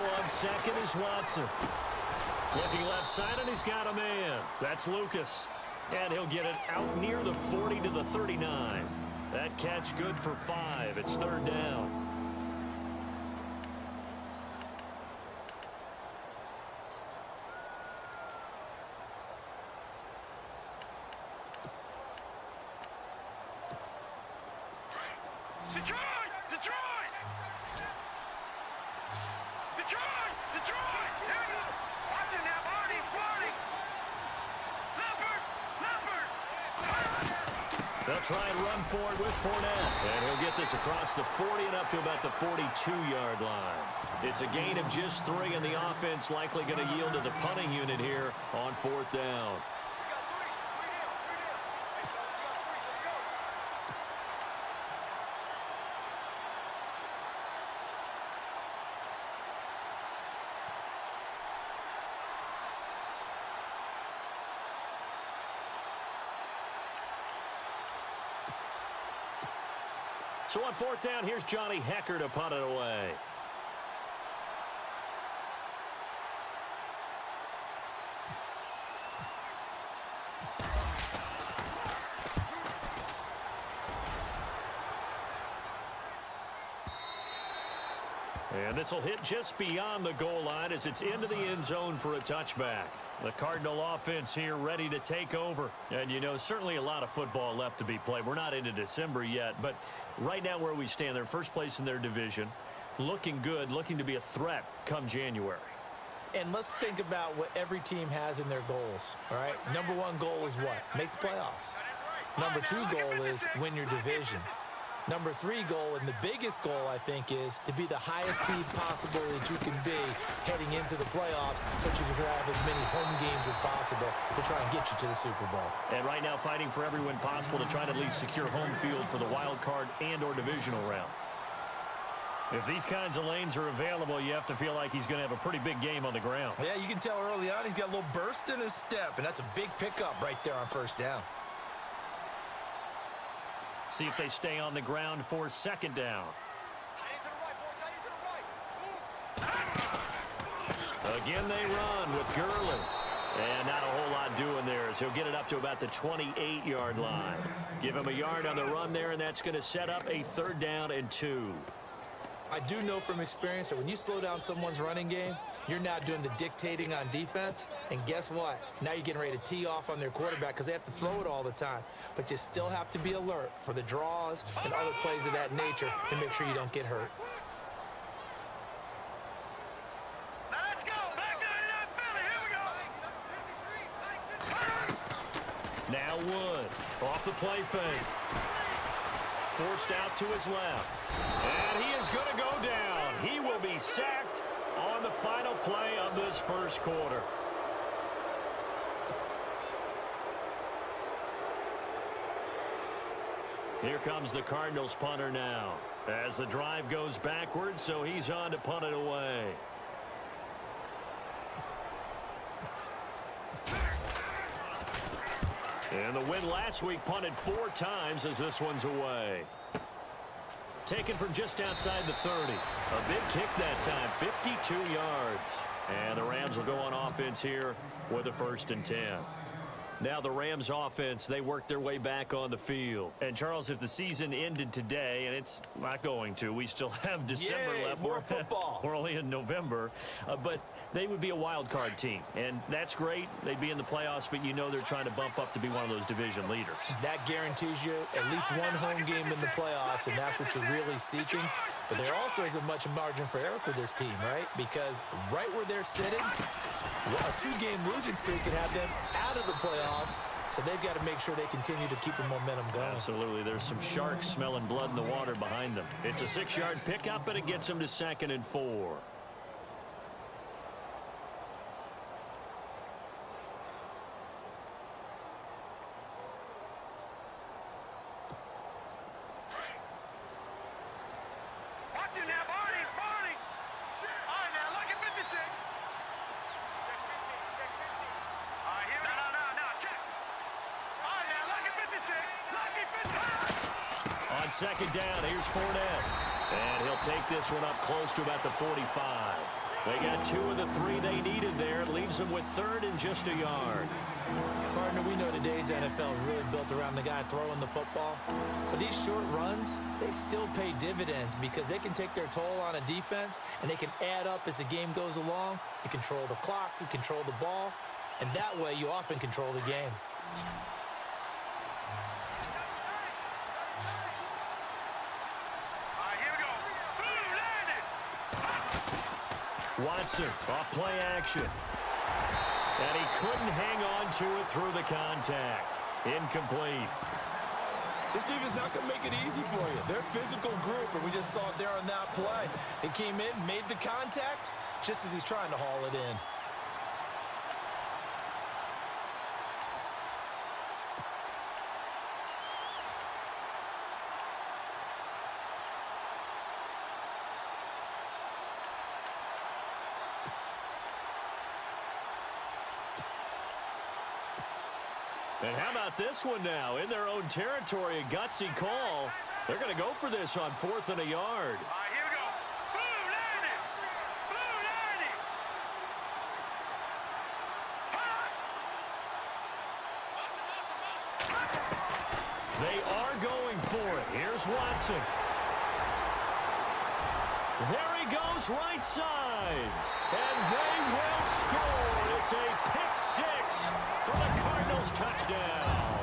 On second is Watson. Looking left side, and he's got a man. That's Lucas. And he'll get it out near the 40 to the 39. That catch good for 5. It's third down. They'll try and run for it with Fournette. And he'll get this across the 40 and up to about the 42-yard line. It's a gain of just 3, and the offense likely going to yield to the punting unit here on fourth down. So on fourth down, here's Johnny Hecker to punt it away. And this will hit just beyond the goal line as it's into the end zone for a touchback. The Cardinal offense here ready to take over. And, you know, certainly a lot of football left to be played. We're not into December yet, but right now where we stand, they're first place in their division. Looking good, looking to be a threat come January. And let's think about what every team has in their goals, all right? Number one goal is what? Make the playoffs. Number two goal is win your division. Number 3 goal, and the biggest goal, I think, is to be the highest seed possible that you can be heading into the playoffs so that you can have as many home games as possible to try and get you to the Super Bowl. And right now fighting for every win possible to try to at least secure home field for the wild card and or divisional round. If these kinds of lanes are available, you have to feel like he's going to have a pretty big game on the ground. Yeah, you can tell early on he's got a little burst in his step, and that's a big pickup right there on first down. See if they stay on the ground for second down. Again, they run with Gurley. And not a whole lot doing there as he'll get it up to about the 28-yard line. Give him a yard on the run there, and that's going to set up a third down and 2. I do know from experience that when you slow down someone's running game, you're not doing the dictating on defense. And guess what? Now you're getting ready to tee off on their quarterback because they have to throw it all the time. But you still have to be alert for the draws and other plays of that nature to make sure you don't get hurt. Let's go. Back to Philly. Here we go. Now Wood off the play fake. Forced out to his left. And he is going to go down. He will be sacked on the final play of this first quarter. Here comes the Cardinals punter now as the drive goes backwards, so he's on to punt it away. And the win last week punted 4 times as this one's away. Taken from just outside the 30. A big kick that time, 52 yards. And the Rams will go on offense here with a 1st and 10. Now the Rams offense, they work their way back on the field. And Charles, if the season ended today, and it's not going to, we still have December left. More football. We're only in November. But they would be a wild card team. And that's great. They'd be in the playoffs, but you know they're trying to bump up to be one of those division leaders. That guarantees you at least one home game in the playoffs, and that's what you're really seeking. But there also isn't much margin for error for this team, right? Because right where they're sitting, a 2-game losing streak could have them out of the playoffs, so they've got to make sure they continue to keep the momentum going. Absolutely. There's some sharks smelling blood in the water behind them. It's a 6-yard pickup, but it gets them to 2nd and 4. Second down, here's Fournette. And he'll take this one up close to about the 45. They got 2 of the 3 they needed there. It leaves them with 3rd and just a yard. Partner, we know today's NFL is really built around the guy throwing the football. But these short runs, they still pay dividends because they can take their toll on a defense and they can add up as the game goes along. You control the clock, you control the ball, and that way you often control the game. Watson off play action. And he couldn't hang on to it through the contact. Incomplete. This defense not going to make it easy for you. They're a physical group, and we just saw it there on that play. They came in, made the contact, just as he's trying to haul it in. And how about this one now? In their own territory, a gutsy call. They're going to go for this on 4th and a yard. Here we go. Blue 90. Blue 90. They are going for it. Here's Watson. There he goes, right side. And they will score. It's a pick 6 for the Cardinals touchdown.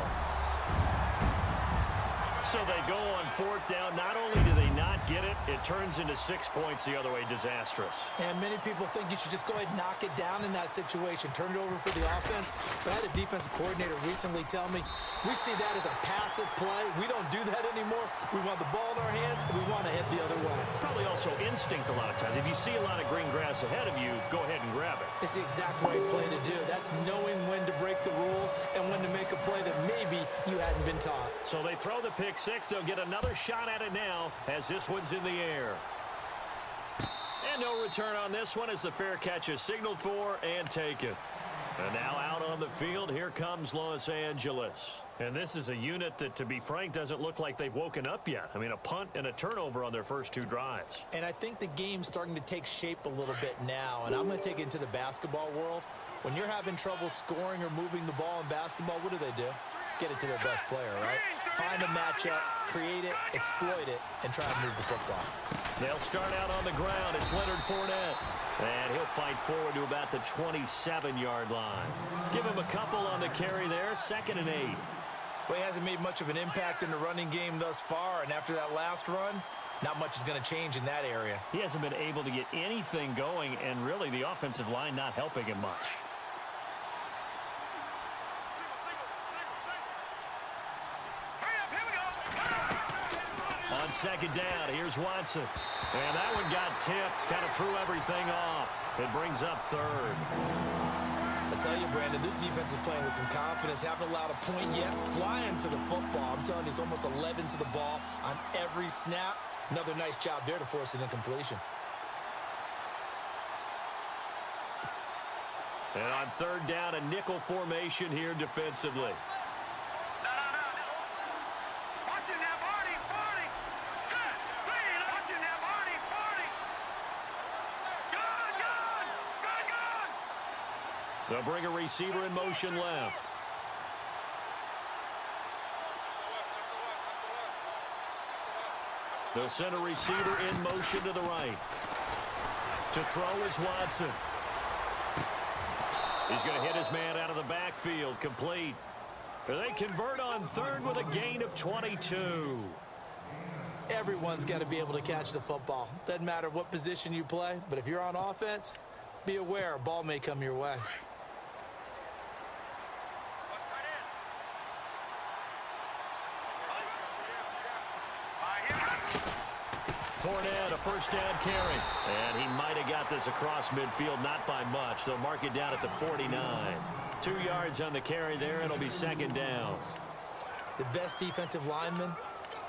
So they go on 4th down. Not only do they not get it, it turns into 6 points the other way. Disastrous. And many people think you should just go ahead and knock it down in that situation. Turn it over for the offense. But I had a defensive coordinator recently tell me, we see that as a passive play. We don't do that anymore. We want the ball in our hands, and we want to head the other way. Probably also instinct a lot of times. If you see a lot of green grass ahead of you, go ahead and grab it. It's the exact right play to do. That's knowing when to break the rules and when to make a play that maybe you hadn't been taught. So they throw the pick 6. They'll get another shot at it now as this one's in the air. And no return on this one as the fair catch is signaled for and taken. And now out on the field, here comes Los Angeles. And this is a unit that, to be frank, doesn't look like they've woken up yet. I mean, a punt and a turnover on their first 2 drives. And I think the game's starting to take shape a little bit now. And I'm going to take it into the basketball world. When you're having trouble scoring or moving the ball in basketball, what do? Get it to their best player, right? Find a matchup, create it, exploit it, and try to move the football. They'll start out on the ground. It's Leonard Fournette. And he'll fight forward to about the 27-yard line. Give him a couple on the carry there. 2nd and 8. Well, he hasn't made much of an impact in the running game thus far. And after that last run, not much is going to change in that area. He hasn't been able to get anything going, and really the offensive line not helping him much. On 2nd down, here's Watson. And that one got tipped, kind of threw everything off. It brings up 3rd. I tell you, Brandon, this defense is playing with some confidence. Haven't allowed a point yet. Flying to the football. I'm telling you, it's almost 11 to the ball on every snap. Another nice job there to force an incompletion. And on 3rd down, a nickel formation here defensively. They'll bring a receiver in motion left. They'll send a receiver in motion to the right. To throw is Watson. He's going to hit his man out of the backfield. Complete. They convert on 3rd with a gain of 22. Everyone's got to be able to catch the football. Doesn't matter what position you play, but if you're on offense, be aware a ball may come your way. Fournette, a 1st down carry. And he might have got this across midfield, not by much. They'll mark it down at the 49. 2 yards on the carry there. It'll be 2nd down. The best defensive linemen,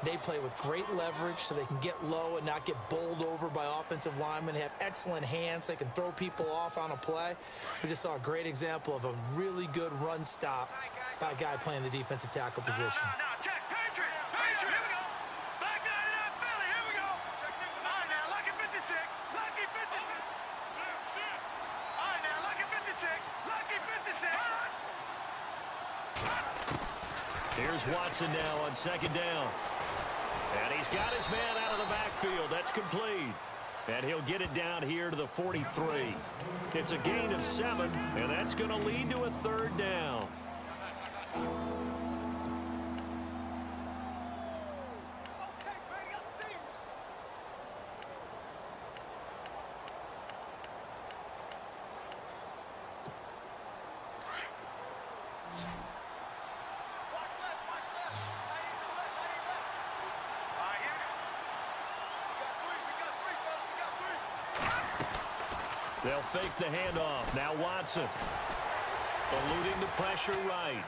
they play with great leverage so they can get low and not get bowled over by offensive linemen. They have excellent hands. They can throw people off on a play. We just saw a great example of a really good run stop by a guy playing the defensive tackle position. Here's Watson now on second down. And he's got his man out of the backfield. That's complete. And he'll get it down here to the 43. It's a gain of 7, and that's going to lead to a third down. They'll fake the handoff. Now Watson. Eluding the pressure right.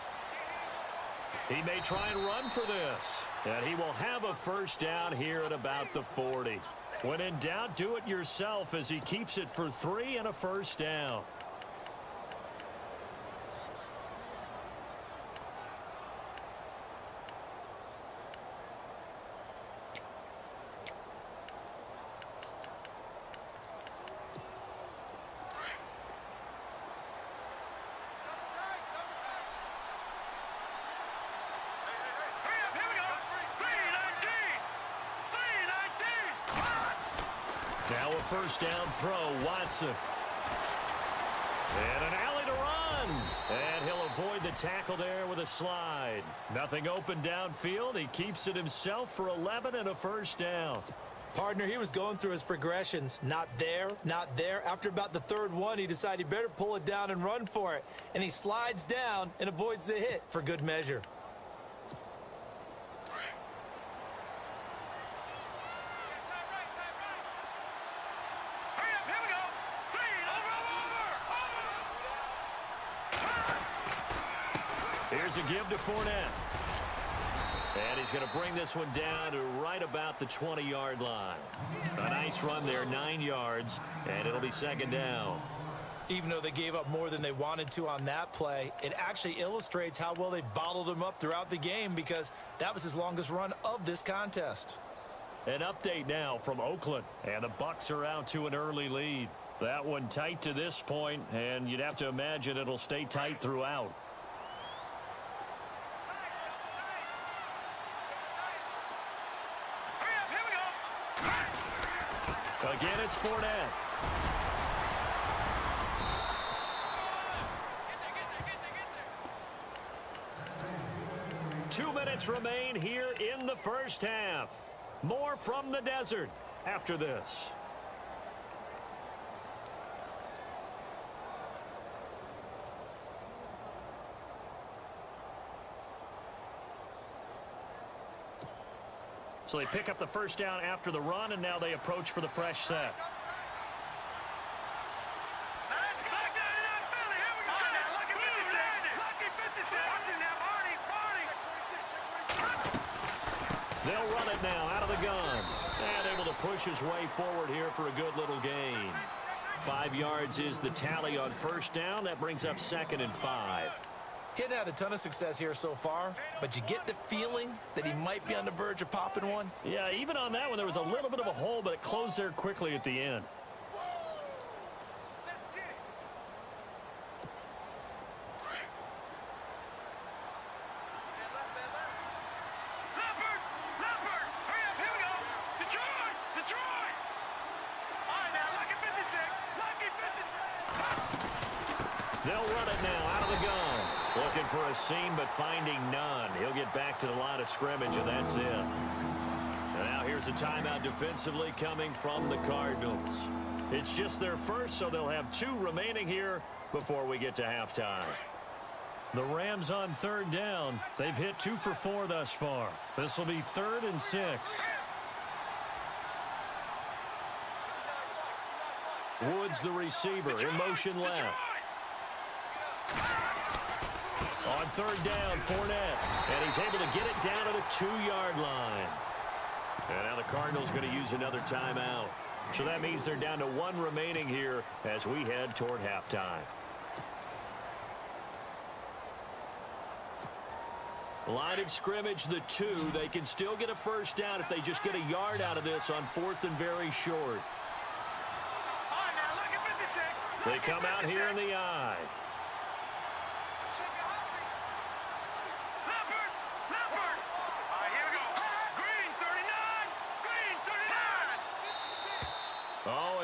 He may try and run for this. And he will have a first down here at about the 40. When in doubt, do it yourself as he keeps it for 3 and a first down. Now a first down throw, Watson. And an alley to run. And he'll avoid the tackle there with a slide. Nothing open downfield. He keeps it himself for 11 and a first down. Partner, he was going through his progressions. Not there, not there. After about the third one, he decided he better pull it down and run for it. And he slides down and avoids the hit for good measure. Here's a give to Fournette. And he's going to bring this one down to right about the 20-yard line. A nice run there, 9 yards, and it'll be second down. Even though they gave up more than they wanted to on that play, it actually illustrates how well they bottled him up throughout the game because that was his longest run of this contest. An update now from Oakland, and the Bucs are out to an early lead. That one tight to this point, and you'd have to imagine it'll stay tight throughout. Again, it's Fournette. Two minutes remain here in the first half. More from the desert after this. So they pick up the first down after the run, and now they approach for the fresh set. They'll run it now out of the gun. And able to push his way forward here for a good little gain. 5 yards is the tally on first down. That brings up 2nd and 5. He hadn't had a ton of success here so far, but you get the feeling that he might be on the verge of popping one. Yeah, even on that one, there was a little bit of a hole, but it closed there quickly at the end. They'll run it now out of the gun. Looking for a seam, but finding none. He'll get back to the line of scrimmage, and that's it. And now here's a timeout defensively coming from the Cardinals. It's just their first, so they'll have 2 remaining here before we get to halftime. The Rams on third down. They've hit 2 for 4 thus far. This will be 3rd and 6. Woods, the receiver, in motion left. On third down, Fournette. And he's able to get it down to the 2-yard line. And now the Cardinals going to use another timeout. So that means they're down to 1 remaining here as we head toward halftime. Line of scrimmage, the 2. They can still get a first down if they just get a yard out of this on 4th and very short. They come out here in the eye.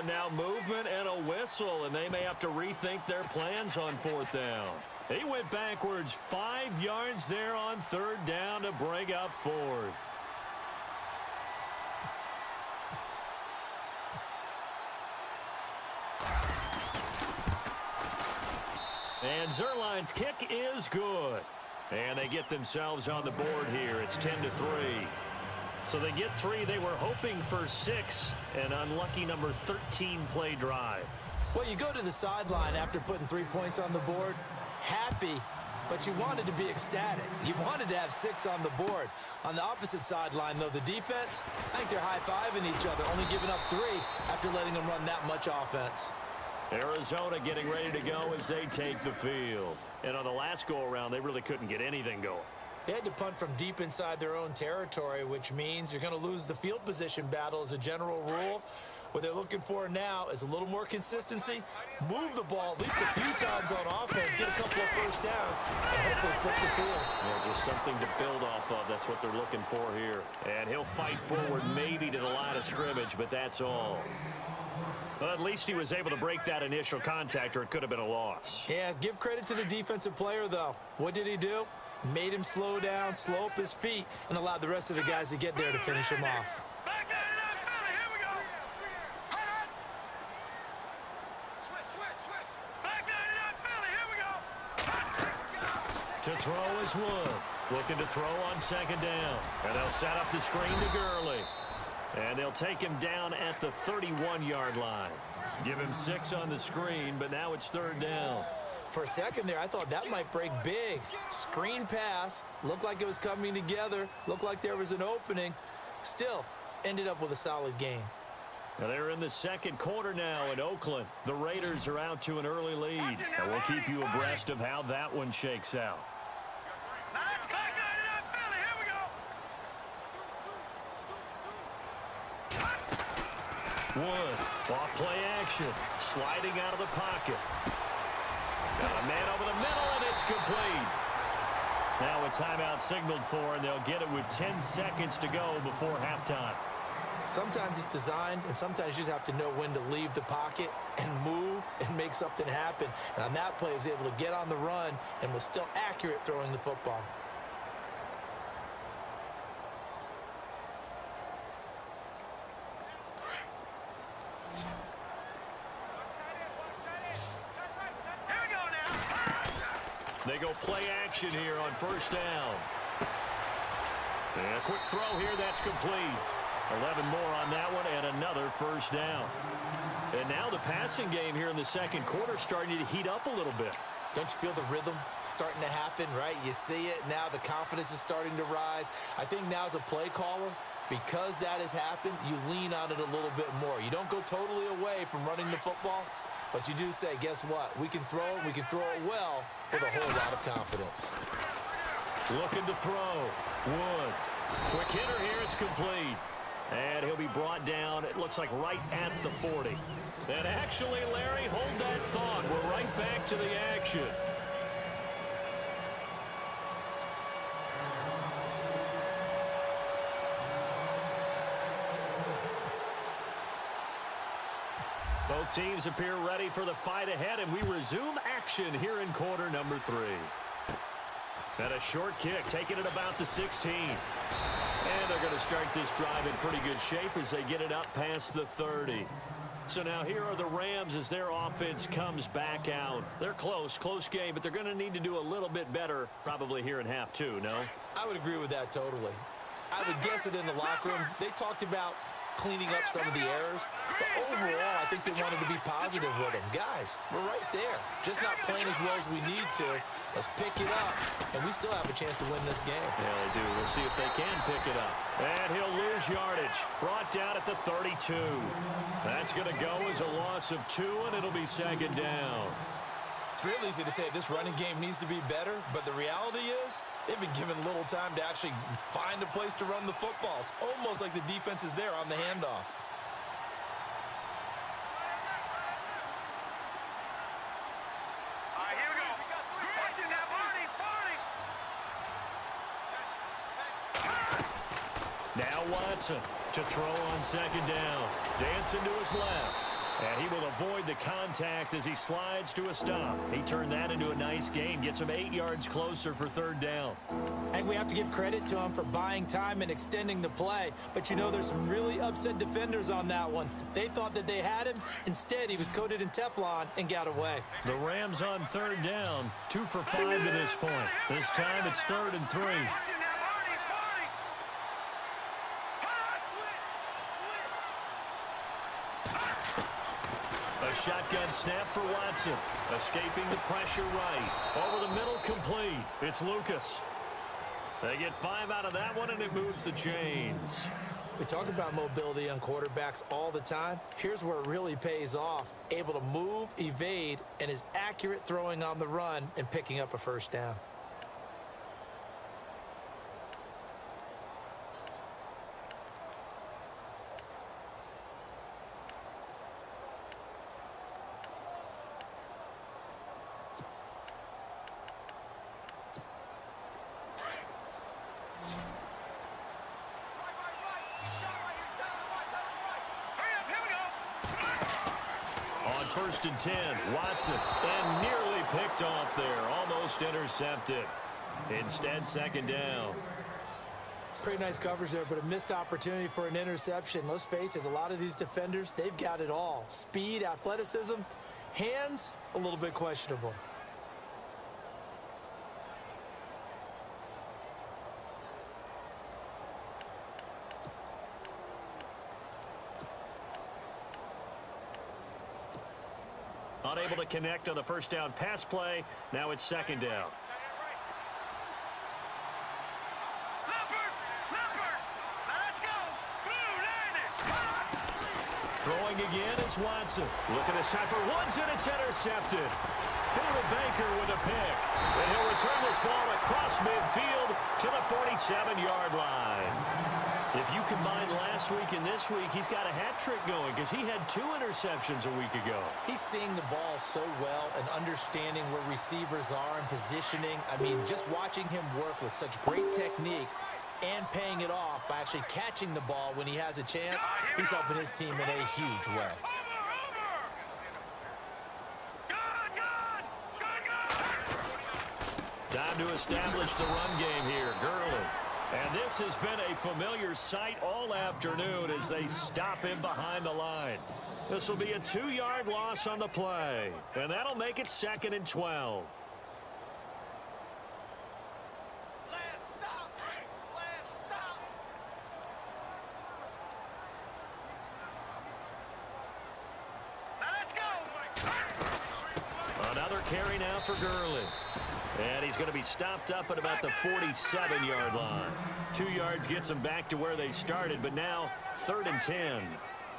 now movement and a whistle, and they may have to rethink their plans on fourth down. He went backwards 5 yards there on third down to bring up fourth. And Zerline's kick is good. And they get themselves on the board here. It's 10-3. So they get 3. They were hoping for 6. An unlucky number 13 play drive. Well, you go to the sideline after putting 3 points on the board, happy, but you wanted to be ecstatic. You wanted to have 6 on the board. On the opposite sideline, though, the defense, I think they're high-fiving each other, only giving up 3 after letting them run that much offense. Arizona getting ready to go as they take the field. And on the last go-around, they really couldn't get anything going. They had to punt from deep inside their own territory, which means you're going to lose the field position battle as a general rule. What they're looking for now is a little more consistency, move the ball at least a few times on offense, get a couple of first downs, and hopefully flip the field. Yeah, just something to build off of. That's what they're looking for here. And he'll fight forward maybe to the line of scrimmage, but that's all. Well, at least he was able to break that initial contact, or it could have been a loss. Yeah, give credit to the defensive player, though. What did he do? Made him slow down, slow up his feet, and allowed the rest of the guys to get there to finish him off. Back there, Philly. Here we go. Back there, Philly. Here we go. To throw is Wood. Looking to throw on second down. And they'll set up the screen to Gurley. And they'll take him down at the 31-yard line. Give him 6 on the screen, but now it's third down. For a second there, I thought that might break big. Screen pass, looked like it was coming together, looked like there was an opening. Still, ended up with a solid game. Now they're in the second quarter now in Oakland. The Raiders are out to an early lead. And we'll keep you abreast of how that one shakes out. Now let's go. Back there, Philly. Here we go. Wood, off play action, sliding out of the pocket. Got a man over the middle, and it's complete. Now a timeout signaled for, and they'll get it with 10 seconds to go before halftime. Sometimes it's designed, and sometimes you just have to know when to leave the pocket and move and make something happen. And on that play, he was able to get on the run and was still accurate throwing the football. They go play action here on first down. And a quick throw here, that's complete. 11 more on that one, and another first down. And now the passing game here in the second quarter starting to heat up a little bit. Don't you feel the rhythm starting to happen, right? You see it now, the confidence is starting to rise. I think now as a play caller, because that has happened, you lean on it a little bit more. You don't go totally away from running the football, but you do say, guess what? We can throw it, we can throw it well with a whole lot of confidence. Looking to throw. Wood. Quick hitter here, it's complete. And he'll be brought down, it looks like right at the 40. And actually, Larry, hold that thought. We're right back to the action. Both teams appear ready for the fight ahead, and we resume action here in quarter number 3. And a short kick, taking it about the 16. And they're going to start this drive in pretty good shape as they get it up past the 30. So now here are the Rams as their offense comes back out. They're close game, but they're going to need to do a little bit better probably here in half 2, no? I would agree with that totally. I would guess it in the locker room. They talked about cleaning up some of the errors, but overall, I think they wanted to be positive with them. Guys, we're right there. Just not playing as well as we need to. Let's pick it up, and we still have a chance to win this game. Yeah, they do. We'll see if they can pick it up. And he'll lose yardage. Brought down at the 32. That's going to go as a loss of 2, and it'll be second down. It's real easy to say this running game needs to be better, but the reality is they've been given little time to actually find a place to run the football. It's almost like the defense is there on the handoff. All right, here we go. Watch it now, Barney. Now Watson to throw on second down. Dancing to his left. And he will avoid the contact as he slides to a stop. He turned that into a nice gain, gets him 8 yards closer for third down. I think we have to give credit to him for buying time and extending the play. But, you know, there's some really upset defenders on that one. They thought that they had him. Instead, he was coated in Teflon and got away. The Rams on third down, 2 for 5 to this point. This time it's 3rd and 3. A shotgun snap for Watson. Escaping the pressure right. Over the middle, complete. It's Lucas. They get 5 out of that one, and it moves the chains. We talk about mobility on quarterbacks all the time. Here's where it really pays off. Able to move, evade, and is accurate throwing on the run and picking up a first down. First and 10, Watson, and nearly picked off there, almost intercepted. Instead, second down. Pretty nice coverage there, but a missed opportunity for an interception. Let's face it, a lot of these defenders, they've got it all. Speed, athleticism, hands, a little bit questionable. Unable to connect on the first down pass play. Now it's second down. Throwing again is Watson. Looking this time for Woods, and it's intercepted. Buda Baker with a pick. And he'll return this ball across midfield to the 47-yard line. If you combine last week and this week, he's got a hat trick going because he had 2 interceptions a week ago. He's seeing the ball so well and understanding where receivers are and positioning. I mean, just watching him work with such great technique and paying it off by actually catching the ball when he has a chance, he's helping his team in a huge way. Time to establish the run game here. Gurley. And this has been a familiar sight all afternoon as they stop him behind the line. This will be a 2-yard loss on the play. And that'll make it 2nd and 12. Another carry now for Gurley. And he's going to be stopped up at about the 47-yard line. 2 yards gets him back to where they started, but now 3rd and 10.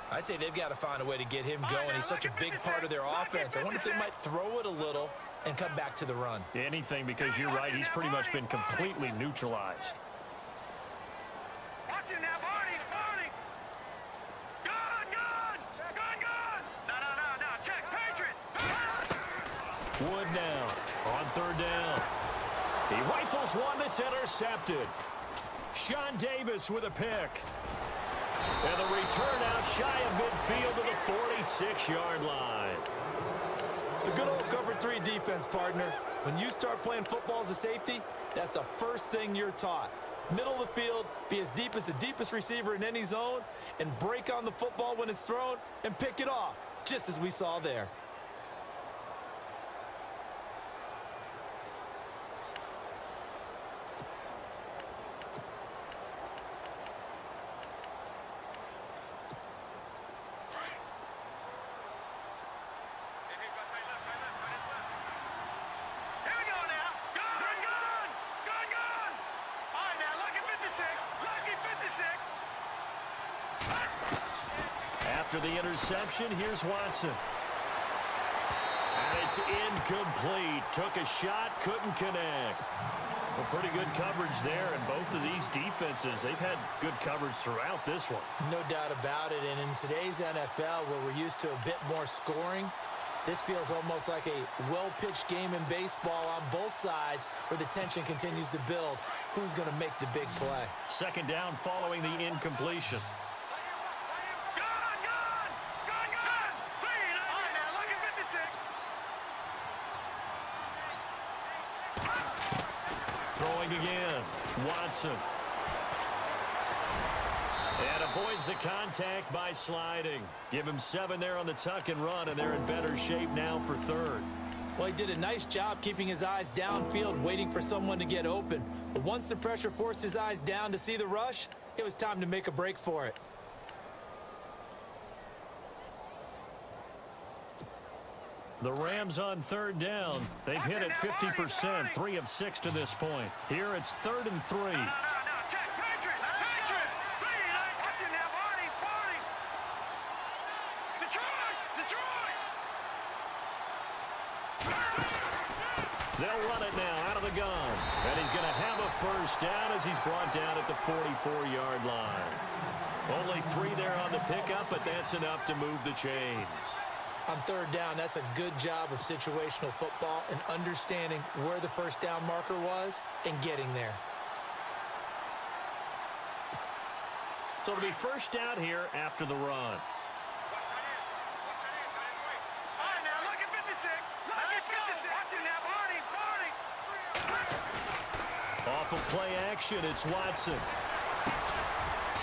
I'd say they've got to find a way to get him going. He's such a big part of their offense. I wonder if they might throw it a little and come back to the run. Anything, because you're right, he's pretty much been completely neutralized. Watch it now, Barney. Gun. No. Check, Patriot. Wood now on 3rd down. He rifles one that's intercepted. Sean Davis with a pick. And the return out shy of midfield to the 46-yard line. The good old cover 3 defense, partner. When you start playing football as a safety, that's the first thing you're taught. Middle of the field, be as deep as the deepest receiver in any zone, and break on the football when it's thrown and pick it off, just as we saw there. After the interception, here's Watson. And it's incomplete. Took a shot, couldn't connect. Well, pretty good coverage there, and both of these defenses, they've had good coverage throughout this one. No doubt about it, and in today's NFL, where we're used to a bit more scoring, this feels almost like a well-pitched game in baseball on both sides where the tension continues to build. Who's going to make the big play? Second down following the incompletion. throwing again. Watson. And avoids the contact by sliding. Give him 7 there on the tuck and run, and they're in better shape now for third. Well, he did a nice job keeping his eyes downfield, waiting for someone to get open. But once the pressure forced his eyes down to see the rush, it was time to make a break for it. The Rams on third down. They've hit it 50%, 3 of 6 to this point. Here it's 3rd and 3. They'll run it now out of the gun. And he's going to have a first down as he's brought down at the 44-yard line. Only 3 there on the pickup, but that's enough to move the chains. On third down, that's a good job of situational football and understanding where the first down marker was and getting there. So it'll be first down here after the run. Off of play action, it's Watson.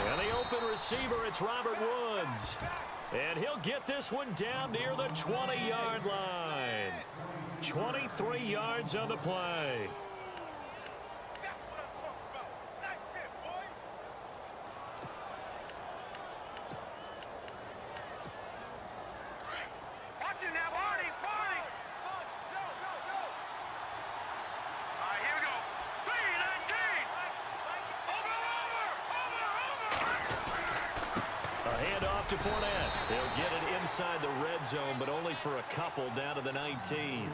And the open receiver, it's Robert Woods. And he'll get this one down near the 20-yard line. 23 yards on the play. To Fournette. They'll get it inside the red zone, but only for a couple down to the 19.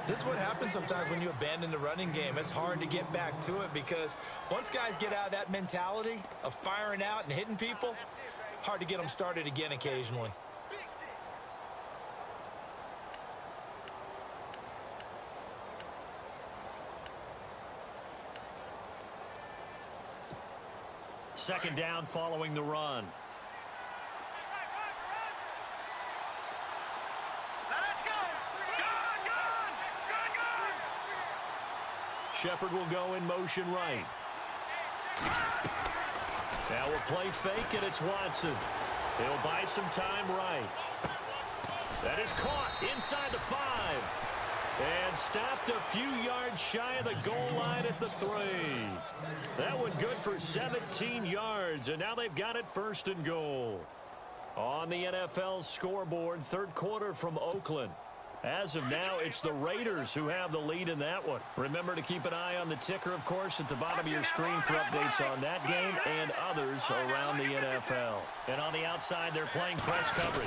This is what happens sometimes when you abandon the running game. It's hard to get back to it because once guys get out of that mentality of firing out and hitting people, hard to get them started again occasionally. Second down following the run. Shepard will go in motion right. Now we'll play fake, and it's Watson. He'll buy some time right. That is caught inside the 5. And stopped a few yards shy of the goal line at the 3. That one good for 17 yards, and now they've got it 1st and goal. On the NFL scoreboard, third quarter from Oakland. As of now, it's the Raiders who have the lead in that one. Remember to keep an eye on the ticker, of course, at the bottom of your screen for updates on that game and others around the NFL. And on the outside, they're playing press coverage.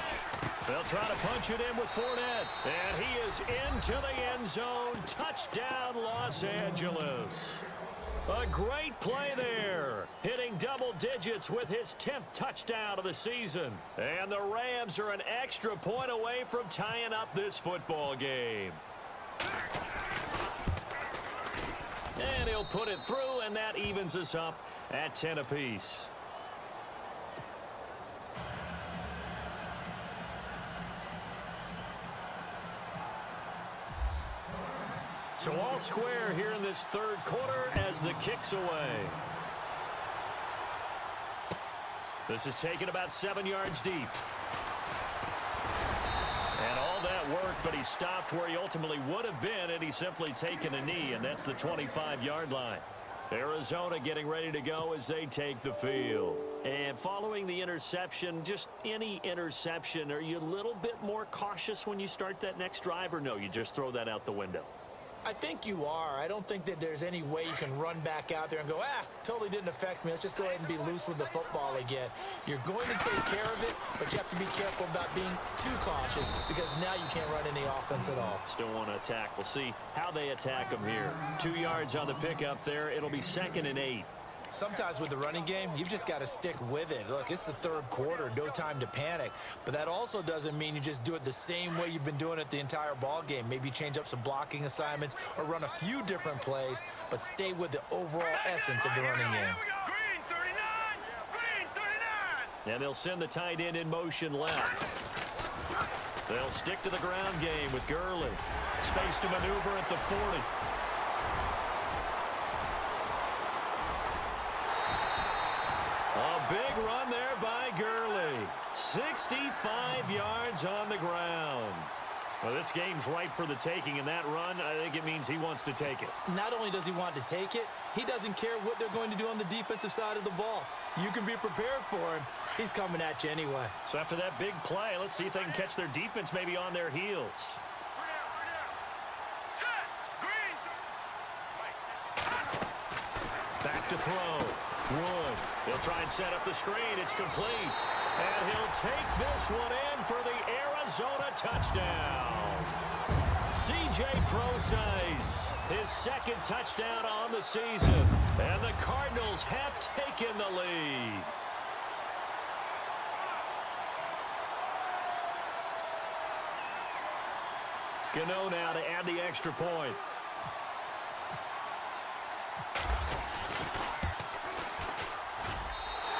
They'll try to punch it in with Fournette. And he is into the end zone. Touchdown, Los Angeles. A great play there, hitting double digits with his 10th touchdown of the season. And the Rams are an extra point away from tying up this football game. And he'll put it through, and that evens us up at 10 apiece. So all square here in this third quarter as the kick's away. This is taken about 7 yards deep. And all that worked, but he stopped where he ultimately would have been had he simply taken a knee, and that's the 25-yard line. Arizona getting ready to go as they take the field. And following the interception, just any interception, are you a little bit more cautious when you start that next drive, or no, you just throw that out the window? I think you are. I don't think that there's any way you can run back out there and go, totally didn't affect me. Let's just go ahead and be loose with the football again. You're going to take care of it, but you have to be careful about being too cautious because now you can't run any offense at all. Still want to attack. We'll see how they attack them here. 2 yards on the pickup there. It'll be 2nd and 8. Sometimes with the running game, you've just got to stick with it. Look, it's the third quarter, no time to panic. But that also doesn't mean you just do it the same way you've been doing it the entire ball game. Maybe change up some blocking assignments or run a few different plays, but stay with the overall essence of the running game. And they'll send the tight end in motion left. They'll stick to the ground game with Gurley. Space to maneuver at the 40. 65 yards on the ground. Well, this game's ripe for the taking, and that run, I think it means he wants to take it. Not only does he want to take it, he doesn't care what they're going to do on the defensive side of the ball. You can be prepared for him. He's coming at you anyway. So after that big play, let's see if they can catch their defense maybe on their heels. Back to throw. Wood. He'll try and set up the screen. It's complete. And he'll take this one in for the Arizona touchdown. C.J. Procise, his second touchdown on the season. And the Cardinals have taken the lead. Gano now to add the extra point.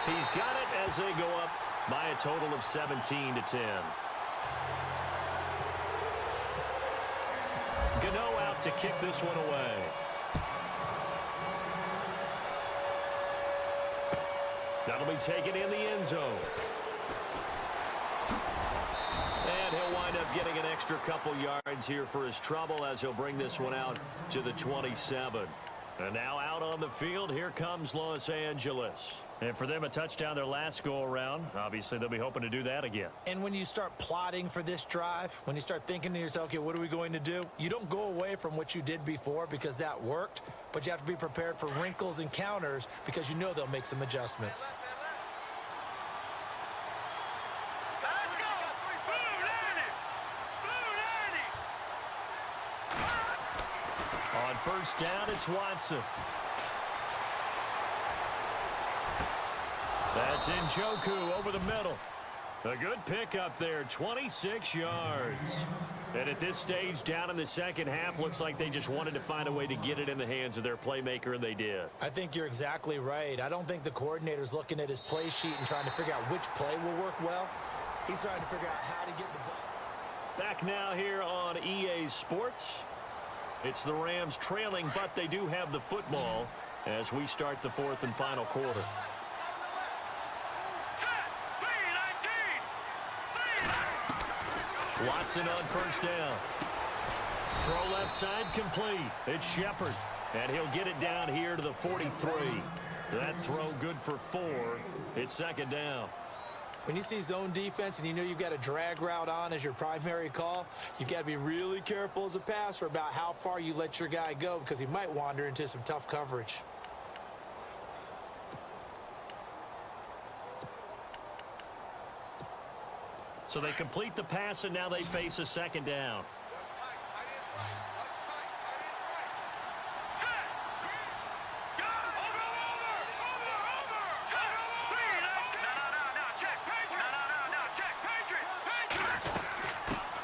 He's got it as they go up by a total of 17-10. Gano out to kick this one away. That'll be taken in the end zone. And he'll wind up getting an extra couple yards here for his trouble as he'll bring this one out to the 27. And now out on the field, here comes Los Angeles. And for them, a touchdown their last go-around. Obviously, they'll be hoping to do that again. And when you start plotting for this drive, when you start thinking to yourself, okay, what are we going to do? You don't go away from what you did before because that worked, but you have to be prepared for wrinkles and counters because you know they'll make some adjustments. Let's go! Blue 90! Blue 90! On first down, it's Watson. That's Njoku over the middle. A good pickup there, 26 yards. And at this stage, down in the second half, looks like they just wanted to find a way to get it in the hands of their playmaker, and they did. I think you're exactly right. I don't think the coordinator's looking at his play sheet and trying to figure out which play will work well. He's trying to figure out how to get the ball. Back now here on EA Sports. It's the Rams trailing, but they do have the football as we start the fourth and final quarter. Watson on first down. Throw left side complete. It's Shepard. And he'll get it down here to the 43. That throw good for 4. It's second down. When you see zone defense and you know you've got a drag route on as your primary call, you've got to be really careful as a passer about how far you let your guy go because he might wander into some tough coverage. So they complete the pass, and now they face a second down.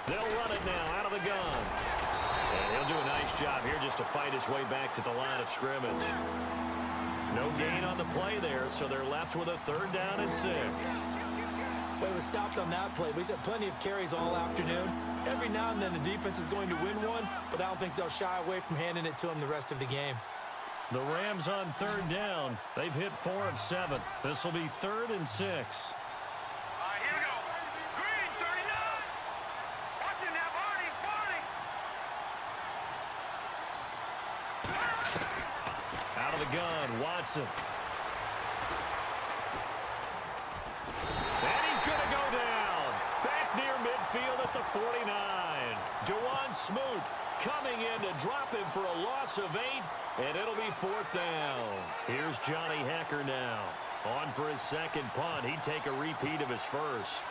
They'll run it now out of the gun. And he'll do a nice job here just to fight his way back to the line of scrimmage. No gain on the play there, so they're left with a third down and 6. But it was stopped on that play. He's had plenty of carries all afternoon. Every now and then the defense is going to win one, but I don't think they'll shy away from handing it to him the rest of the game. The Rams on third down. They've hit 4 of 7. This will be 3rd and 6. All right, here we go. Green, 39. Watch him now, Barney. Out of the gun, Watson. And he's going to go down. Back near midfield at the 49. DeJuan Smoot coming in to drop him for a loss of 8, and it'll be 4th down. Here's Johnny Hekker now. On for his second punt. He'd take a repeat of his first.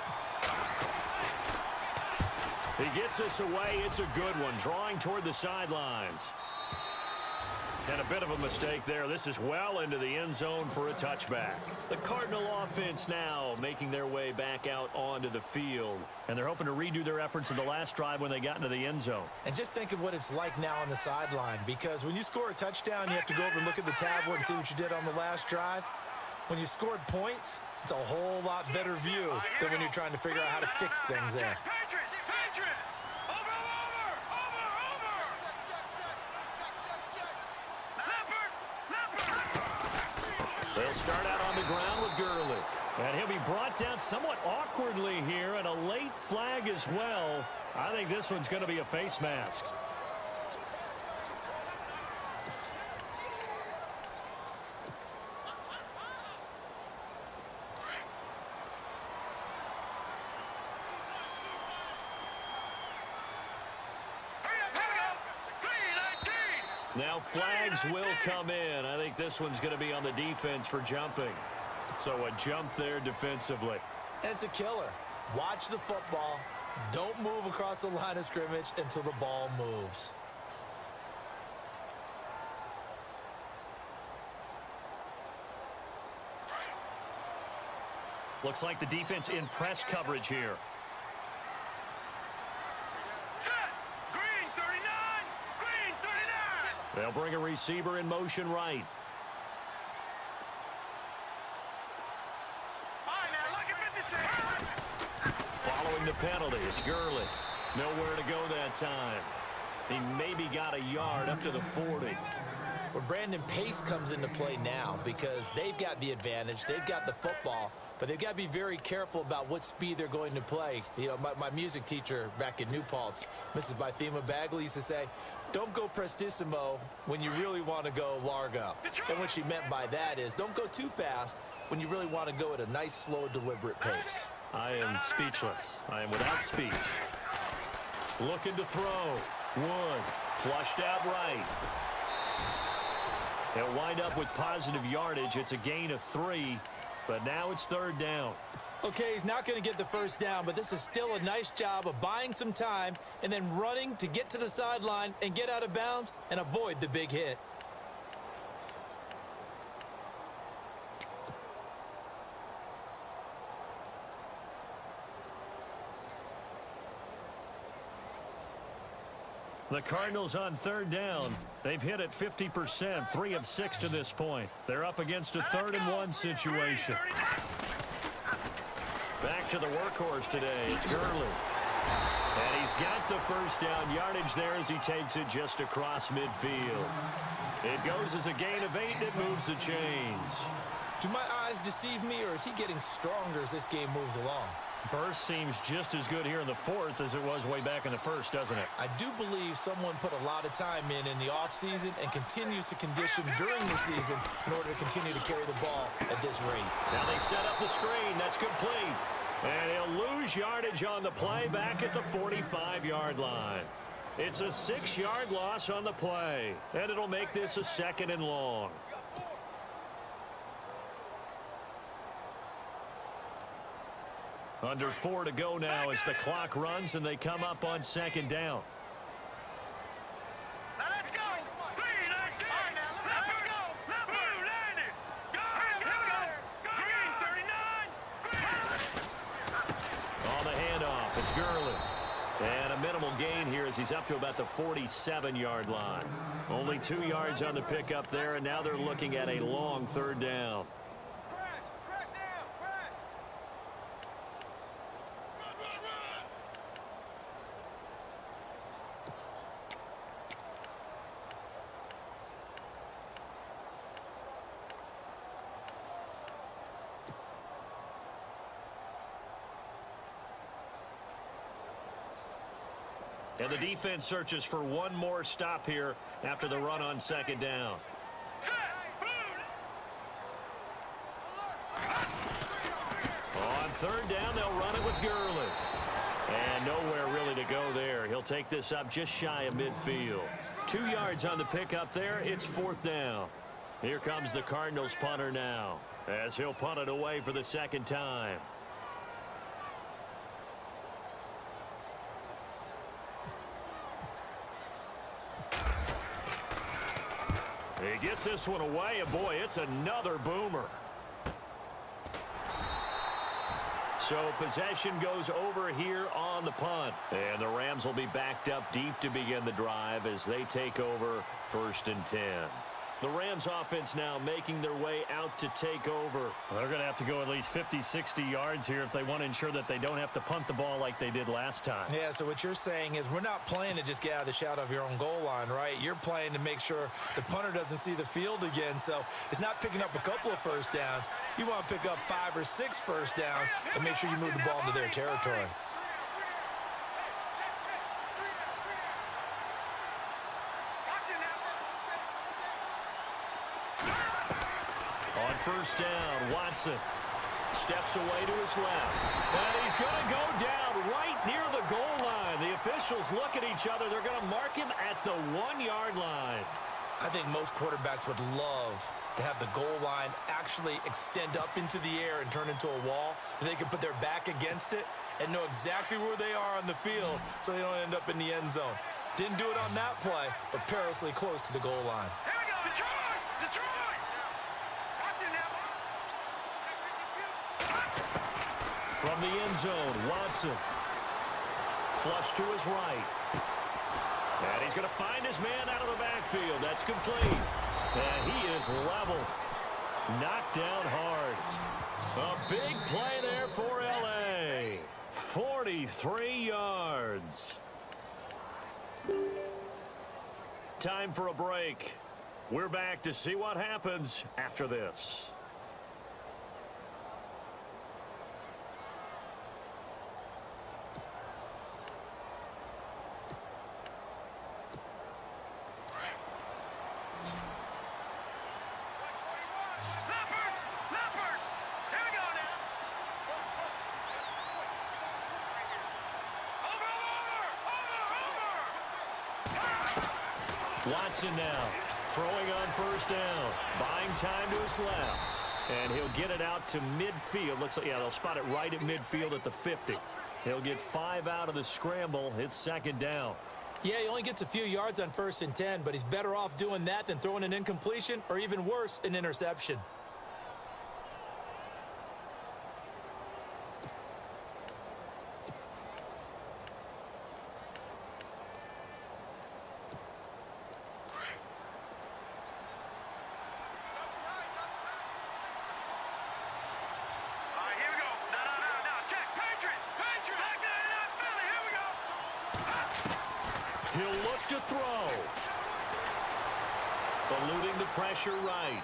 He gets this away. It's a good one. Drawing toward the sidelines. And a bit of a mistake there. This is well into the end zone for a touchback. The Cardinal offense now making their way back out onto the field. And they're hoping to redo their efforts in the last drive when they got into the end zone. And just think of what it's like now on the sideline, because when you score a touchdown, you have to go over and look at the tablet and see what you did on the last drive. When you scored points, it's a whole lot better view than when you're trying to figure out how to fix things there. They'll start out on the ground with Gurley. And he'll be brought down somewhat awkwardly here, and a late flag as well. I think this one's going to be a face mask. Now flags will come in. I think this one's going to be on the defense for jumping. So a jump there defensively. And it's a killer. Watch the football. Don't move across the line of scrimmage until the ball moves. Looks like the defense in press coverage here. They'll bring a receiver in motion right. Following the penalty, it's Gurley. Nowhere to go that time. He maybe got a yard up to the 40. Well, Brandon, pace comes into play now because they've got the advantage. They've got the football, but they've got to be very careful about what speed they're going to play. You know, my music teacher back in New Paltz, Mrs. Bythema Bagley, used to say, don't go prestissimo when you really want to go largo. And what she meant by that is don't go too fast when you really want to go at a nice, slow, deliberate pace. I am speechless. I am without speech. Looking to throw. Wood. Flushed out right. They'll wind up with positive yardage. It's a gain of 3, but now it's 3rd down. Okay, he's not going to get the first down, but this is still a nice job of buying some time and then running to get to the sideline and get out of bounds and avoid the big hit. The Cardinals on 3rd down. They've hit it 50%, 3 of 6 to this point. They're up against a 3rd and 1 situation. Back to the workhorse today. It's Gurley. And he's got the first down yardage there as he takes it just across midfield. It goes as a gain of 8, and it moves the chains. Do my eyes deceive me, or is he getting stronger as this game moves along? Burst seems just as good here in the 4th as it was way back in the 1st, doesn't it? I do believe someone put a lot of time in the offseason and continues to condition during the season in order to continue to carry the ball at this rate. Now they set up the screen. That's complete. And he'll lose yardage on the play back at the 45-yard line. It's a 6-yard loss on the play, and it'll make this a 2nd and long. Under 4 to go now as the clock runs and they come up on 2nd down. Now let's go. 3-19. Let's go. Blue, land it. Go. Green, 39. On the handoff, it's Gurley. And a minimal gain here as he's up to about the 47-yard line. Only 2 yards on the pickup there, and now they're looking at a long 3rd down. And the defense searches for one more stop here after the run on 2nd down. On 3rd down, they'll run it with Gurley. And nowhere really to go there. He'll take this up just shy of midfield. 2 yards on the pickup there. It's 4th down. Here comes the Cardinals punter now as he'll punt it away for the 2nd time. He gets this one away, and boy, it's another boomer. So possession goes over here on the punt. And the Rams will be backed up deep to begin the drive as they take over 1st and 10. The Rams offense now making their way out to take over. Well, they're going to have to go at least 50, 60 yards here if they want to ensure that they don't have to punt the ball like they did last time. Yeah, so what you're saying is we're not playing to just get out of the shadow of your own goal line, right? You're playing to make sure the punter doesn't see the field again. So it's not picking up a couple of first downs. You want to pick up 5 or 6 first downs and make sure you move the ball into their territory. On first down, Watson steps away to his left. And he's going to go down right near the goal line. The officials look at each other. They're going to mark him at the 1-yard line. I think most quarterbacks would love to have the goal line actually extend up into the air and turn into a wall. They can put their back against it and know exactly where they are on the field so they don't end up in the end zone. Didn't do it on that play, but perilously close to the goal line. Here we go, Detroit! Detroit! Watch it now. From the end zone, Watson. Flush to his right. And he's going to find his man out of the backfield. That's complete. And he is level. Knocked down hard. A big play there for L.A. 43 yards. Time for a break. We're back to see what happens after this. Leopard! Here we go now. Over! Watson now throwing on first down, buying time to his left, and he'll get it out to midfield. Looks like, yeah, they'll spot it right at midfield at the 50. He'll get 5 out of the scramble. It's second down. Yeah, he only gets a few yards on 1st and 10, but he's better off doing that than throwing an incompletion or even worse, an interception. All right, here we go. No. Check. Patriot. Back there, Philly. Here we go. He'll look to throw. Eluding the pressure right.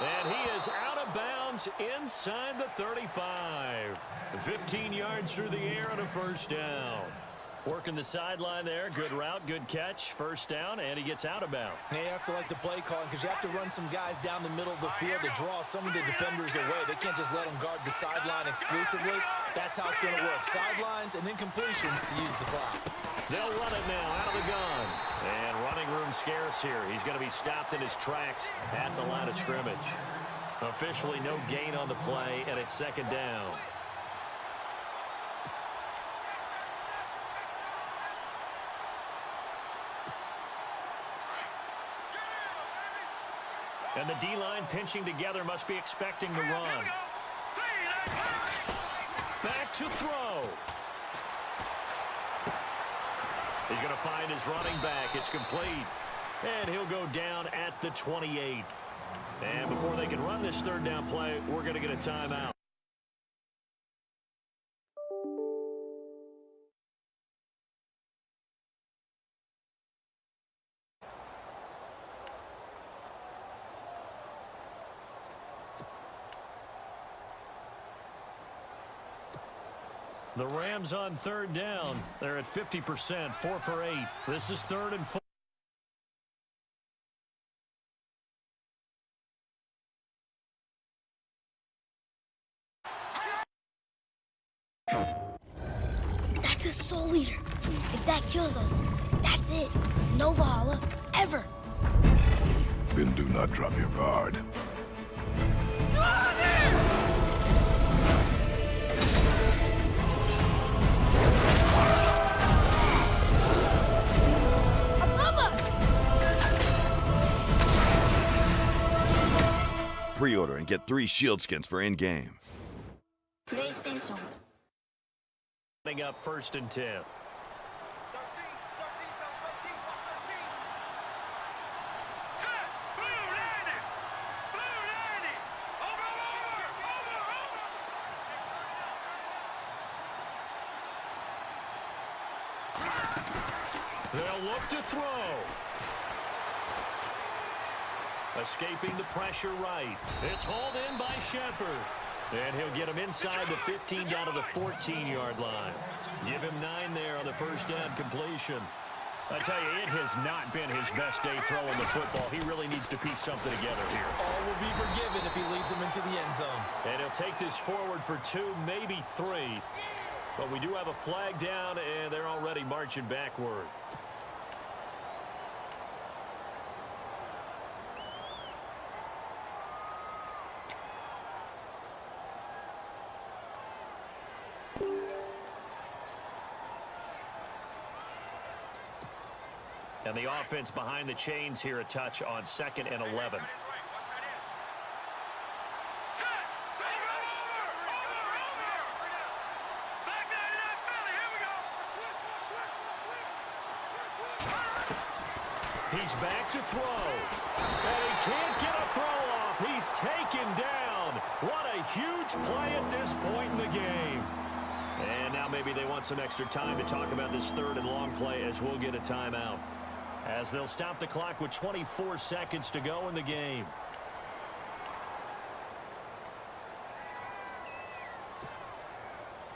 And he is out of bounds inside the 35. 15 yards through the air and a first down. Working the sideline there. Good route, good catch. First down, and he gets out of bounds. Now you have to like the play calling because you have to run some guys down the middle of the field to draw some of the defenders away. They can't just let them guard the sideline exclusively. That's how it's going to work. Sidelines and incompletions to use the clock. They'll run it now out of the gun. And running room scarce here. He's going to be stopped in his tracks at the line of scrimmage. Officially no gain on the play, and it's second down. And the D-line pinching together must be expecting the run. Back to throw. He's going to find his running back. It's complete. And he'll go down at the 28. And before they can run this third down play, we're going to get a timeout. The Rams on third down. They're at 50%, 4 for 8. This is 3rd and 4. That's a soul eater. If that kills us, that's it. No Valhalla, ever. Then do not drop your guard. Above us! Pre-order and get 3 shield skins for in-game. PlayStation. Up 1st and 10. Set. They'll look to throw. Escaping the pressure right. It's hauled in by Shepard. And he'll get him inside the 15 down to the 14-yard line. Give him 9 there on the first down completion. I tell you, it has not been his best day throwing the football. He really needs to piece something together here. All will be forgiven if he leads them into the end zone. And he'll take this forward for 2, maybe 3. But we do have a flag down, and they're already marching backward. And the offense behind the chains here, a touch on 2nd and 11. He's back to throw. And he can't get a throw off. He's taken down. What a huge play at this point in the game. And now maybe they want some extra time to talk about this 3rd and long play as we'll get a timeout. As they'll stop the clock with 24 seconds to go in the game.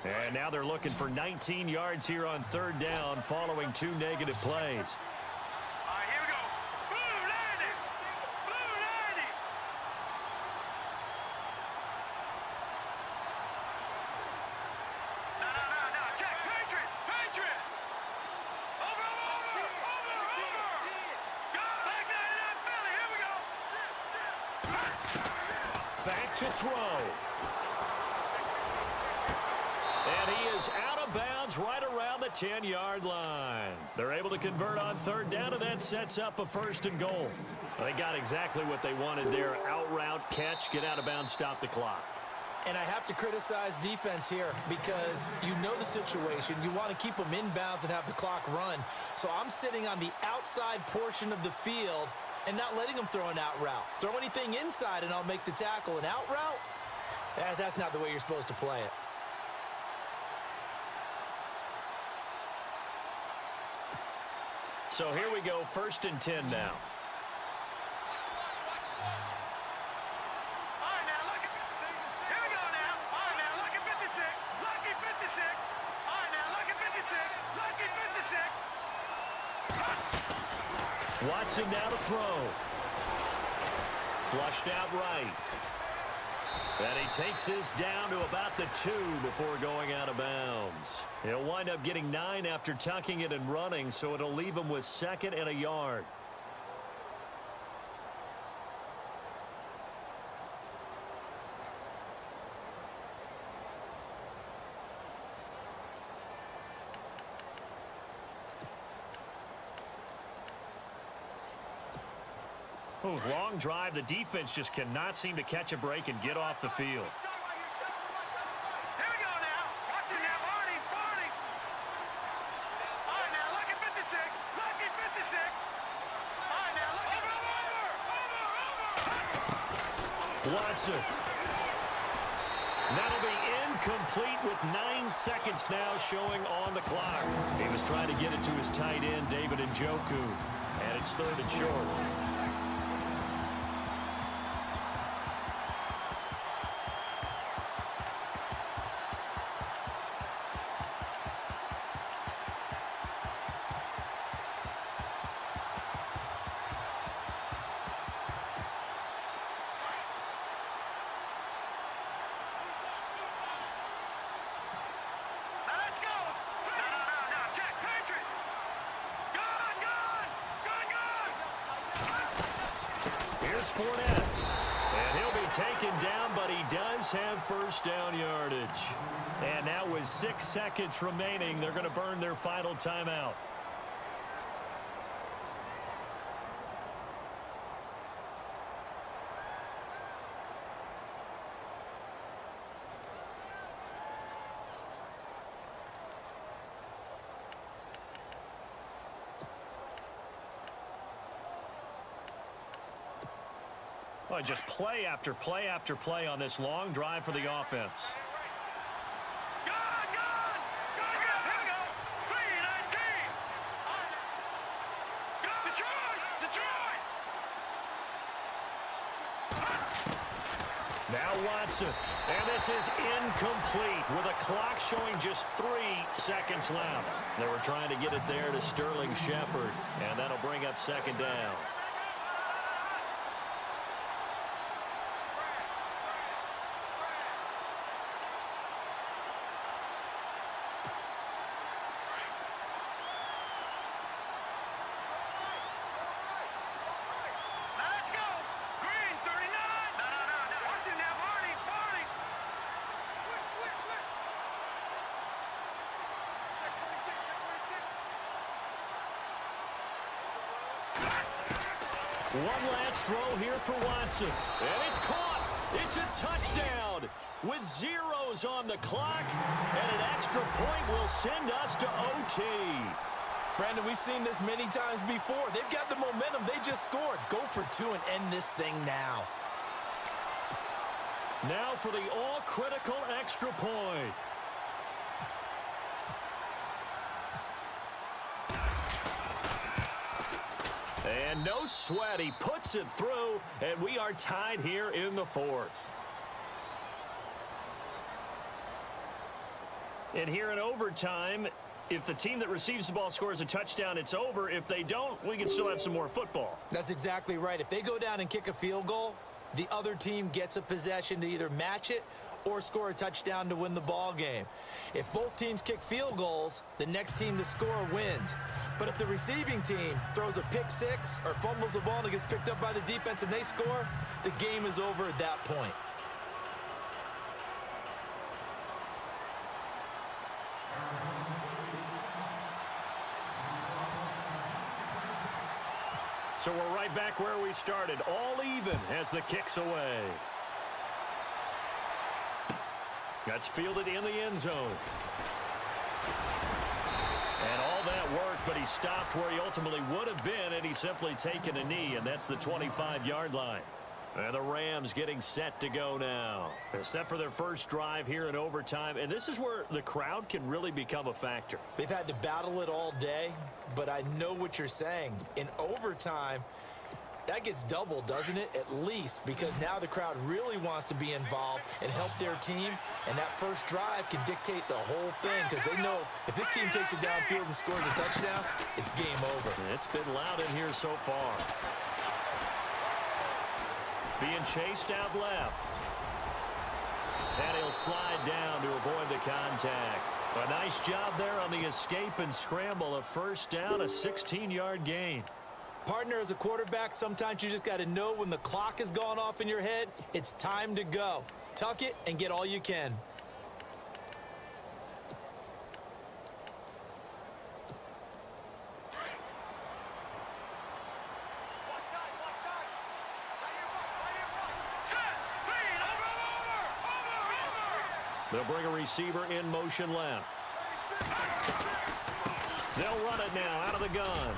And now they're looking for 19 yards here on 3rd down following 2 negative plays. Back to throw. And he is out of bounds right around the 10-yard line. They're able to convert on 3rd down, and that sets up a 1st and goal. They got exactly what they wanted there. Out route, catch, get out of bounds, stop the clock. And I have to criticize defense here because you know the situation. You want to keep them inbounds and have the clock run. So I'm sitting on the outside portion of the field and not letting them throw an out route. Throw anything inside and I'll make the tackle. An out route? That's not the way you're supposed to play it. So here we go, 1st and 10 now. Watson now to throw. Flushed out right. And he takes this down to about the 2 before going out of bounds. He'll wind up getting 9 after tucking it and running, so it'll leave him with 2nd and a yard. Ooh, long drive. The defense just cannot seem to catch a break and get off the field. Watson. That'll be incomplete with 9 seconds now showing on the clock. He was trying to get it to his tight end, David Njoku. And it's 3rd and short. Here's Fournette. And he'll be taken down, but he does have 1st down yardage. And now with 6 seconds remaining, they're going to burn their final timeout. Well, just play after play after play on this long drive for the offense. Detroit! Detroit! Now Watson. And this is incomplete with a clock showing just 3 seconds left. They were trying to get it there to Sterling Shepard, and that'll bring up second down. Now let's go! Green, 39! No. Watch it now, Marty! Marty! Switch! Check 26, check 26. One last throw here for Watson. And it's caught. It's a touchdown with zeros on the clock. And an extra point will send us to OT. Brandon, we've seen this many times before. They've got the momentum. They just scored. Go for 2 and end this thing now. Now for the all-critical extra point. And no sweat. He puts it through, and we are tied here in the 4th. And here in overtime, if the team that receives the ball scores a touchdown, it's over. If they don't, we can still have some more football. That's exactly right. If they go down and kick a field goal, the other team gets a possession to either match it or score a touchdown to win the ball game. If both teams kick field goals, the next team to score wins. But if the receiving team throws a pick six or fumbles the ball and it gets picked up by the defense and they score, the game is over at that point. So we're right back where we started, all even as the kick's away. That's fielded in the end zone. And all that worked, but he stopped where he ultimately would have been had he simply taken a knee, and that's the 25-yard line. And the Rams getting set to go now. They're set for their first drive here in overtime, and this is where the crowd can really become a factor. They've had to battle it all day, but I know what you're saying. In overtime, that gets doubled, doesn't it? At least, because now the crowd really wants to be involved and help their team, and that first drive can dictate the whole thing because they know if this team takes it downfield and scores a touchdown, it's game over. It's been loud in here so far. Being chased out left. And he'll slide down to avoid the contact. A nice job there on the escape and scramble. A first down, a 16-yard gain. Partner, as a quarterback, sometimes you just got to know when the clock has gone off in your head, it's time to go. Tuck it and get all you can. They'll bring a receiver in motion left. They'll run it now out of the gun.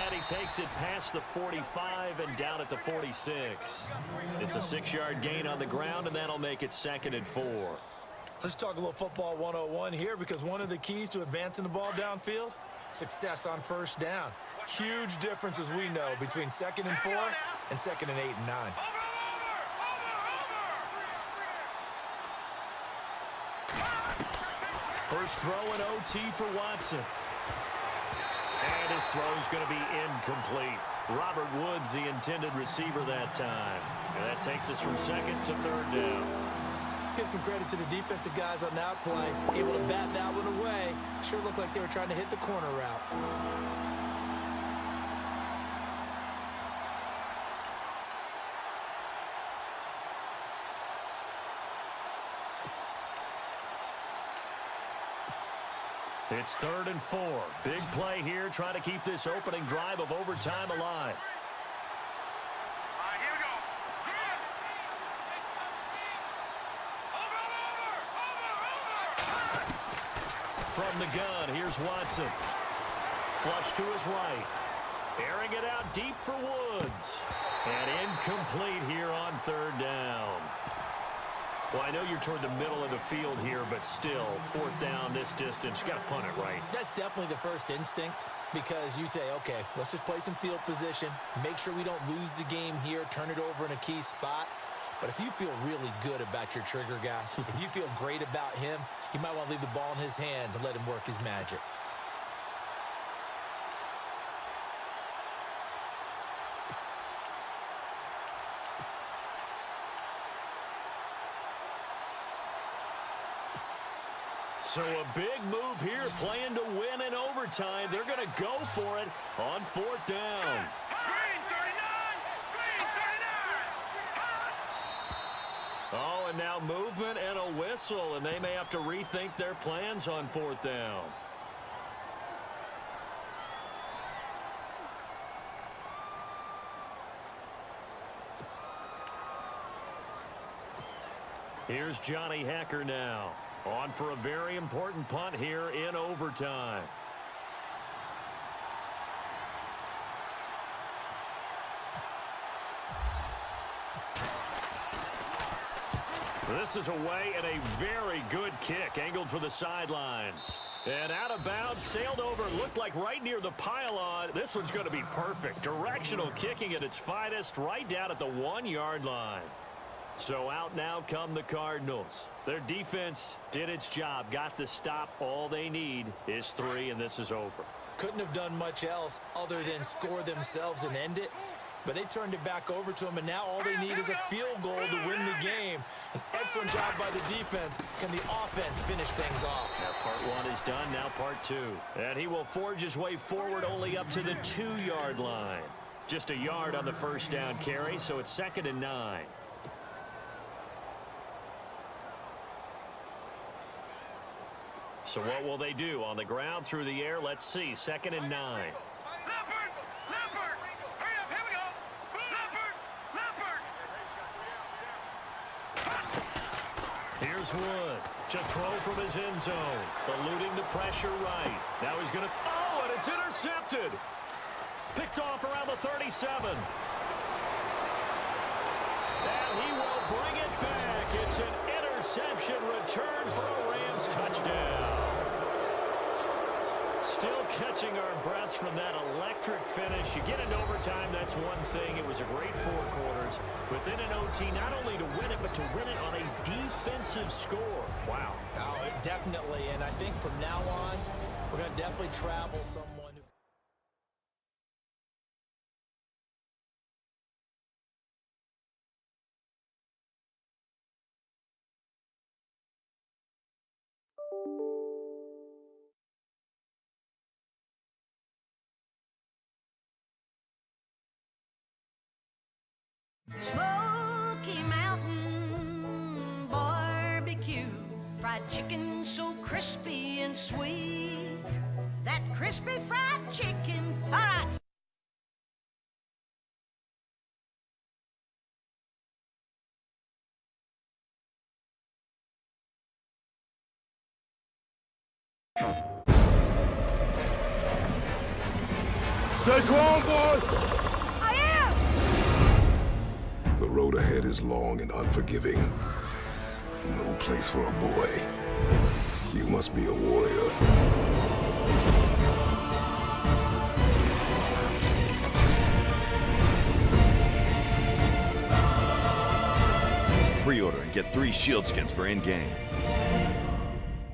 And he takes it past the 45 and down at the 46. It's a 6-yard gain on the ground, and that'll make it 2nd and 4. Let's talk a little football 101 here, because one of the keys to advancing the ball downfield, success on first down. Huge difference, as we know, between 2nd and 4 and 2nd and 8 and 9. First throw in OT for Watson. And his throw's going to be incomplete. Robert Woods, the intended receiver that time. And that takes us from 2nd to 3rd down. Let's give some credit to the defensive guys on that play. Able to bat that one away. Sure looked like they were trying to hit the corner route. It's 3rd and 4. Big play here, trying to keep this opening drive of overtime alive. All right, here we go. From the gun, here's Watson. Flush to his right. Airing it out deep for Woods. And incomplete here on 3rd down. Well, I know you're toward the middle of the field here, but still, 4th down this distance, you got to punt it right. That's definitely the first instinct because you say, okay, let's just play some field position, make sure we don't lose the game here, turn it over in a key spot. But if you feel really good about your trigger guy, if you feel great about him, you might want to leave the ball in his hands and let him work his magic. So a big move here, playing to win in overtime. They're going to go for it on 4th down. Green 39! Green 39! Oh, and now movement and a whistle, and they may have to rethink their plans on 4th down. Here's Johnny Hacker now. On for a very important punt here in overtime. This is away and a very good kick, angled for the sidelines. And out of bounds, sailed over, looked like right near the pylon. This one's going to be perfect. Directional kicking at its finest, right down at the 1-yard line. So out now come the Cardinals. Their defense did its job, got the stop. All they need is 3, and this is over. Couldn't have done much else other than score themselves and end it. But they turned it back over to them, and now all they need is a field goal to win the game. An excellent job by the defense. Can the offense finish things off? Now part 1 is done, now part 2. And he will forge his way forward only up to the 2-yard line. Just a yard on the first down carry, so it's 2nd and 9. So what will they do? On the ground, through the air, let's see. 2nd and 9. Leopard! Leopard! Hurry up, here we go! Leopard! Leopard! Here's Wood to throw from his end zone. Eluding the pressure right. Now he's going to... Oh, and it's intercepted! Picked off around the 37. And he will bring it back. It's an interception return for a Rams touchdown. Still catching our breaths from that electric finish. You get into overtime, that's one thing. It was a great 4 quarters. But then in OT, not only to win it, but to win it on a defensive score. Wow. Oh, definitely. And I think from now on, we're going to definitely travel someone who... Smoky Mountain Barbecue, fried chicken so crispy and sweet. That crispy fried chicken, all right. Stay calm, boy! I am! The road ahead is long and unforgiving. No place for a boy. You must be a warrior. Pre-order and get 3 shield skins for in-game.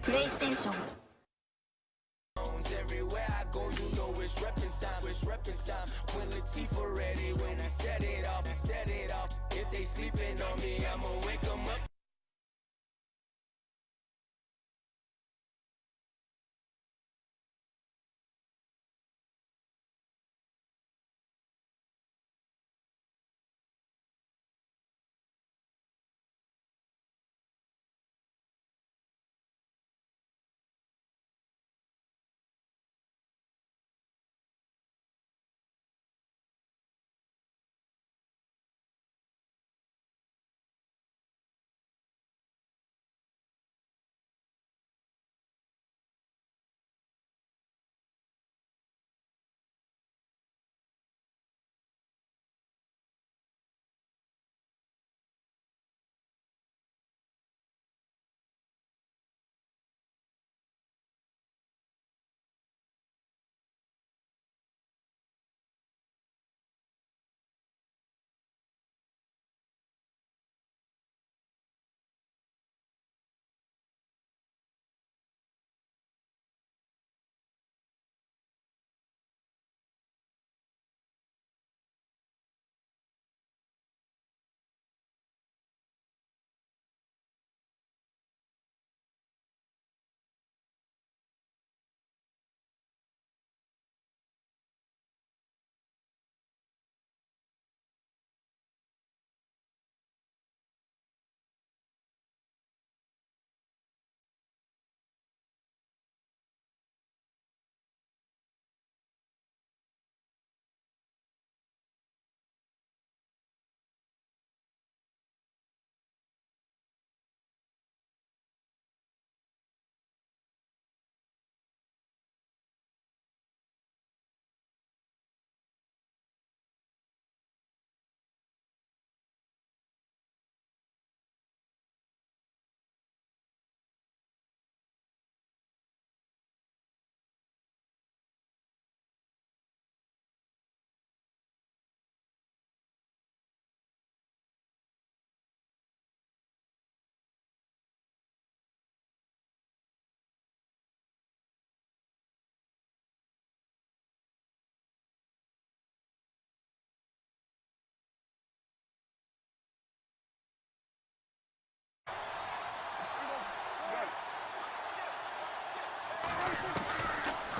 PlayStation. Everywhere I go, you know it's reppin' time. When Latifah ready, when we set it off. If they sleeping on me, I'ma wake 'em up.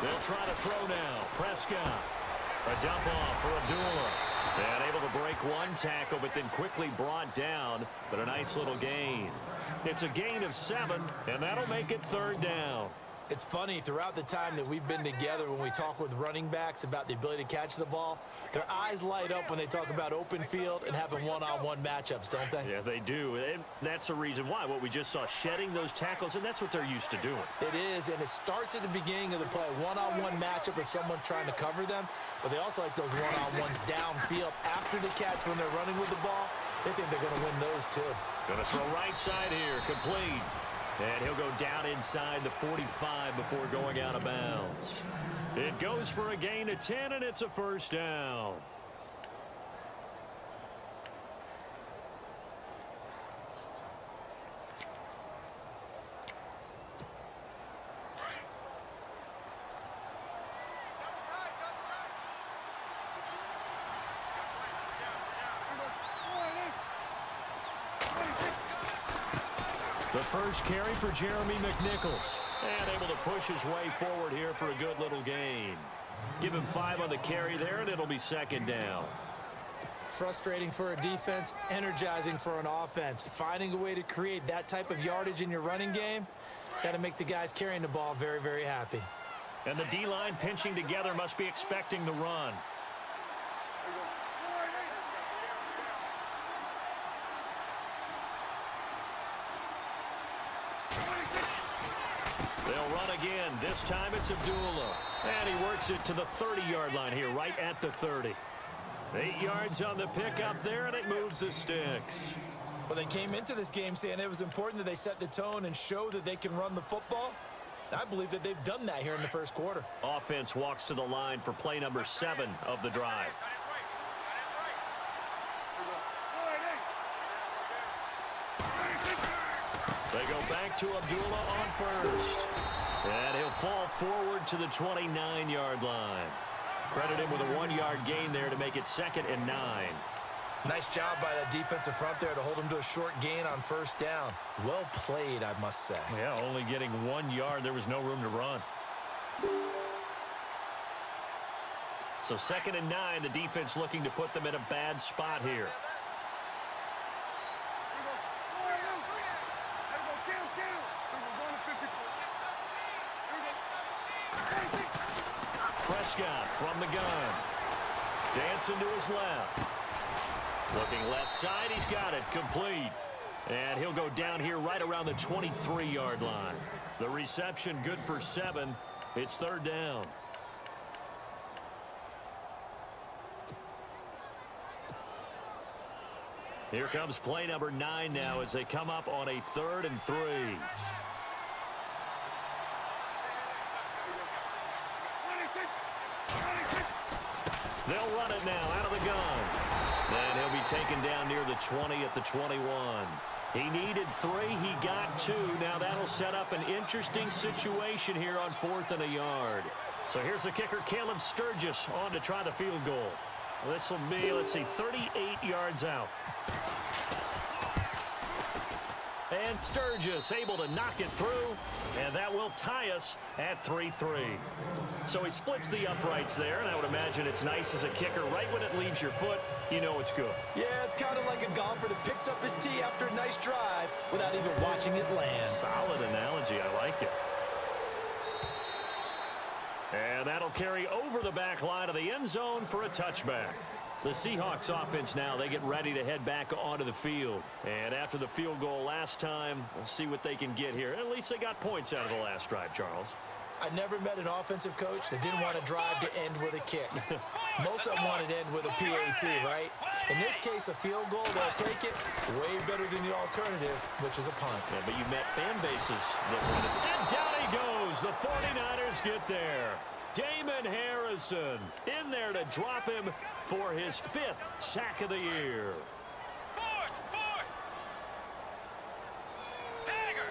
They'll try to throw now. Prescott. A dump off for Abdullah. And able to break one tackle, but then quickly brought down. But a nice little gain. It's a gain of 7, and that'll make it 3rd down. It's funny, throughout the time that we've been together, when we talk with running backs about the ability to catch the ball, their eyes light up when they talk about open field and having one-on-one matchups, don't they? Yeah, they do. And that's the reason why. What we just saw, shedding those tackles, and that's what they're used to doing. It is, and it starts at the beginning of the play. One-on-one matchup if someone's trying to cover them, but they also like those one-on-ones downfield after the catch when they're running with the ball. They think they're going to win those, too. Going to throw right side here, complete. And he'll go down inside the 45 before going out of bounds. It goes for a gain of 10, and it's a 1st down. The first carry for Jeremy McNichols. And able to push his way forward here for a good little gain. Give him 5 on the carry there, and it'll be 2nd down. Frustrating for a defense, energizing for an offense. Finding a way to create that type of yardage in your running game, got to make the guys carrying the ball very, very happy. And the D-line pinching together must be expecting the run. They'll run again. This time it's Abdullah. And he works it to the 30-yard line here, right at the 30. 8 yards on the pickup there, and it moves the sticks. Well, they came into this game saying it was important that they set the tone and show that they can run the football. I believe that they've done that here in the first quarter. Offense walks to the line for play number 7 of the drive. They go back to Abdullah on first. And he'll fall forward to the 29-yard line. Credit him with a 1-yard gain there to make it 2nd and 9. Nice job by that defensive front there to hold him to a short gain on 1st down. Well played, I must say. Yeah, only getting 1 yard. There was no room to run. So 2nd and 9, the defense looking to put them in a bad spot here. Prescott from the gun. Dancing to his left. Looking left side, he's got it, complete. And he'll go down here right around the 23-yard line. The reception good for 7. It's 3rd down. Here comes play number 9 now as they come up on a 3rd and 3. They'll run it now out of the gun. And he'll be taken down near the 20 at the 21. He needed 3. He got 2. Now that'll set up an interesting situation here on 4th and a yard. So here's the kicker, Caleb Sturgis, on to try the field goal. This will be, let's see, 38 yards out. And Sturgis able to knock it through, and that will tie us at 3-3. So he splits the uprights there, and I would imagine it's nice as a kicker. Right when it leaves your foot, you know it's good. Yeah, it's kind of like a golfer that picks up his tee after a nice drive without even watching it land. Solid analogy. I like it. And that'll carry over the back line of the end zone for a touchback. The Seahawks offense now, they get ready to head back onto the field. And after the field goal last time, we'll see what they can get here. At least they got points out of the last drive, Charles. I never met an offensive coach that didn't want to drive to end with a kick. Most of them wanted to end with a PAT, right? In this case, a field goal, they'll take it way better than the alternative, which is a punt. Yeah, but you've met fan bases that win it. And down he goes. The 49ers get there. Damon Harrison in there to drop him for his 5th sack of the year. Fourth. Dagger.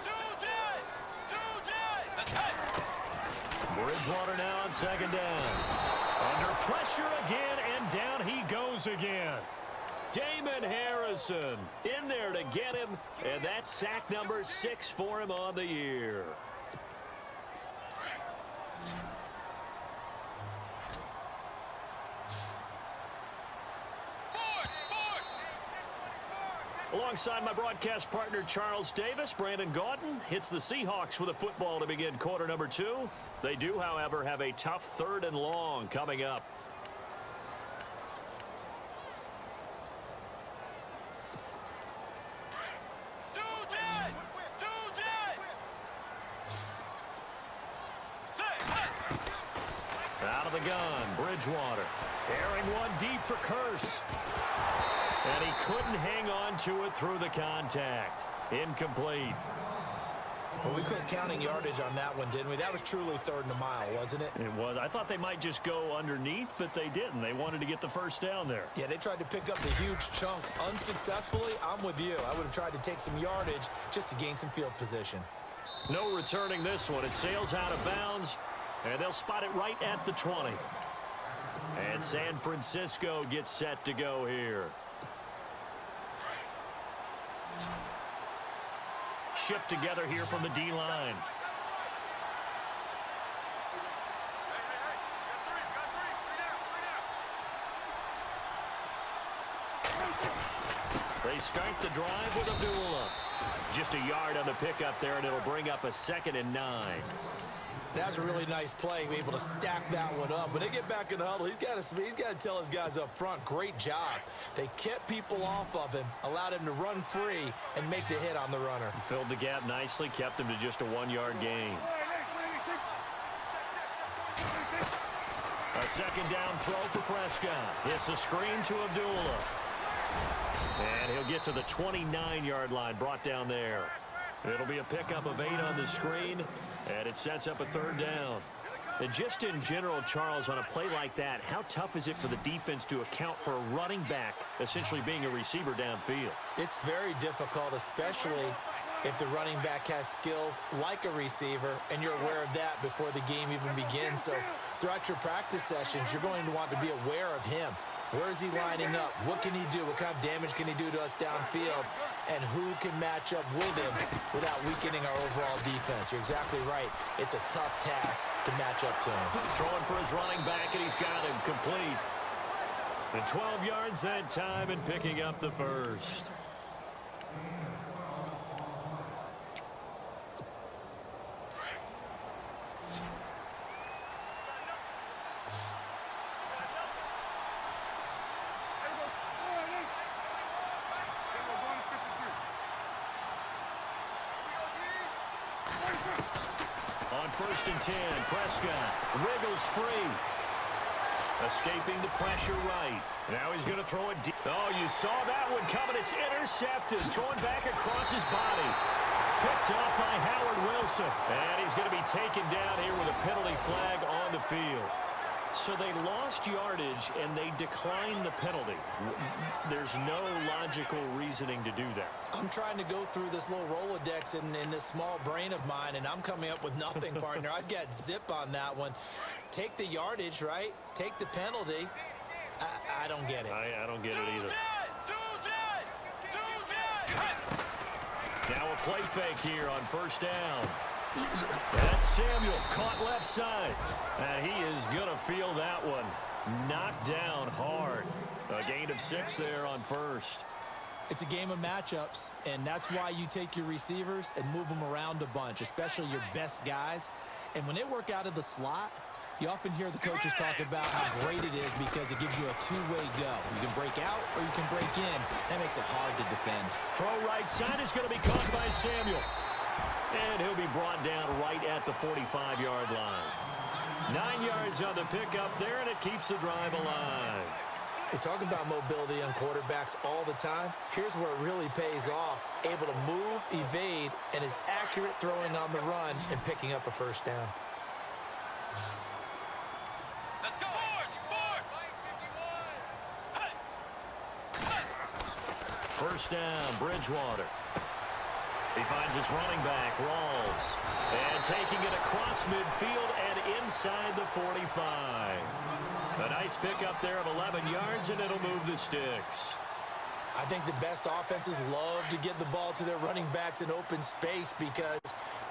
Let's head. Bridgewater now on 2nd down. Under pressure again, and down he goes again. Damon Harrison in there to get him, and that's sack number 6 for him on the year. Alongside my broadcast partner, Charles Davis, Brandon Gaudin hits the Seahawks with a football to begin quarter number 2. They do, however, have a tough 3rd and long coming up. Out of the gun, Bridgewater. Airing one deep for Curse. And he couldn't hang on to it through the contact. Incomplete. Well, we quit counting yardage on that one, didn't we? That was truly 3rd and a mile, wasn't it? It was. I thought they might just go underneath, but they didn't. They wanted to get the first down there. Yeah, they tried to pick up the huge chunk unsuccessfully. I'm with you. I would have tried to take some yardage just to gain some field position. No returning this one. It sails out of bounds, and they'll spot it right at the 20. And San Francisco gets set to go here. Shift together here from the D-line. They start the drive with Abdullah. Just a yard on the pickup there, and it'll bring up a 2nd and 9. That was a really nice play, be able to stack that one up. When they get back in the huddle, he's got to tell his guys up front, great job. They kept people off of him, allowed him to run free and make the hit on the runner. Filled the gap nicely, kept him to just a 1-yard gain. A 2nd down throw for Prescott. It's a screen to Abdullah. And he'll get to the 29-yard line, brought down there. It'll be a pickup of 8 on the screen, and it sets up a 3rd down. And just in general, Charles, on a play like that, how tough is it for the defense to account for a running back essentially being a receiver downfield? It's very difficult, especially if the running back has skills like a receiver, and you're aware of that before the game even begins. So throughout your practice sessions, you're going to want to be aware of him. Where is he lining up? What can he do? What kind of damage can he do to us downfield? And who can match up with him without weakening our overall defense? You're exactly right. It's a tough task to match up to him. Throwing for his running back, and he's got him complete. And 12 yards that time, and picking up the 1st. On 1st and 10, Prescott wriggles free. Escaping the pressure right. Now he's going to throw it deep. Oh, you saw that one coming. It's intercepted. Throwing back across his body. Picked up by Howard Wilson. And he's going to be taken down here with a penalty flag on the field. So they lost yardage, and they declined the penalty. There's no logical reasoning to do that. I'm trying to go through this little Rolodex in this small brain of mine, and I'm coming up with nothing, partner. I've got zip on that one. Take the yardage, right? Take the penalty. I don't get it. I don't get it either. Now a play fake here on 1st down. That's Samuel, caught left side. And he is going to feel that one. Knocked down hard. A gain of 6 there on 1st. It's a game of matchups, and that's why you take your receivers and move them around a bunch, especially your best guys. And when they work out of the slot, you often hear the coaches talk about how great it is because it gives you a two-way go. You can break out or you can break in. That makes it hard to defend. Throw right side is going to be caught by Samuel. And he'll be brought down right at the 45-yard line. 9 yards on the pickup there, and it keeps the drive alive. We talk about mobility on quarterbacks all the time. Here's where it really pays off. Able to move, evade, and is accurate throwing on the run and picking up a 1st down. Let's go. First down, Bridgewater. He finds his running back, Rawls. And taking it across midfield and inside the 45. A nice pickup there of 11 yards, and it'll move the sticks. I think the best offenses love to get the ball to their running backs in open space because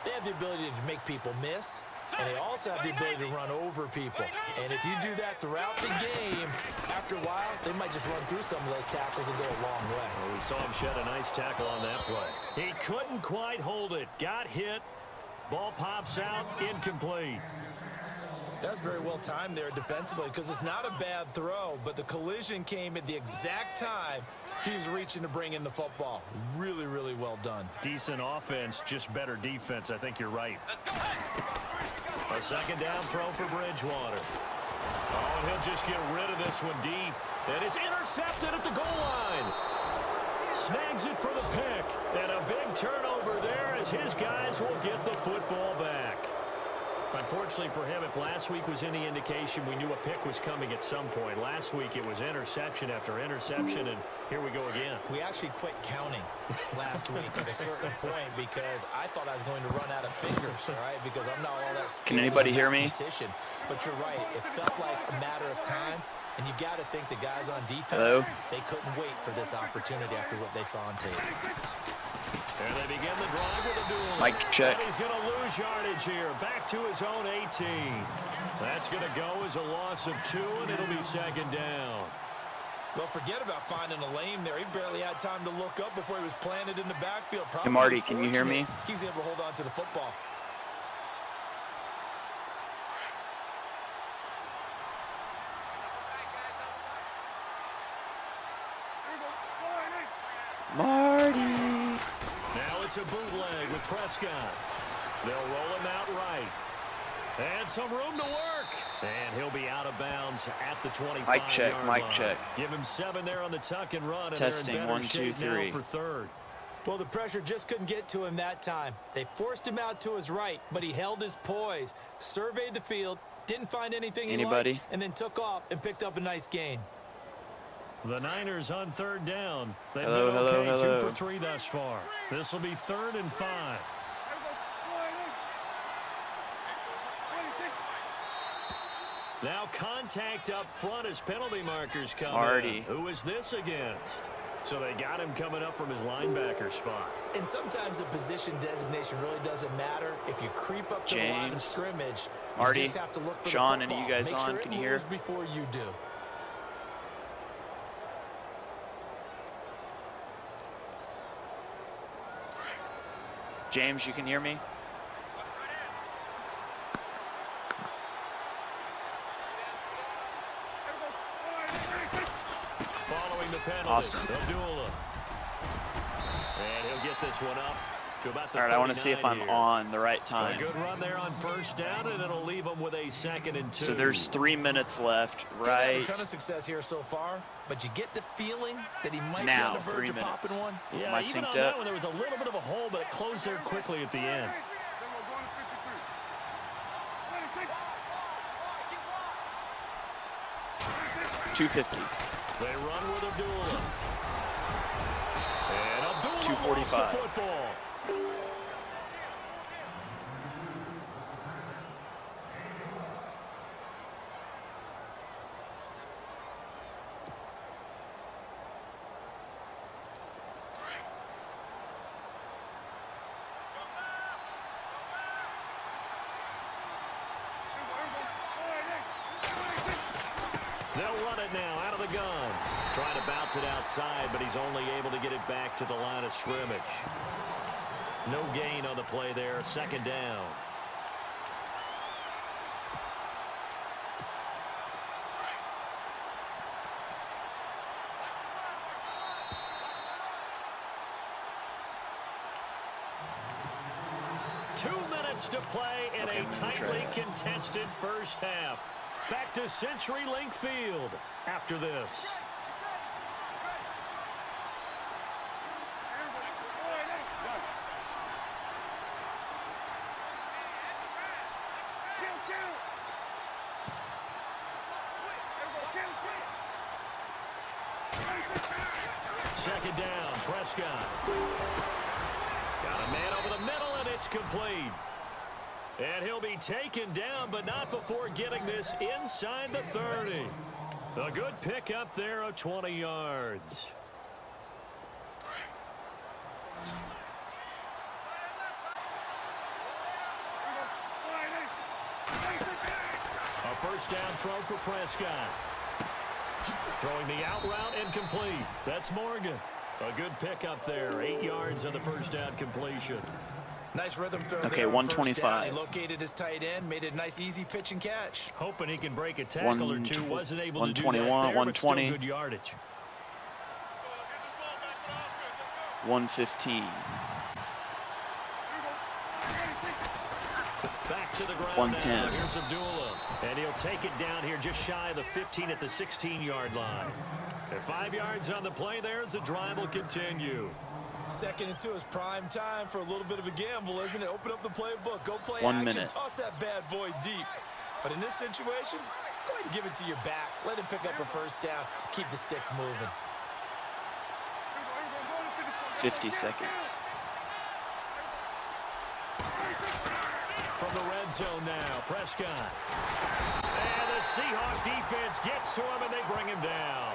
they have the ability to make people miss. And they also have the ability to run over people. And if you do that throughout the game, after a while, they might just run through some of those tackles and go a long way. Well, we saw him shed a nice tackle on that play. He couldn't quite hold it. Got hit. Ball pops out. Incomplete. That's very well timed there defensively because it's not a bad throw, but the collision came at the exact time he was reaching to bring in the football. Really, really well done. Decent offense, just better defense. I think you're right. A second down throw for Bridgewater. Oh, and he'll just get rid of this one deep. And it's intercepted at the goal line. Snags it for the pick. And a big turnover there as his guys will get the football back. Unfortunately for him, if last week was any indication, we knew a pick was coming at some point. Last week it was interception after interception, and here we go again. We actually quit counting last week at a certain point because I thought I was going to run out of fingers, all right, because I'm not all that skilled. Can anybody hear me? But you're right. It felt like a matter of time, and you got to think the guys on defense, Hello? They couldn't wait for this opportunity after what they saw on tape. And they begin the drive with a duel. Mic check. And he's going to lose yardage here. Back to his own 18. That's going to go as a loss of 2, and it'll be second down. Well, forget about finding a lane there. He barely had time to look up before he was planted in the backfield. Hey, Marty, can you hear me? He was able to hold on to the football. Marty. Now it's a bootleg with Prescott. They'll roll him out right. And some room to work. And he'll be out of bounds at the 25-yard line. Mic check, mic check. Give him 7 there on the tuck and run. And Testing, they're in better 1, 2, shape 3. now for third. Well, the pressure just couldn't get to him that time. They forced him out to his right, but he held his poise, surveyed the field, didn't find anything he liked, and then took off and picked up a nice gain. The Niners on third down. They've Hello, been okay, hello. 2 for 3 thus far. This will be 3rd and 5. Now contact up front as penalty markers come Marty. in. Who is this against? So they got him coming up from his linebacker spot. And sometimes the position designation really doesn't matter. If you creep up to the line of scrimmage, Marty, you just have to look for Sean, the any football. of you guys Make on? sure Can it you hear? moves before you do. James, you can hear me? Following the penalty. Awesome. Abdullah. And he'll get this one up to about the All right, I want to see if I'm here. on the right A time. good run there on first down, and it'll leave them with a 2nd and 2. So there's 3 minutes left, He's had right a ton of success here so far, but you get the feeling that he might now, be on the 3 verge of popping minutes. one. Yeah, Am I even synced on that up? one, there was a little bit of a hole, but it closed there quickly at the end. 250. They run with Abdullah. And Abdullah 245. lost the football. They'll run it now out of the gun. Trying to bounce it outside, but he's only able to get it back to the line of scrimmage. No gain on the play there. 2nd down. To play in a tightly contested first half. Back to CenturyLink Field after this. Second down, Prescott. Got a man over the middle, and it's complete. And he'll be taken down, but not before getting this inside the 30. A good pickup there of 20 yards. first down throw for Prescott. Throwing the out route and complete. That's Morgan. A good pick up there. 8 yards on the first down completion. Nice rhythm throw. Okay, there on first down. 125. He located his tight end, made it a nice easy pitch and catch. Hoping he can break a tackle or two. Wasn't able to do that 121, there, but still 120. good yardage. 115. Back to the ground 110. now. Here's Abdullah. And he'll take it down here just shy of the 15 at the 16-yard line. And 5 yards on the play there as the drive will continue. 2nd and 2 is prime time for a little bit of a gamble, isn't it? Open up the playbook. Go play 1 action. minute. Toss that bad boy deep. But in this situation, go ahead and give it to your back. Let him pick up a first down. Keep the sticks moving. 50 seconds. From the red zone now, Prescott. And the Seahawk defense gets to him, and they bring him down.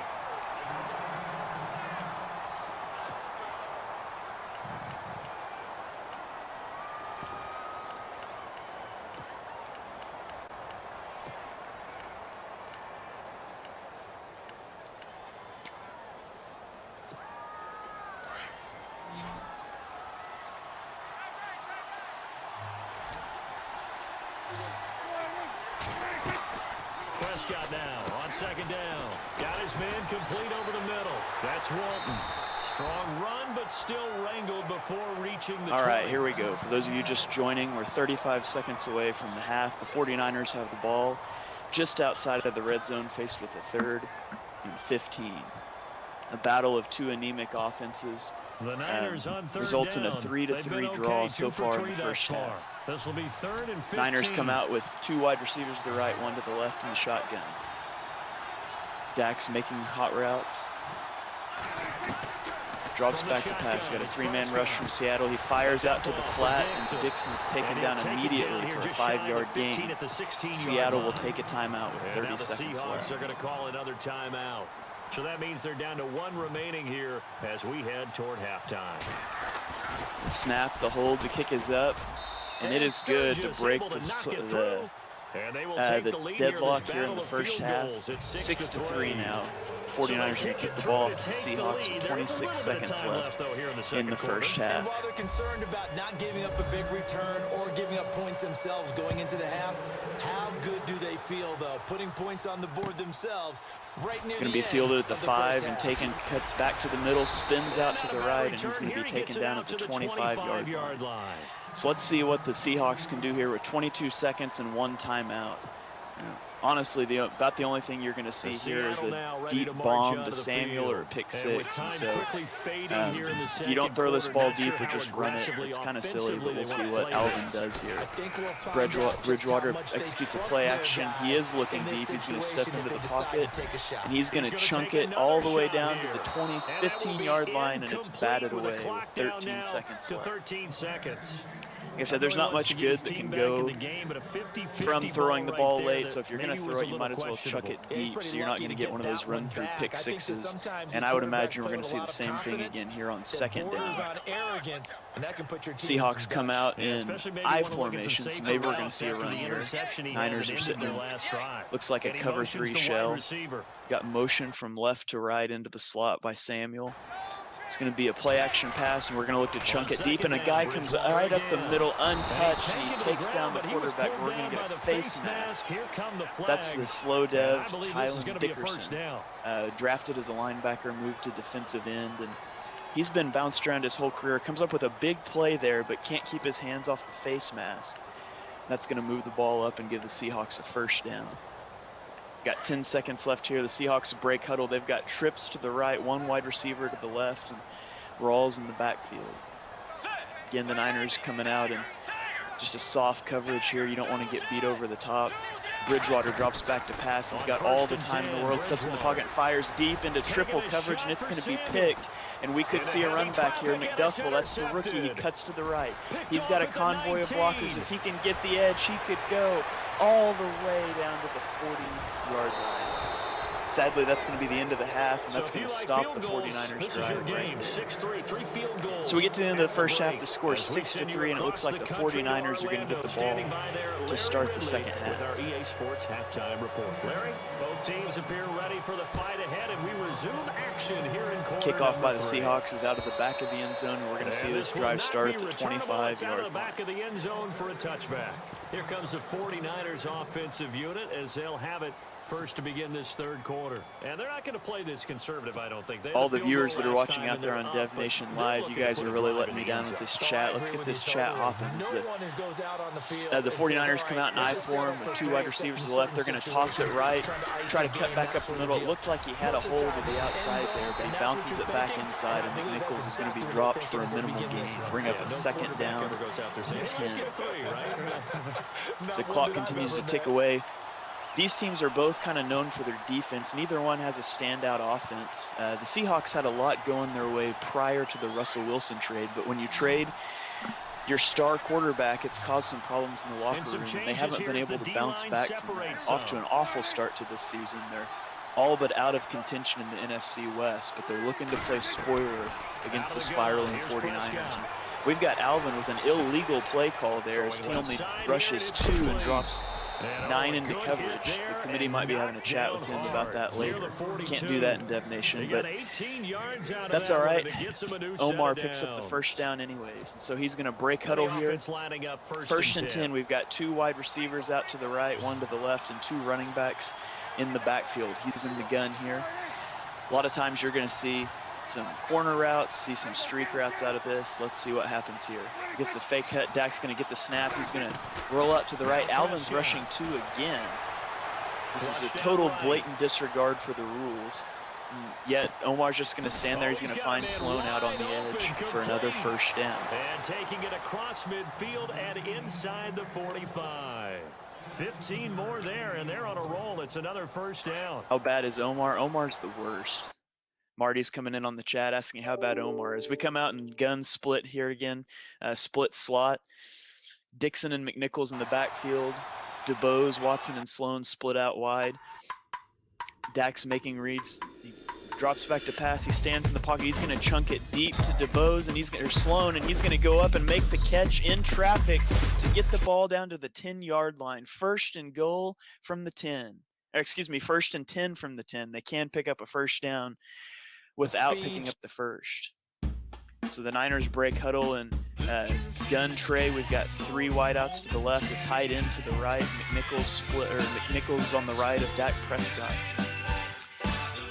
Prescott now on 2nd down. Got his man complete over the middle. That's Walton. Strong run, but still wrangled before reaching the 20. All right, here we go. For those of you just joining, we're 35 seconds away from the half. The 49ers have the ball just outside of the red zone, faced with a 3rd and 15. A battle of two anemic offenses. The Niners on 3rd results in a down. 3-3 draw so far in the first half. This will be 3rd and 15. Niners come out with 2 wide receivers to the right, 1 to the left in the shotgun. Dak's making hot routes. Drops back to pass. Got a 3-man rush from Seattle. He fires out to the flat, and Dixon's taken down immediately for a 5-yard gain. Seattle will take a timeout with 30 seconds left. The Seahawks left. are going to call another timeout. So that means they're down to 1 remaining here as we head toward halftime. Snap, the hold, the kick is up, and it is good to break the deadlock here in the first half. 6-3 now. 49ers going to kick the ball off to the Seahawks with 26 seconds left in the first half. While they're concerned about not giving up a big return or giving up points themselves going into the half, how good do they feel, though, putting points on the board themselves right near the Going to be fielded at the 5 and taken, cuts back to the middle, spins out to the right, and he's going to be taken down at the 25-yard line. So let's see what the Seahawks can do here with 22 seconds and 1 timeout. Honestly, about the only thing you're going to see here is a deep bomb to Samuel or a pick 6. And so if you don't throw this ball deep or just run it, it's kind of silly, but we'll see what Alvin does here. Bridgewater executes a play action. He is looking deep. He's going to step into the pocket, and he's going to chunk it all the way down to the 15-yard line, and it's batted away with 13 seconds left. Like I said, there's not much good that can go from throwing the ball late, so if you're going to throw it, you might as well chuck it deep, so you're not going to get one of those run-through pick 6s. And I would imagine we're going to see the same thing again here on 2nd down. Seahawks come out in I formation, so maybe we're going to see a run here. Niners are sitting in, looks like a cover 3 shell. Got motion from left to right into the slot by Samuel. It's going to be a play-action pass, and we're going to look to chunk it deep, and a guy comes right up the middle untouched, and he takes down the quarterback. We're going to get a face mask. That's the slow dev, Tylen Dickerson. Drafted as a linebacker, moved to defensive end, and he's been bounced around his whole career. Comes up with a big play there, but can't keep his hands off the face mask. That's going to move the ball up and give the Seahawks a first down. Got 10 seconds left here. The Seahawks break huddle. They've got trips to the right, 1 wide receiver to the left, and Rawls in the backfield. Again, the Niners coming out and just a soft coverage here. You don't want to get beat over the top. Bridgewater drops back to pass. He's got all the time in the world. Steps in the pocket, fires deep into triple coverage, and it's going to be picked. And we could see a run back here. McDuffie, that's the rookie. He cuts to the right. He's got a convoy of blockers. If he can get the edge, he could go all the way down to the 40-yard line. Sadly, that's going to be the end of the half, and that's going to stop the 49ers drive right there. 6-3, 3 field goals. So we get to the end of the first half, the score is 6-3, and it looks like the 49ers are going to get the ball to start the second half. With our EA Sports halftime report. Larry, both teams appear ready for the fight ahead, and we resume action here in quarter Kickoff by the 3. Seahawks is out of the back of the end zone, and we're going to see this drive start at the 25-yard line. Back of the end zone for a touchback. Here comes the 49ers offensive unit as they'll have it first to begin this third quarter. And they're not going to play this conservative, I don't think. All the viewers that are watching out there on Dev Nation Live, you guys are really letting me down with this chat. Let's get this chat hopping. The 49ers come out in I form with 2 wide receivers to the left. They're going to toss it right, try to cut back up the middle. It looked like he had a hold of the outside there, but he bounces it back inside, and McNichols is going to be dropped for a minimal gain. Bring up a second down and 10. So the clock continues to tick away. These teams are both kind of known for their defense. Neither one has a standout offense. The Seahawks had a lot going their way prior to the Russell Wilson trade, but when you trade your star quarterback, it's caused some problems in the locker room. They haven't been able to bounce back off to an awful start to this season. They're all but out of contention in the NFC West, but they're looking to play spoiler against the spiraling 49ers. We've got Alvin with an illegal play call there as he only rushes 2 and drops 9 into coverage. The committee might be having a chat with him about that later. Can't do that in Dev Nation, but that's all right. Omar picks up the first down anyways, and so he's going to break huddle here. First and 10, we've got 2 wide receivers out to the right, 1 to the left, and 2 running backs in the backfield. He's in the gun here. A lot of times you're going to see some corner routes, see some streak routes out of this. Let's see what happens here. Gets the fake cut. Dak's going to get the snap. He's going to roll out to the right. Alvin's rushing 2 again. This is a total blatant disregard for the rules. Yet Omar's just going to stand there. He's going to find Sloan out on the edge for another first down. And taking it across midfield and inside the 45. 15 more there, and they're on a roll. It's another first down. How bad is Omar? Omar's the worst. Marty's coming in on the chat asking how bad Omar is. We come out in gun split here again, split slot. Dixon and McNichols in the backfield. DeBose, Watson, and Sloan split out wide. Dak's making reads. He drops back to pass. He stands in the pocket. He's going to chunk it deep to DeBose, and or Sloan, and he's going to go up and make the catch in traffic to get the ball down to the 10-yard line. First and goal from the 10. Excuse me, first and 10 from the 10. They can pick up a first down without picking up the first. So the Niners break huddle and gun tray. We've got 3 wideouts to the left, a tight end to the right. McNichols on the right of Dak Prescott.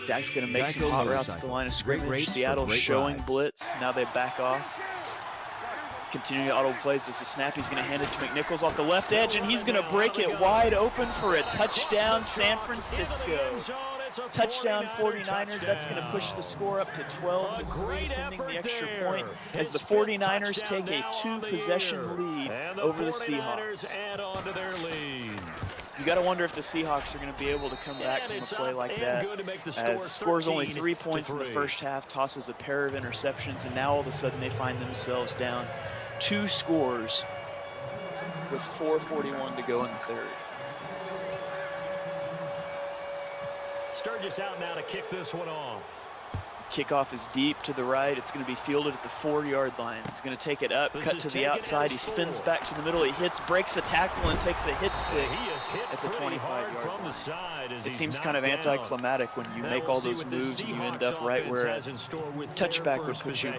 Dak's going to make some hot routes at the line of scrimmage. Seattle showing blitz. Now they back off. Continuing auto plays as the snap. He's going to hand it to McNichols off the left edge, and he's going to break it wide open for a touchdown, San Francisco. Touchdown 49ers. That's going to push the score up to 12-3, pending the extra point, as the 49ers take a 2-possession lead over the Seahawks. You got to wonder if the Seahawks are going to be able to come back from a play like that. Scores only 3 points in the first half, tosses a pair of interceptions, and now all of a sudden they find themselves down 2 scores with 4:41 to go in the third. Sturgis out now to kick this one off. Kickoff is deep to the right. It's going to be fielded at the 4-yard line. He's going to take it up, cut to the outside. He spins back to the middle. He hits, breaks the tackle, and takes a hit stick at the 25-yard line. It seems kind of anticlimactic when you make all those moves and you end up right where a touchback would put you,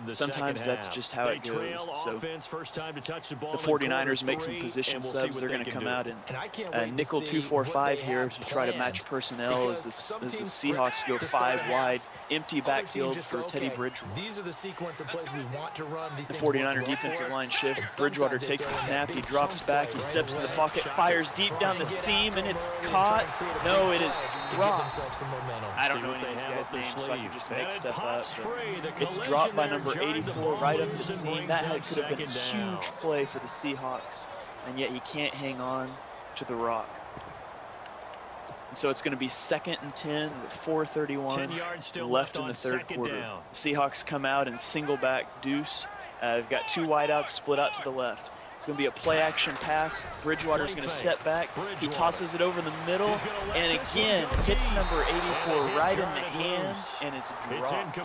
but sometimes that's just how it goes. So the 49ers make some position subs. They're going to come out in nickel 2-4-5 here to try to match personnel as the Seahawks go 5 wide. Empty backfield for Teddy Bridgewater. These are the sequence of plays we want to run. The 49er defensive line shifts. Bridgewater takes the snap. He drops back. He steps in the pocket, fires deep down the seam, and it's caught. No, it is dropped. I don't know any of these guys' names, so I can just make stuff up. It's dropped by number 84 right up the seam. That could have been a huge play for the Seahawks, and yet he can't hang on to the rock. And so it's going to be 2nd and 10 with 4:31 left in the third quarter. The Seahawks come out in single back deuce. We've got 2 wideouts split out to the left. It's going to be a play-action pass. Bridgewater's going to step back. He tosses it over the middle, and again, hits number 84 right in the hands and is dropped.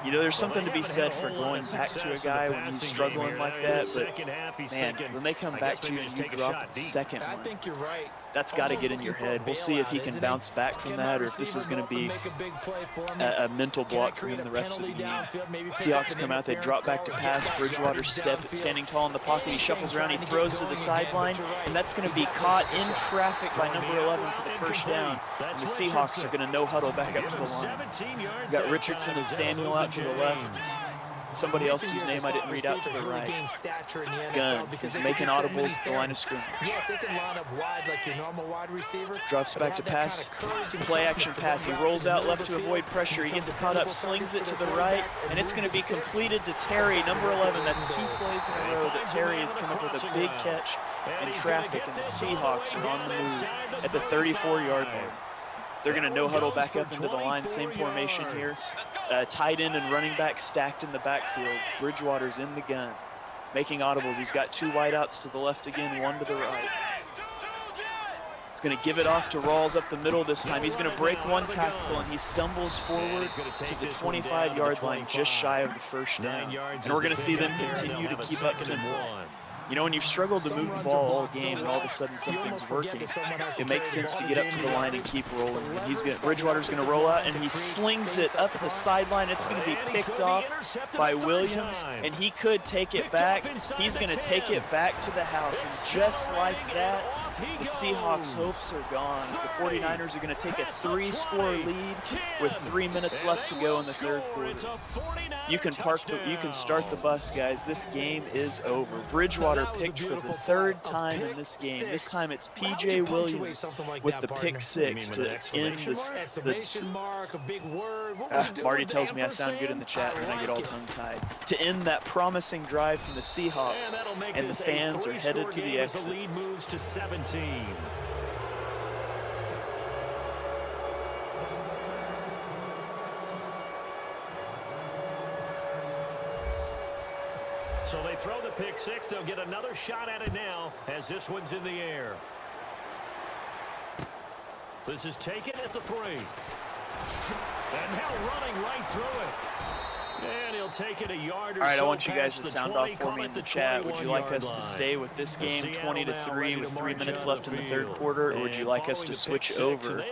You know, there's something to be said for going back to a guy when he's struggling like that, but, man, when they come back to you and you drop the second one, I think you're right. that's got to get in your head. We'll see if he can bounce back from that or if this is going to be a mental block for him the rest of the game. Seahawks come out, they drop back to pass. Bridgewater standing tall in the pocket. He shuffles around, he throws to the sideline, and that's going to be caught in traffic by number 11 for the first down. And the Seahawks are going to no-huddle back up to the line. We've got Richardson and Samuel out to the left. Somebody else whose name I didn't read out to the right. Gunn. He's making audibles at the line of scrimmage. Yes, they can line up wide like your normal wide receiver. Drops back to pass. Play action pass. He rolls out left to avoid pressure. He gets caught up, slings it to the right, and it's going to be completed to Terry, number 11. That's 2 plays in a row that Terry has come up with a big catch in traffic, and the Seahawks are on the move at the 34-yard line. They're going to no-huddle back up into the line, same formation here. Tight end and running back stacked in the backfield. Bridgewater's in the gun, making audibles. He's got 2 wideouts to the left again, 1 to the right. He's going to give it off to Rawls up the middle this time. He's going to break 1 tackle, and he stumbles forward to the 25-yard line, just shy of the first down. And we're going to see them continue to keep up tempo. You know, when you've struggled to move the ball all game and all of a sudden something's working, it makes sense to get up to the line and keep rolling. And Bridgewater's going to roll out, and he slings it up the sideline. It's going to be picked off by Williams, and he could take it back. He's going to take it back to the house, and just like that, the Seahawks' hopes are gone. The 49ers are going to take a 3-score lead with 3 minutes left to go in the third quarter. You can start the bus, guys. This game is over. Bridgewater picked for the 3rd time in this game. This time it's P.J. Williams with the pick 6 to end this. Marty tells me I sound good in the chat and I get all tongue-tied. To end that promising drive from the Seahawks, and the fans are headed to the exits. So they throw the pick 6. They'll get another shot at it now as this one's in the air. This is taken at the 3. And now running right through it. And he'll take it a yard or so. All right, I want you guys to sound off for me in the chat. Would you like us to stay with this game 20-3 with 3 minutes left in the third quarter, or would you like us to switch over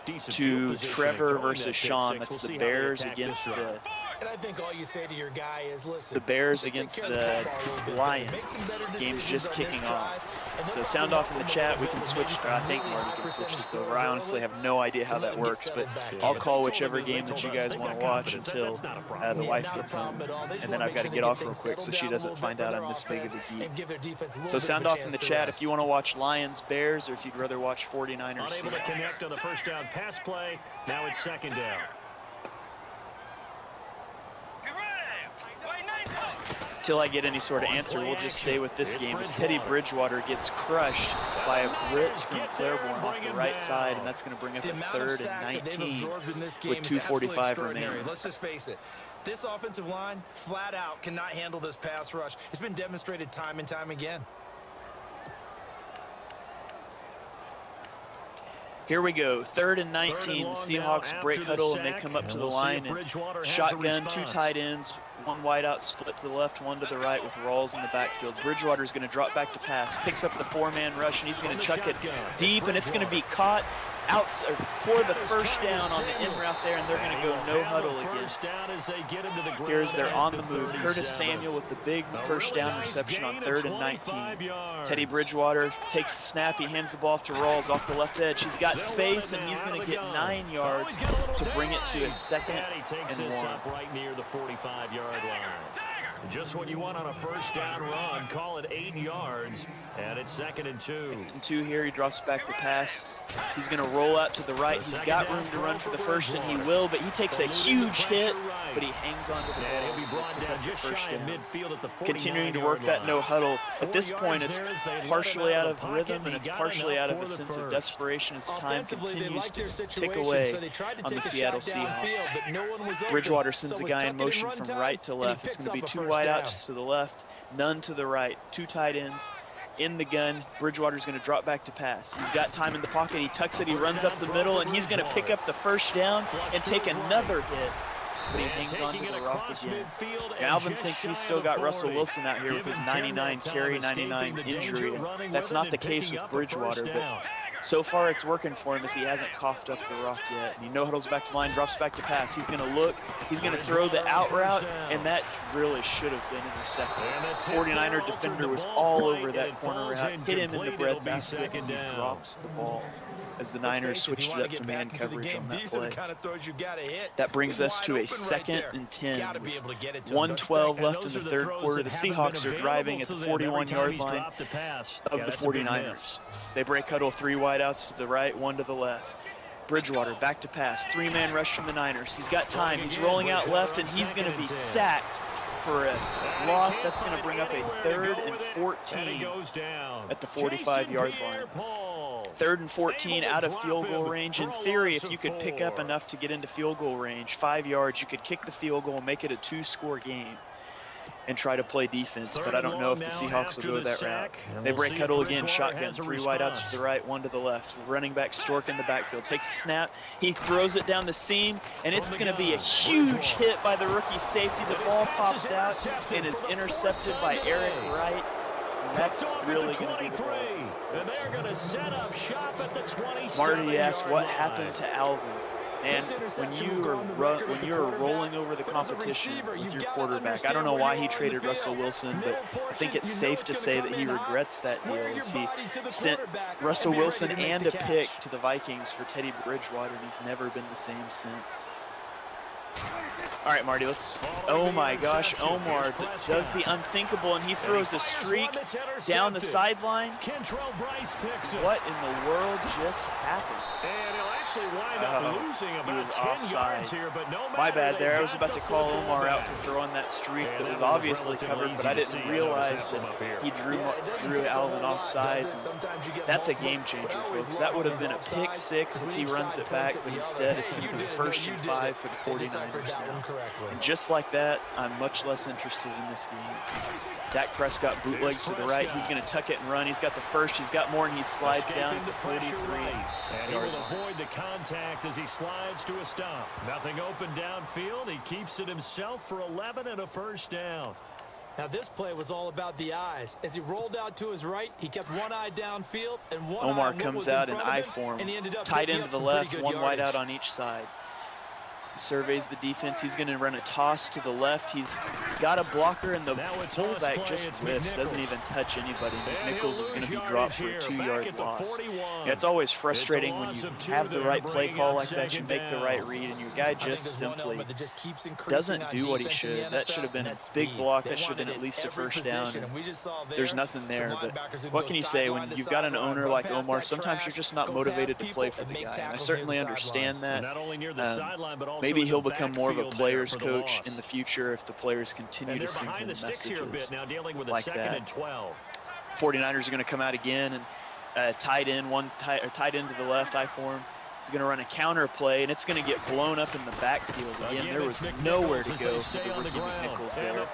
to Trevor versus Sean? That's the Bears against the... And I think all you say to your guy is, listen, the Bears against the Lions. Game's just kicking off. So sound off in the chat. We can switch. I think Marty can switch this over. I honestly have no idea how that works, but I'll call whichever game that you guys want to watch until the wife gets home. And then I've got to get off real quick so she doesn't find out I'm this big of a geek. So sound off in the chat if you want to watch Lions, Bears, or if you'd rather watch 49ers. Unable to connect on the first down pass play. Now it's second down. Until I get any sort of answer, we'll just stay with this game as Teddy Bridgewater gets crushed by a blitz from Claiborne off the right side, and that's going to bring up a 3rd and 19 with 2:45 remaining. Let's just face it. This offensive line, flat out, cannot handle this pass rush. It's been demonstrated time and time again. Here we go, 3rd and 19. The Seahawks break huddle, and they come up to the line. And shotgun, 2 tight ends, 1 wideout split to the left, 1 to the right with Rawls in the backfield. Bridgewater's going to drop back to pass, picks up the 4-man rush, and he's going to chuck it deep, and it's going to be caught out for the first down on the in route there, and they're going to go no huddle again. Here's their on the move. Curtis Samuel with the big first down reception on 3rd and 19. Teddy Bridgewater takes the snap. He hands the ball off to Rawls off the left edge. He's got space, and he's going to get 9 yards to bring it to a 2nd and 1. Right near the 45-yard line. Just what you want on a first down run. Call it 8 yards, and it's 2nd and 2. 2nd and 2 here. He drops back the pass. He's going to roll out to the right. He's got room to run for the first, and he will, but he takes a huge hit, but he hangs on to the ball. He'll be brought down just shy of midfield at the 49-yard line. Continuing to work that no huddle. At this point, it's partially out of rhythm, and it's partially out of a sense of desperation as the time continues to tick away on the Seattle Seahawks. Bridgewater sends a guy in motion from right to left. It's going to be 2 wideouts to the left, none to the right. 2 tight ends in the gun. Bridgewater's going to drop back to pass. He's got time in the pocket. He tucks it. He runs up the middle, and he's going to pick up the first down and take another hit. But he hangs on to the rock again. Alvin thinks he's still got Russell Wilson out here with his 99 carry, 99 injury. That's not the case with Bridgewater, but so far it's working for him as he hasn't coughed up the rock yet. And he no-huddles back to line, drops back to pass. He's going to look. He's going to throw the out route, and that really should have been intercepted. 49er defender was all over that corner route, hit him in the breadbasket, and he drops the ball as the Niners switched it up to man coverage on that play. That brings us to a 2nd and 10 with 1:12 left in the third quarter. The Seahawks are driving at the 41-yard line of the 49ers. They break huddle, 3 wideouts to the right, 1 to the left. Bridgewater back to pass, 3-man rush from the Niners. He's got time, he's rolling out left, and he's going to be sacked for a loss. That's going to bring up a 3rd and 14 at the 45-yard line. 3rd and 14 out of field goal range. In theory, if you could pick up enough to get into field goal range, 5 yards, you could kick the field goal, make it a 2-score game, and try to play defense. But I don't know if the Seahawks will go that route. They break huddle again, shotgun, 3 wideouts to the right, 1 to the left. Running back Stork in the backfield, takes the snap, he throws it down the seam, and it's going to be a huge hit by the rookie safety. The ball pops out and is intercepted by Eric Wright. And that's really going to be the ball. And they're going to set up shop at the 27. Marty asked what happened to Alvin. And when you are rolling over the competition with your quarterback, I don't know why he traded Russell Wilson, but I think it's safe to say that he regrets that deal as he sent Russell Wilson and a pick to the Vikings for Teddy Bridgewater, and he's never been the same since. All right, Marty, let's, oh my gosh, Omar does the unthinkable, and he throws a streak down the sideline. What in the world just happened? And he'll actually wind up losing about 10 yards here, but no matter. My bad there. I was about to call Omar out for throwing that streak that was obviously covered, but I didn't realize that he drew Alvin off sides. That's a game changer, folks. That would have been a pick 6 if he runs it back, but instead it's going to be 1st and 5 for the 49ers now. And just like that, I'm much less interested in this game. Dak Prescott bootlegs to the right. He's going to tuck it and run. He's got the first. He's got more, and he slides down to the 43. And he will avoid the contact as he slides to a stop. Nothing open downfield. He keeps it himself for 11 and a 1st down. Now this play was all about the eyes. As he rolled out to his right, he kept one eye downfield and one eye Omar comes out in I form. Tight end to the left, 1 wide out on each side. Surveys the defense. He's going to run a toss to the left. He's got a blocker, and the fullback just whiffs, doesn't even touch anybody. McNichols is going to be dropped for a 2-yard loss. Yeah, it's always frustrating when you have the right play call like that, you make the right read, and your guy just simply doesn't do what he should. That should have been a big block. That should have been at least a 1st down. And there's nothing there, but what can you say when you've got an owner like Omar? Sometimes you're just not motivated to play for the guy, and I certainly understand that. Maybe he'll become more of a player's coach in the future if the players continue to send him messages like that. 49ers are going to come out again, and tight end to the left, I form. He's going to run a counter play, and it's going to get blown up in the backfield. Again, there was nowhere to go for the rookie McNichols there.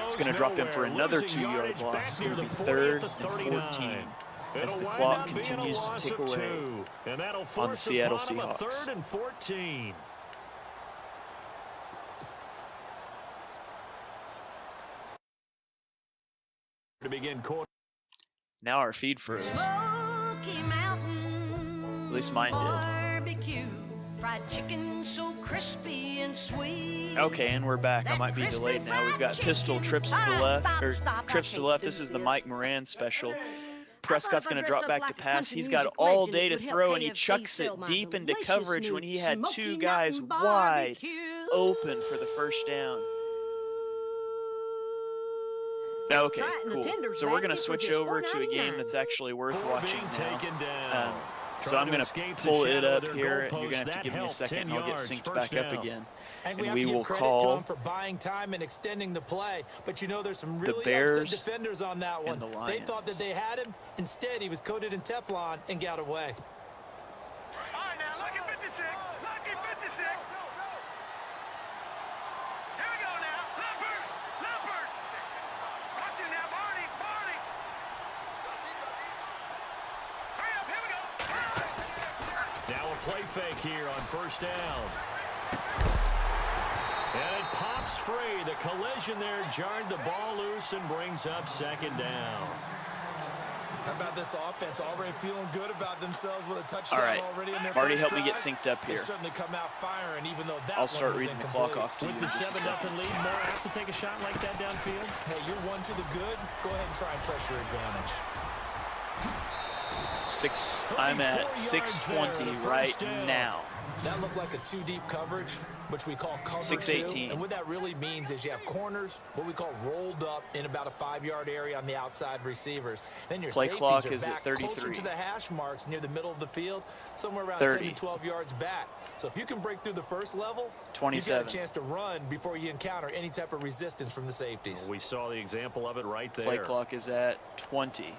It's going to drop him for another 2-yard loss. It's going to be 3rd and 14 as the clock continues to tick away on the Seattle Seahawks. 3rd and 14. To begin quarter. Now our feed froze. At least mine did. Fried chicken so crispy and sweet. Okay, and we're back. I might be delayed now. We've got pistol trips to the left, or trips to the left. This is the Mike Moran special. Prescott's going to drop back to pass. He's got all day to throw, and he chucks it deep into coverage when he had 2 guys wide open for the 1st down. Okay, cool. So we're going to switch over to a game that's actually worth watching now. So I'm going to pull it up here, and you're going to have to give me a second, and I'll get synced back up again. And we will call for buying time and extending the play, but you know there's some really the Bears upset defenders on that one. They thought that they had him. Instead, he was coated in Teflon and got away. All right, now, lucky 56. Lucky 56. Here we go now. Leopard. Leopard. Watch it now. fake here on first down. And it pops free. The collision there jarred the ball loose and brings up second down. How about this offense already feeling good about themselves with a touchdown already in their Marty, first help me get drive? synced up here. They certainly come out firing, even though that I'll start reading the clock incomplete. off to you With in the just a 7-0 second. lead, more apt to take a shot like that downfield? Hey, you're one to the good. Go ahead and try and press your advantage. I'm at 620 right now. That looked like a two-deep coverage, which we call cover 618. two. And what that really means is you have corners, what we call rolled up in about a 5-yard area on the outside receivers. Then your Play safeties clock are is back at 33. closer to the hash marks near the middle of the field, somewhere around 30. 10 to 12 yards back. So if you can break through the first level, 27. you get a chance to run before you encounter any type of resistance from the safeties. We saw the example of it right there. Play clock is at 20.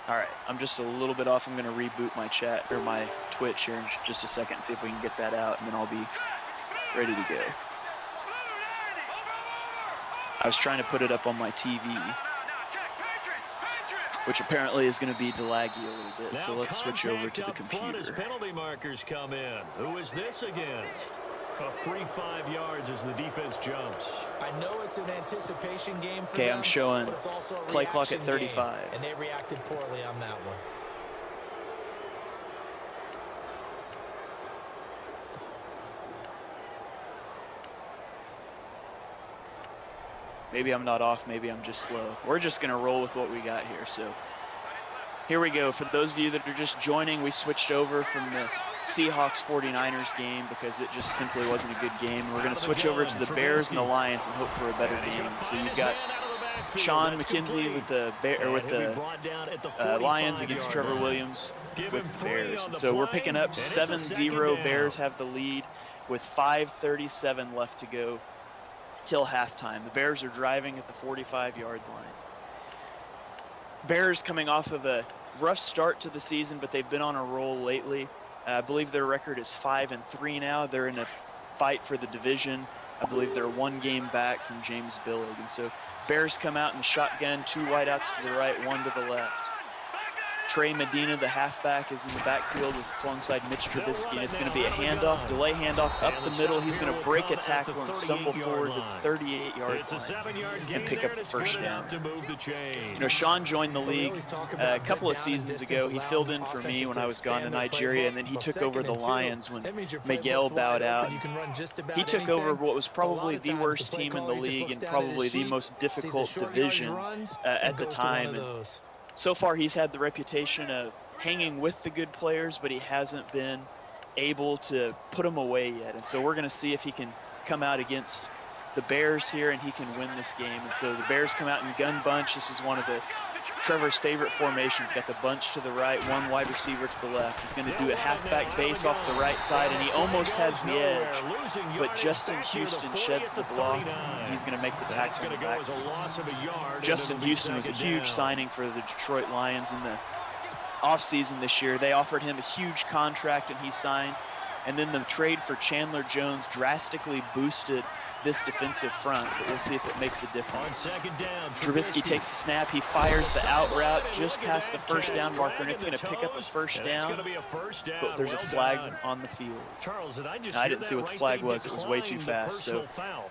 All right, I'm just a little bit off. I'm going to reboot my chat or my Twitch here in just a second, see if we can get that out, and then I'll be ready to go. I was trying to put it up on my TV, which apparently is going to be laggy a little bit. So let's switch over to the computer. As penalty markers come in. Who is this against? A free 5 yards as the defense jumps. I know it's an anticipation game for Okay, them, I'm showing but it's also a play clock at reaction game, 35. and they reacted poorly on that one. Maybe I'm not off, maybe I'm just slow. We're just going to roll with what we got here. So here we go. For those of you that are just joining, we switched over from the Seahawks-49ers game because it just simply wasn't a good game. We're going to switch over to the Bears and the Lions and hope for a better game. So you've got Sean McKenzie with the Lions against Trevor Williams with the Bears. And so we're picking up 7-0. Bears have the lead with 5:37 left to go till halftime. The Bears are driving at the 45-yard line. Bears coming off of a rough start to the season, but they've been on a roll lately. I believe their record is 5-3 now. They're in a fight for the division. I believe they're one game back from James Billig. And so Bears come out in the shotgun, 2 wideouts to the right, 1 to the left. Trey Medina, the halfback, is in the backfield alongside Mitch Trubisky, and it's going to be a handoff, delay handoff up the middle. He's going to break a tackle and stumble forward to the 38-yard line and pick up the first down. You know, Sean joined the league a couple of seasons ago. He filled in for me when I was gone to Nigeria, and then he took over the Lions when Miguel bowed out. He took over what was probably the worst team in the league and probably the most difficult division at the time. And so far, he's had the reputation of hanging with the good players, but he hasn't been able to put them away yet. And so we're going to see if he can come out against the Bears here and he can win this game. And so the Bears come out in gun bunch. This is one of Trevor's favorite formations. Got the bunch to the right, 1 wide receiver to the left. He's going to do a halfback base off the right side, and he almost has the edge. But Justin Houston sheds the block. He's going to make the tackle in the back. Justin Houston was a huge signing for the Detroit Lions in the offseason this year. They offered him a huge contract, and he signed. And then the trade for Chandler Jones drastically boosted this defensive front, but we'll see if it makes a difference. Trubisky takes the snap. He fires the out route just past the first down marker, and it's going to pick up a first down, but there's a flag on the field. I didn't see what the flag was. It was way too fast. So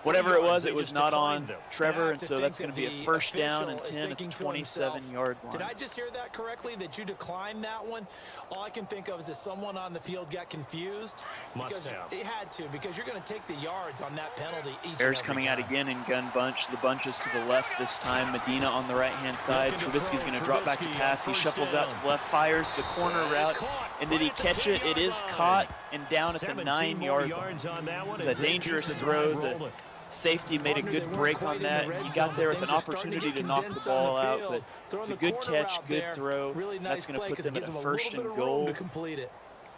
whatever it was not on Trevor, and so that's going to be a first down and 10 at the 27-yard line. Did I just hear that correctly, that you declined that one? All I can think of is that someone on the field got confused. Because it had to, because you're going to take the yards on that penalty. Bears coming out again in gun bunch. The bunch is to the left this time. Medina on the right-hand side. Trubisky's going to drop back to pass. He shuffles out to the left, fires the corner route. And did he catch it? It is caught and down at the 9-yard line. It's a dangerous throw. The safety made a good break on that. He got there with an opportunity to knock the ball out, but it's a good catch, good throw. That's going to put them at a 1st and goal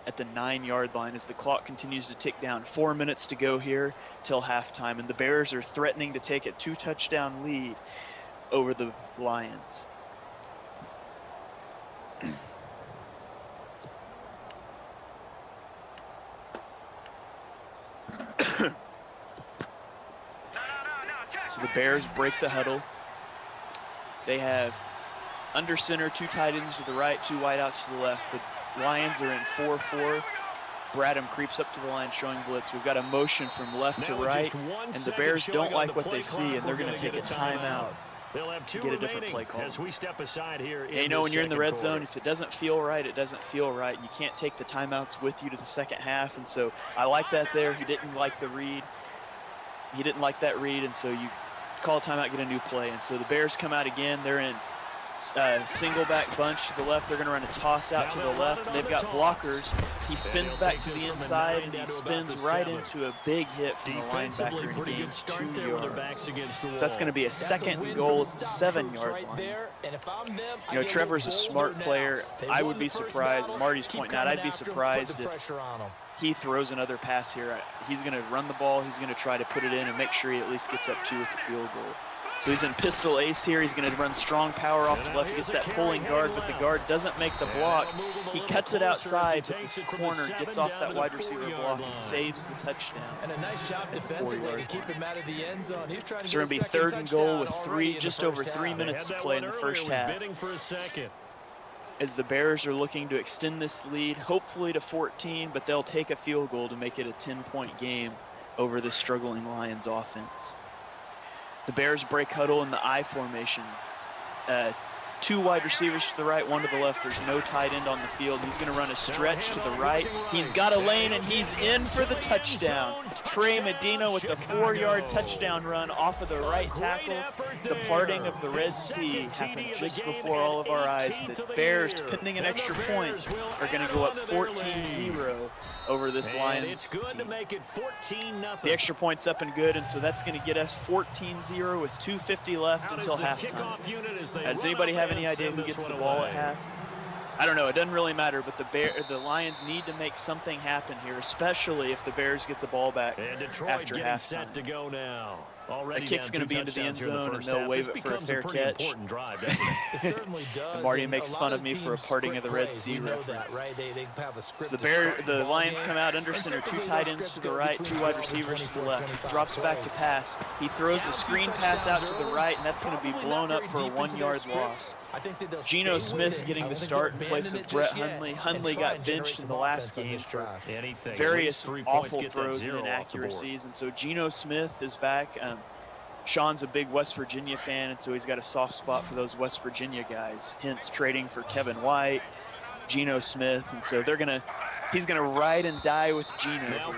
at the 9-yard line as the clock continues to tick down. 4 minutes to go here till halftime, and the Bears are threatening to take a 2-touchdown lead over the Lions. So the Bears break the huddle. They have Under center, 2 tight ends to the right, 2 wideouts to the left. The Lions are in 4-4. Bradham creeps up to the line showing blitz. We've got a motion from left to right, and the Bears don't like what they see, and they're going to take a timeout to get a different play call. As we step aside here, and you know, when you're in the red zone, if it doesn't feel right, it doesn't feel right. You can't take the timeouts with you to the second half, and so I like that there. He didn't like the read. He didn't like that read, and so you call a timeout, get a new play. And so the Bears come out again. They're in single back bunch to the left. They're going to run a toss out to the left. They've got blockers. He spins back to the inside, and he spins right into a big hit from the linebacker and gains 2 yards. So that's going to be a second and goal at the 7-yard line. You know, Trevor's a smart player. I would be surprised. Marty's pointing out, I'd be surprised if he throws another pass here. He's going to run the ball. He's going to try to put it in and make sure he at least gets up 2 with the field goal. So he's in pistol ace here. He's going to run strong power off the left. He gets that pulling guard, but the guard doesn't make the block. He cuts it outside, but this corner gets off that wide receiver block and saves the touchdown. And a nice job defensively to keep him out of the end zone. He was trying to so we're going to be 3rd and goal with just over 3 minutes to play in the first half. As the Bears are looking to extend this lead, hopefully to 14, but they'll take a field goal to make it a 10-point game over the struggling Lions offense. The Bears break huddle in the I formation. 2 wide receivers to the right, 1 to the left. There's no tight end on the field. He's going to run a stretch to the right. He's got a lane, and he's in for the touchdown. Trey Medina with the 4-yard touchdown run off of the right tackle. The parting of the Red Sea happened just before all of our eyes. The Bears, pending an extra point, are going to go up 14-0 over this Lions team. The extra point's up and good, and so that's going to get us 14-0 with 2:50 left until halftime. Does anybody have any idea who gets the ball at half? I don't know. It doesn't really matter, but the Lions need to make something happen here, especially if the Bears get the ball back after halftime. To go now. The kick's going to be into the end zone, and they'll wave it for a fair catch. It certainly does. And Marty makes fun of me for a parting of the Red Sea reference. Right? They have a script. So the Lions come out under center, 2 tight ends to the right, 2 wide receivers to the left. He drops back to pass. He throws a screen pass out to the right, and that's going to be blown up for a 1-yard loss. Geno Smith's getting the start in place of Brett Hundley. Hundley got benched in the last game for various awful throws and inaccuracies, and so Geno Smith is back. Sean's a big West Virginia fan, and so he's got a soft spot for those West Virginia guys, hence trading for Kevin White, Geno Smith, and so he's gonna ride and die with Geno.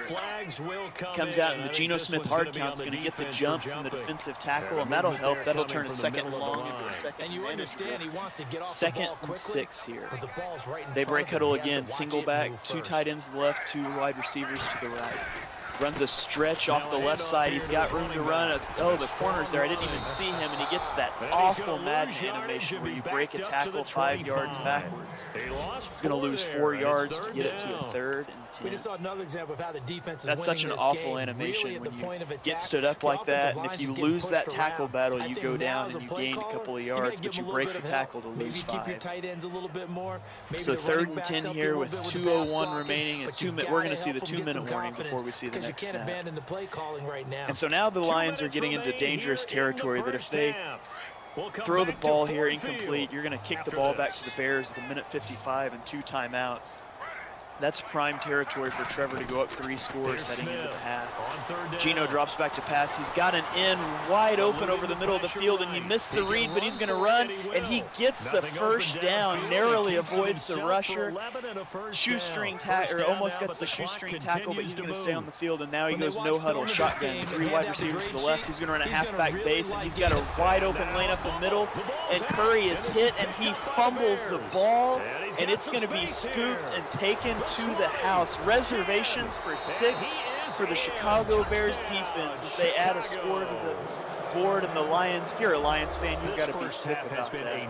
Comes out, and the Geno Smith hard count's gonna get the jump from the defensive tackle, and that'll help. That'll turn a 2nd and long into a 2nd and you understand he wants to get off 2nd and 6 here. They break huddle again, single back, 2 tight ends to the left, 2 wide receivers to the right. Runs a stretch off the left side. He's got room to run. Oh, the corner's there. I didn't even see him, and he gets that awful Madden animation where you break a tackle 5 yards backwards. He's going to lose 4 yards to get it to a 3rd and 10. We just saw another example of how the defense is That's such an awful animation when you get stood up like that, and if you lose that tackle battle, you go down and you gain a couple of yards, but you break the tackle to lose 5. Keep your tight ends a little bit more. So 3rd and 10 here with 2:01 remaining, and we're going to see the 2-minute warning before we see the next snap. And so now the Lions are getting into dangerous territory that if they throw the ball here incomplete, you're going to kick the ball back to the Bears with 1:55 and 2 timeouts. That's prime territory for Trevor to go up 3 scores heading into the half. Geno drops back to pass. He's got an in wide open over the middle of the field, and he missed the read, but he's going to run, and he gets the first down, narrowly avoids the rusher. Shoestring tackle, or almost gets the shoestring tackle, but he's going to stay on the field, and now he goes no huddle, shotgun, 3 wide receivers to the left. He's going to run a halfback base, and he's got a wide open lane up the middle, and Curry is hit, and he fumbles the ball, and it's going to be scooped and taken to the house. Reservations for 6 for the Chicago Bears defense as they add a score to the board, and the Lions, if you're a Lions fan, you've got to be sick about that.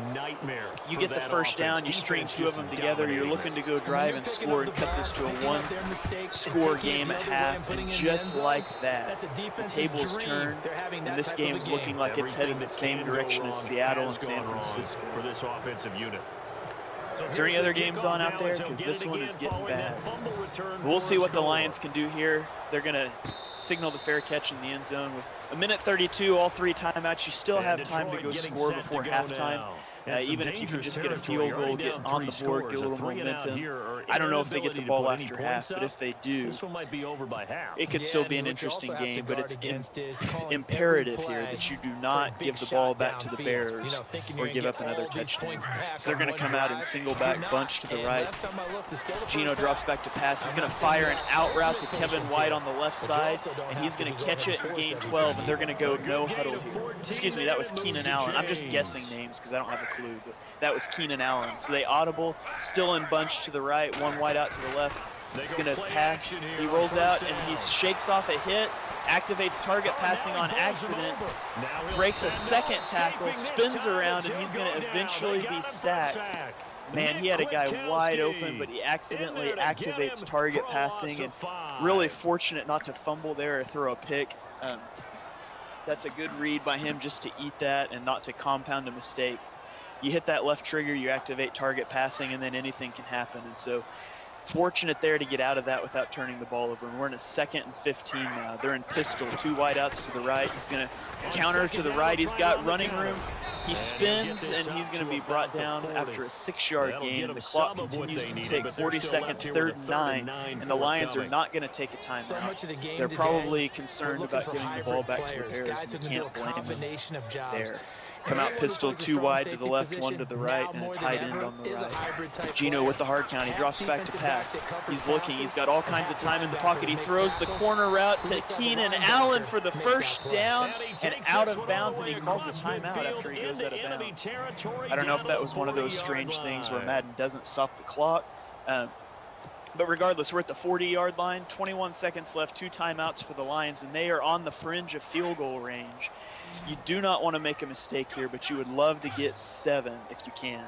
You get the first down, you string 2 of them together, you're looking to go drive and score and cut this to a 1-score game at half, and just like that, the tables turn, and this game is looking like it's headed the same direction as Seattle and San Francisco. For this offensive unit. Is there any other games on out there? Because this one is getting bad. We'll see what the Lions can do here. They're going to signal the fair catch in the end zone with 1:32, all 3 timeouts. You still have time to go score before halftime. Even if you can just get a field goal, get on the board, get a little momentum. I don't know if they get the ball after half, but if they do, this one might be over by half. it could still be an interesting game. But it's imperative here that you do not give the ball back to the Bears or give up another touchdown. So they're going to come out in single back bunch to the right. Gino drops back to pass. He's going to fire an out route to Kevin White on the left side, and he's going to catch it and gain 12, and they're going to go no huddle here. Excuse me, that was Keenan Allen. I'm just guessing names because I don't have a clue, but that was Keenan Allen. So they audible, still in bunch to the right, one wide out to the left. He's going to pass. He rolls out, and he shakes off a hit, activates target passing on accident, breaks a second tackle, spins around, and he's going to eventually be sacked. Man, he had a guy wide open, but he accidentally activates target passing, and really fortunate not to fumble there or throw a pick. That's a good read by him just to eat that and not to compound a mistake. You hit that left trigger, you activate target passing, and then anything can happen. And so fortunate there to get out of that without turning the ball over. And we're in a 2nd and 15 now. They're in pistol, 2 wideouts to the right. He's going to counter to the right. He's got running room. He spins, and he's going to be brought down after a 6-yard gain. The clock continues to tick, 40 seconds, 3rd and 9, and the Lions are not going to take a timeout. They're probably concerned about getting the ball back to the Bears, and you can't blame them there. Come out pistol, 2 wide to the left, 1 to the right, and a tight end on the right. Gino with the hard count. He drops back to pass. He's looking. He's got all kinds of time in the pocket. He throws the corner route to Keenan Allen for the first down and out of bounds, and he calls a timeout after he goes out of bounds. I don't know if that was one of those strange things where Madden doesn't stop the clock. But regardless, we're at the 40-yard line, 21 seconds left, 2 timeouts for the Lions, and they are on the fringe of field goal range. You do not want to make a mistake here, but you would love to get 7 if you can.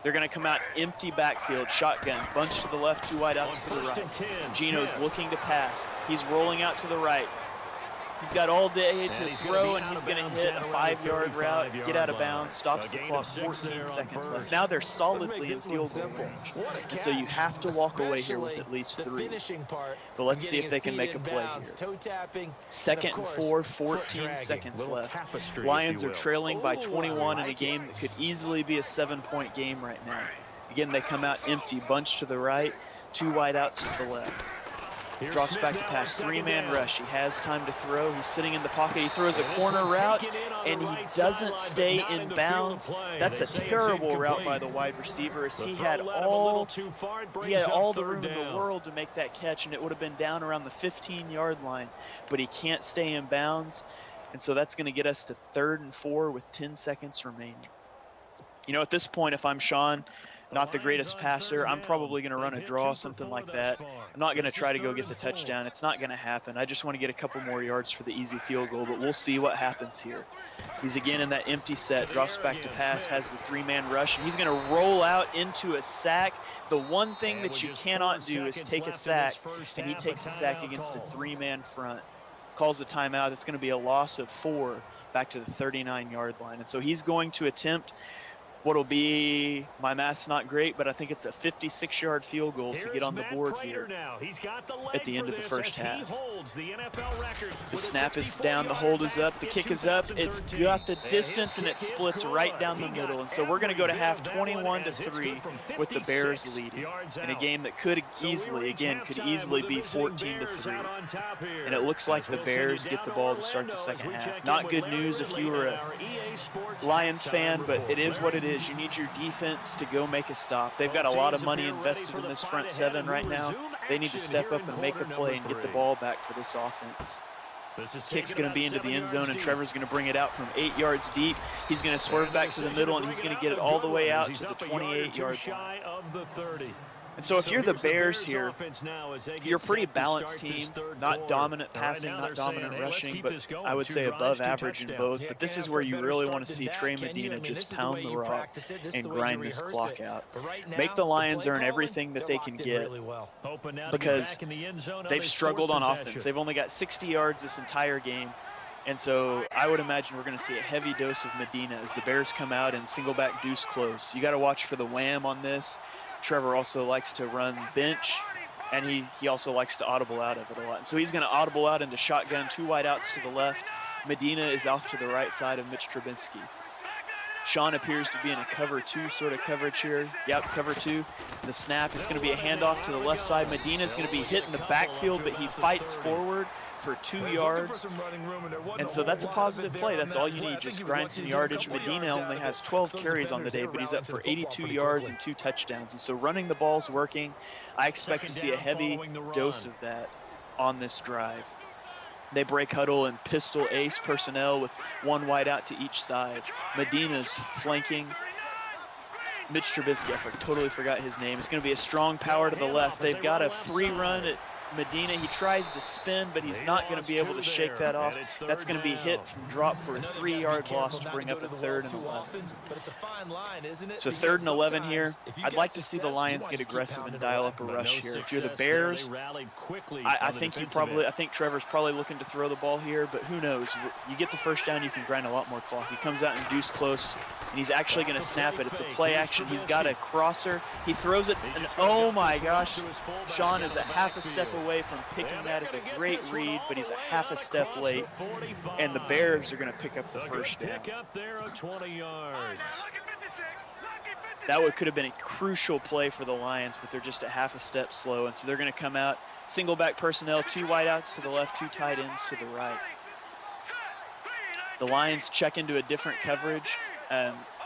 They're going to come out empty backfield, shotgun, bunch to the left, 2 wide outs to the right. Gino's looking to pass. He's rolling out to the right. He's got all day to throw, and he's going to hit a 5-yard route, get out of bounds, stops the clock, 14 seconds left. Now they're solidly in field goal range, and so you have to walk away here with at least 3. But let's see if they can make a play here. 2nd and 4, 14 seconds left. Lions are trailing by 21 in a game that could easily be a 7-point game right now. Again, they come out empty, bunch to the right, 2 wide outs to the left. Drops back to pass, 3-man rush. He has time to throw. He's sitting in the pocket. He throws a corner route, and he doesn't stay in bounds. That's a terrible route by the wide receiver, as he had all the room in the world to make that catch, and it would have been down around the 15-yard line, but he can't stay in bounds, and so that's going to get us to 3rd and 4 with 10 seconds remaining. You know, at this point, if I'm Sean, not the greatest passer, I'm probably going to run a draw, something like that. I'm not going to try to go get the touchdown. It's not going to happen. I just want to get a couple more yards for the easy field goal, but we'll see what happens here. He's again in that empty set, drops back to pass, has the 3-man rush, and he's going to roll out into a sack. The one thing that you cannot do is take a sack, and he takes a sack against a 3-man front. Calls the timeout. It's going to be a loss of 4 back to the 39-yard line. And so he's going to attempt what'll be, my math's not great, but I think it's a 56-yard field goal to get on the board here at the end of the first half. The snap is down, the hold is up, the kick is up, it's got the distance, and it splits right down the middle. And so we're going to go to half 21-3 with the Bears leading in a game that could easily be 14-3. And it looks like the Bears get the ball to start the second half. Not good news if you were a Lions fan, but it is what it is. You need your defense to go make a stop. They've got a lot of money invested in this front 7 right now. They need to step up and make a play and get the ball back for this offense. Kick's going to be into the end zone, and Trevor's going to bring it out from 8 yards deep. He's going to swerve back to the middle, and he's going to get it all the way out to the 28-yard line. And so if you're the Bears here, you're a pretty balanced team, not dominant passing, not dominant rushing, but I would say above average in both. But this is where you really want to see Trey Medina just pound the rock and grind this clock out. Make the Lions earn everything that they can get, because they've struggled on offense. They've only got 60 yards this entire game. And so I would imagine we're going to see a heavy dose of Medina as the Bears come out and single back deuce close. You got to watch for the wham on this. Trevor also likes to run bench, and he also likes to audible out of it a lot. And so he's going to audible out into shotgun, 2 wide outs to the left. Medina is off to the right side of Mitch Trubinsky. Sean appears to be in a cover 2 sort of coverage here. Yep, cover 2. The snap is going to be a handoff to the left side. Medina is going to be hit in the backfield, but he fights forward for 2 yards. And so that's a positive play. That's all you need. Just grind some yardage. Medina only has 12 carries on the day, but he's up for 82 yards and 2 touchdowns. And so running the ball's working. I expect to see a heavy dose of that on this drive. They break huddle and pistol ace personnel with 1 wide out to each side. Medina's flanking. Mitch Trubisky, I totally forgot his name. It's going to be a strong power to the left. They've got a free run at Medina. He tries to spin, but he's not going to be able to shake that off. That's going to be hit from drop for a 3-yard loss to bring up a 3rd and 11. So 3rd and 11 here. I'd like to see the Lions get aggressive and dial up a rush here. If you're the Bears, I think Trevor's probably looking to throw the ball here, but who knows? You get the first down, you can grind a lot more clock. He comes out and deuce close, and he's actually going to snap it. It's a play action. He's got a crosser. He throws it, and oh my gosh, Sean is a half a step away from picking that. Is a great read, but he's a half a step late, and the Bears are going to pick up the first down. That could have been a crucial play for the Lions, but they're just a half a step slow, and so they're going to come out single back personnel, 2 wideouts to the left, 2 tight ends to the right. The Lions check into a different coverage,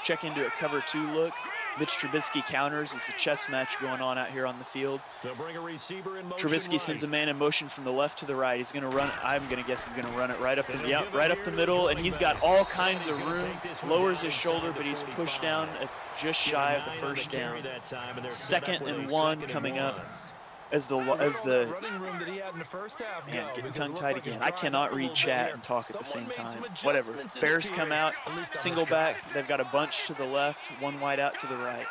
check into a cover 2 look. Mitch Trubisky counters. It's a chess match going on out here on the field. Trubisky sends a man in motion from the left to the right. He's going to run. I'm going to guess he's going to run it right up the middle, and he's got all kinds of room. Lowers his shoulder, but he's pushed down just shy of the first down. 2nd and 1 coming up. As the man, getting tongue-tied again. I cannot read chat and talk at the same time. Whatever. Bears come out, single back. They've got a bunch to the left, 1 wide out to the right.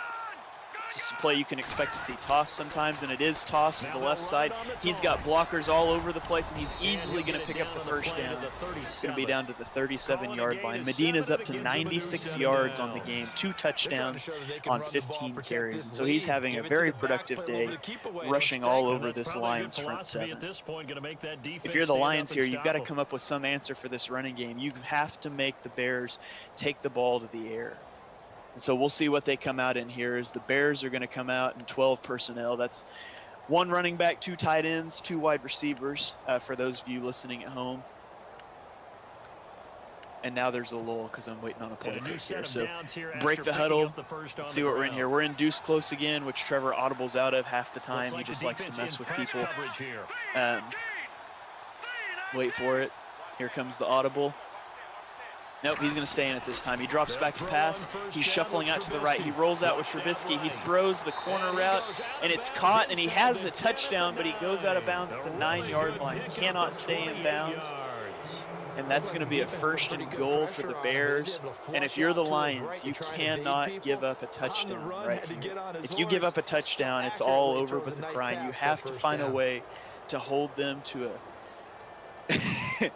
This is a play you can expect to see tossed sometimes, and it is tossed to the left side. He's got blockers all over the place, and he's easily going to pick up the first down. It's going to be down to the 37-yard line. Medina's up to 96 yards on the game, 2 touchdowns on 15 carries. And so he's having a very productive day, rushing all over this Lions front 7. If you're the Lions here, you've got to come up with some answer for this running game. You have to make the Bears take the ball to the air. And so we'll see what they come out in here. As the Bears are going to come out in 12 personnel. That's 1 running back, 2 tight ends, 2 wide receivers for those of you listening at home. And now there's a lull because I'm waiting on a play kick here. So break the huddle. Let's see what we're in here. We're in deuce close again, which Trevor audibles out of half the time. He just likes to mess with people. Wait for it. Here comes the audible. Nope, he's going to stay in it this time. He drops back to pass. He's shuffling out to the right. He rolls out with Trubisky. He throws the corner route, and it's caught, and he has a touchdown, but he goes out of bounds at the 9-yard line. Cannot stay in bounds. And that's going to be a 1st and goal for the Bears. And if you're the Lions, you cannot give up a touchdown right here. If you give up a touchdown, it's all over but the crying. You have to find a way to hold them to a...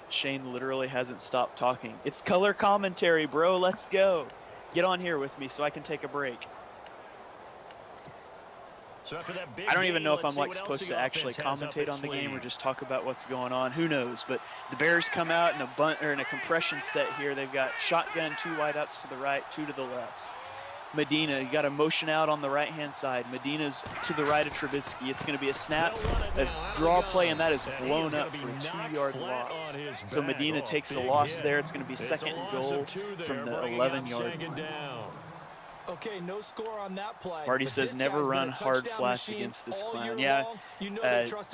Shane literally hasn't stopped talking. It's color commentary, bro. Let's go. Get on here with me so I can take a break. I don't even know if I'm supposed to actually commentate on the game or just talk about what's going on. Who knows? But the Bears come out in a compression set here. They've got shotgun, 2 wideouts to the right, 2 to the left. Medina, you got a motion out on the right-hand side. Medina's to the right of Trubisky. It's going to be a snap, a draw play, and that is blown up for a 2-yard loss. So Medina takes the loss there. It's going to be 2nd and goal from the 11-yard line. Okay, no score on that play. Marty says never run hard flats against this clown. Yeah,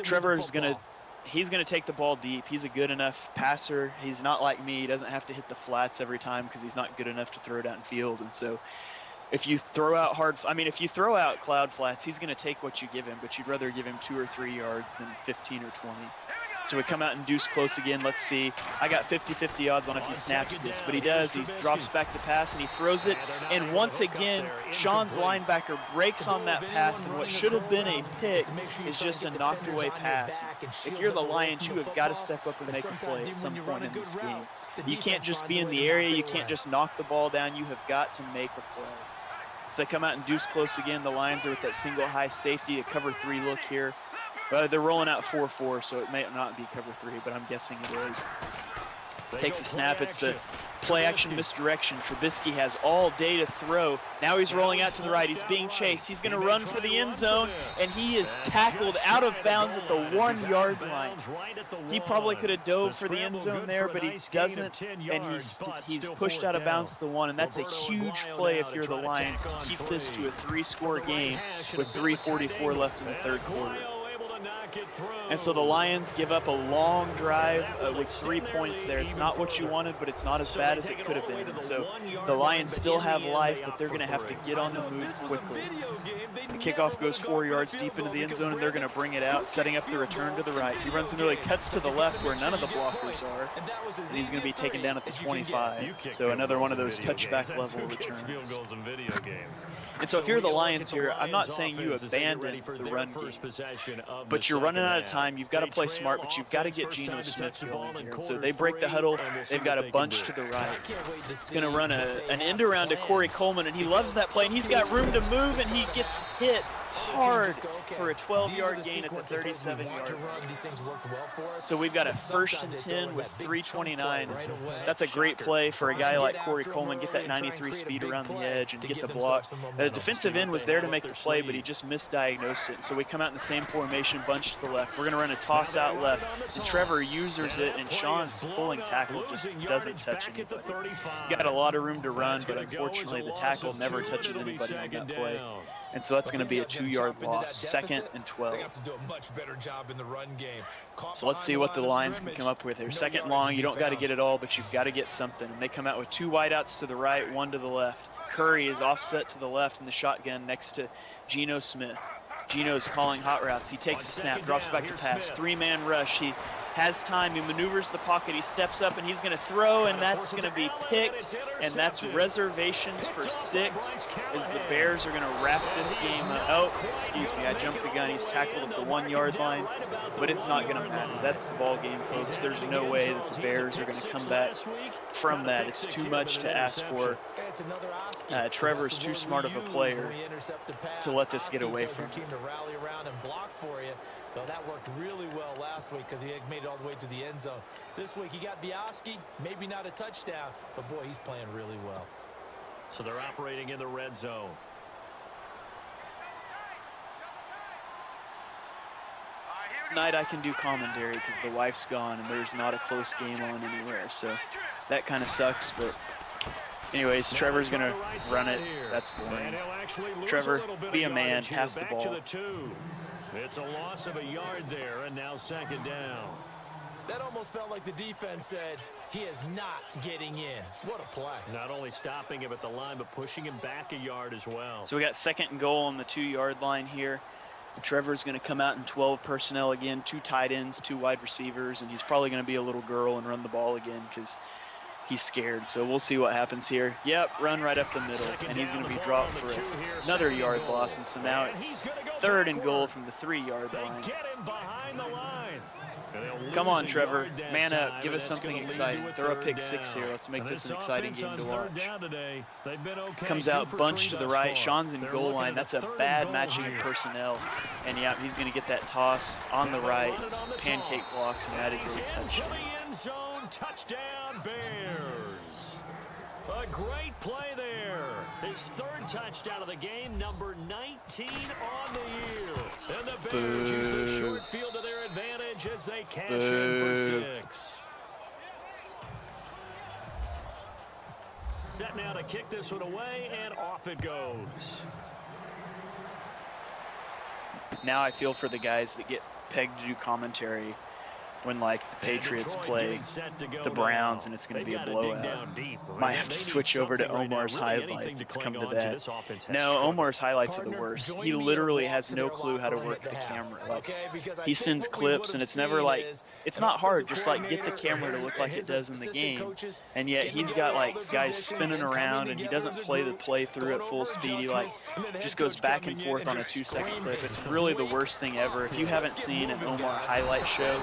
Trevor's going to he's going to take the ball deep. He's a good enough passer. He's not like me. He doesn't have to hit the flats every time because he's not good enough to throw downfield. And so if you throw out if you throw out cloud flats, he's going to take what you give him, but you'd rather give him 2 or 3 yards than 15 or 20. So we come out and deuce close again. Let's see. I got 50-50 odds on if he snaps this, but he does. He drops back to pass, and he throws it. And once again, Sean's linebacker breaks on that pass, and what should have been a pick is just a knocked-away pass. If you're the Lions, you have got to step up and make a play at some point in this game. You can't just be in the area. You can't just knock the ball down. You have got to make a play. So they come out and deuce close again. The Lions are with that single high safety, a cover 3 look here. They're rolling out 4-4, so it may not be cover 3, but I'm guessing it is. Takes a snap. It's the Play action misdirection. Trubisky has all day to throw. Now he's rolling out to the right. He's being chased. He's going to run for the end zone, and he is tackled out of bounds at the 1-yard line. He probably could have dove for the end zone there, but he doesn't, and he's pushed out of bounds at the 1, and that's a huge play if you're the Lions to keep this to a 3-score game with 3:44 left in the third quarter. And so the Lions give up a long drive with 3 points there. It's not what you wanted, but it's not as bad as it could have been. And so the Lions still have life, but they're going to have to get on the move quickly. The kickoff goes 4 yards deep into the end zone, and they're going to bring it out, setting up the return to the right. He runs and really cuts to the left where none of the blockers are, and he's going to be taken down at the 25. So another one of those touchback level returns. And so if you're the Lions here, I'm not saying you abandon the run game, but you're running out of time. You've got to play smart, but you've got to get Geno Smith going here. And so they break the huddle. They've got a bunch to the right. He's going to run an end around to Corey Coleman, and he loves that play, and he's got room to move, and he gets hit hard for a 12-yard gain at the 37-yard line. So we've got a 1st and 10 with 3:29. That's a great play for a guy like Corey Coleman. Get that 93 speed around the edge and get the block. The defensive end was there to make the play, but he just misdiagnosed it. So we come out in the same formation, bunch to the left. We're going to run a toss out left, and Trevor users it, and Sean's pulling tackle just doesn't touch anybody. Got a lot of room to run, but unfortunately the tackle never touches anybody on that play. And so that's going to be a 2-yard loss, 2nd and 12. So let's see what the Lions can come up with here. 2nd and long, you don't got to get it all, but you've got to get something. And they come out with 2 wideouts to the right, 1 to the left. Curry is offset to the left in the shotgun next to Geno Smith. Geno's calling hot routes. He takes the snap, drops back to pass. 3-man rush. He has time. He maneuvers the pocket. He steps up, and he's going to throw, and that's going to be picked. And that's reservations for 6 as the Bears are going to wrap this game up. Oh, excuse me. I jumped the gun. He's tackled at the 1-yard line, but it's not going to matter. That's the ball game, folks. There's no way that the Bears are going to come back from that. It's too much to ask for. Trevor's too smart of a player to let this get away from him. So that worked really well last week because he had made it all the way to the end zone. This week he got the Oski, maybe not a touchdown, but boy, he's playing really well. So they're operating in the red zone. Tonight I can do commentary because the wife's gone and there's not a close game on anywhere, so that kind of sucks. But anyways, Trevor's gonna run it. That's boring. Trevor, be a man, pass the ball. It's a loss of a yard there, and now 2nd down. That almost felt like the defense said, he is not getting in. What a play. Not only stopping him at the line, but pushing him back a yard as well. So we got 2nd and goal on the 2-yard line here. Trevor's going to come out in 12 personnel again, 2 tight ends, 2 wide receivers, and he's probably going to be a little girl and run the ball again because he's scared. So we'll see what happens here. Yep, run right up the middle, and he's going to be dropped for another yard loss. And so now it's 3rd and goal from the 3-yard line. Come on, Trevor. Man up. Give us something exciting. Throw a pick 6 here. Let's make this an exciting game to watch. Comes out bunch to the right. Sean's in goal line. That's a bad matching of personnel. And yeah, he's going to get that toss on the right. Pancake blocks, and that is a touchdown. Touchdown, Bears. A great play there. His 3rd touchdown of the game, number 19 on the year. And the Bears use the short field to their advantage as they cash in for 6. Set now to kick this one away, and off it goes. Now I feel for the guys that get pegged to do commentary when, like, the Patriots play the Browns and it's going to be a blowout. Might have to switch over to Omar's highlights. It's come to that. No, Omar's highlights are the worst. He literally has no clue how to work the camera. Like, he sends clips and it's never like, it's not hard. Just like get the camera to look like it does in the game. And yet he's got like guys spinning around and he doesn't play the play through at full speed. He like just goes back and forth on a 2-second clip. It's really the worst thing ever. If you haven't seen an Omar highlight show,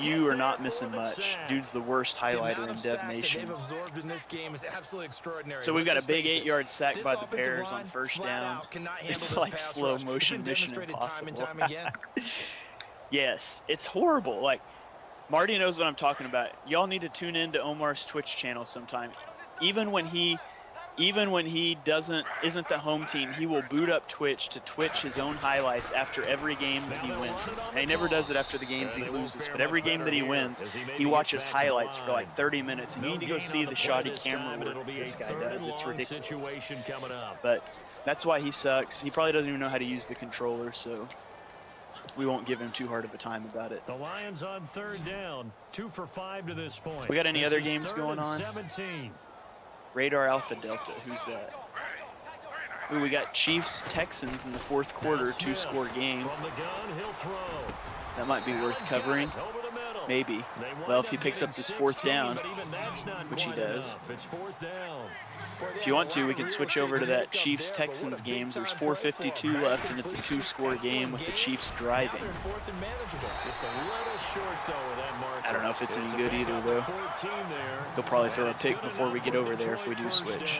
you are not missing much. Dude's the worst highlighter in Dev Nation. So we've got a big 8-yard sack by the Bears on 1st down. It's like slow motion Mission Impossible. Yes, it's horrible. Like, Marty knows what I'm talking about. Y'all need to tune in to Omar's Twitch channel sometime. Even when he isn't the home team, he will boot up Twitch to Twitch his own highlights after every game that he wins. And he never does it after the games he loses, but every game that he wins, he watches highlights for like 30 minutes. And you need to go see the shoddy camera work this guy does. It's ridiculous. But that's why he sucks. He probably doesn't even know how to use the controller, so we won't give him too hard of a time about it. The Lions on 3rd down, 2 for 5 to this point. We got any other games going on? 17. Radar Alpha Delta, who's that? Ooh, we got Chiefs Texans in the 4th quarter, 2-score game. That might be worth covering. Maybe. Well, if he picks up this 4th down, which he does. If you want to, we can switch over to that Chiefs-Texans game. There's 4:52 left, and it's a 2-score game with the Chiefs driving. I don't know if it's any good either, though. He'll probably throw a pick before we get over there if we do switch.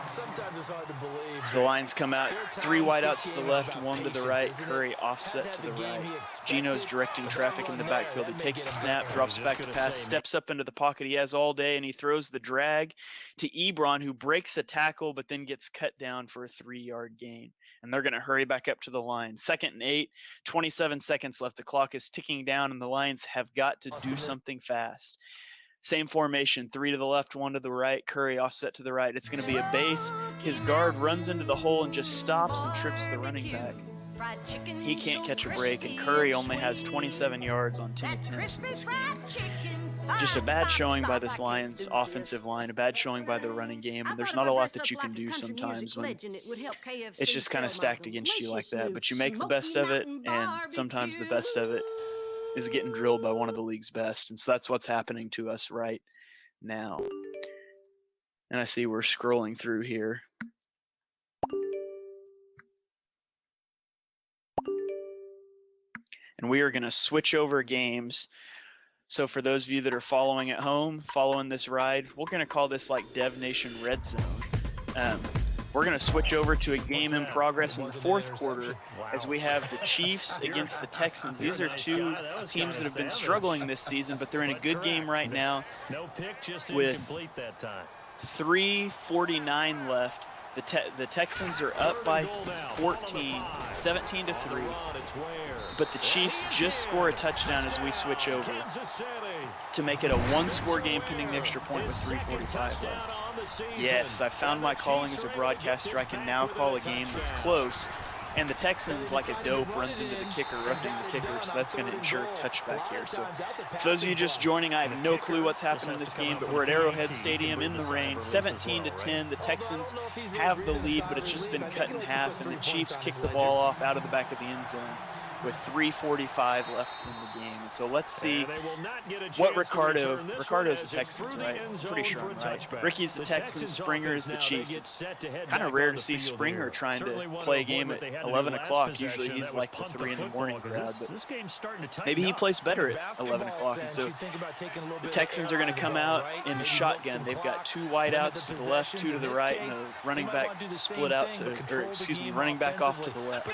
Sometimes it's hard to believe. So the Lions come out, 3 wideouts to the left, 1 to the right. Curry offset to the right. Geno's directing traffic in the backfield. He takes the snap, drops back to pass, steps up into the pocket he has all day, and he throws the drag to Ebron, who breaks a tackle but then gets cut down for a 3-yard gain. And they're going to hurry back up to the line. 2nd and 8, 27 seconds left. The clock is ticking down, and the Lions have got to do something fast. Same formation, 3 to the left, 1 to the right. Curry offset to the right. It's going to be a base. His guard runs into the hole and just stops and trips the running back. He can't catch a break, and Curry only has 27 yards on 10 attempts in this game. Just a bad showing by this Lions offensive line, a bad showing by the running game, and there's not a lot that you can do sometimes when it's just kind of stacked against you like that. But you make the best of it, and sometimes the best of it is getting drilled by one of the league's best. And so that's what's happening to us right now. And I see we're scrolling through here. And we are going to switch over games. So for those of you that are following at home, following this ride, we're going to call this like Dev Nation Red Zone. We're going to switch over to a game in progress in the 4th quarter as we have the Chiefs against the Texans. These are 2 teams that have been struggling this season, but they're in a good game right now with 3:49 left. The Texans are up by 14, 17-3. But the Chiefs just score a touchdown as we switch over to make it a 1-score game pending the extra point with 3:45 left. Yes, I found my calling as a broadcaster. I can now call a game that's close. And the Texans, like a dope, runs into the kicker, roughing the kicker, so that's going to ensure a touchback here. So for those of you just joining, I have no clue what's happening in this game, but we're at Arrowhead Stadium in the rain, 17-10. The Texans have the lead, but it's just been cut in half, and the Chiefs kick the ball off out of the back of the end zone with 3:45 left in the game. And so let's see what Ricardo's the Texans, right? I'm pretty sure I'm right. Ricky's the Texans, Springer is the Chiefs. It's kind of rare to see Springer trying to play a game at 11 o'clock. Usually he's like the 3 in the morning crowd, but maybe he plays better at 11 o'clock. And so the Texans are going to come out in the shotgun. They've got 2 wideouts to the left, 2 to the right, and the running back split out running back off to the left.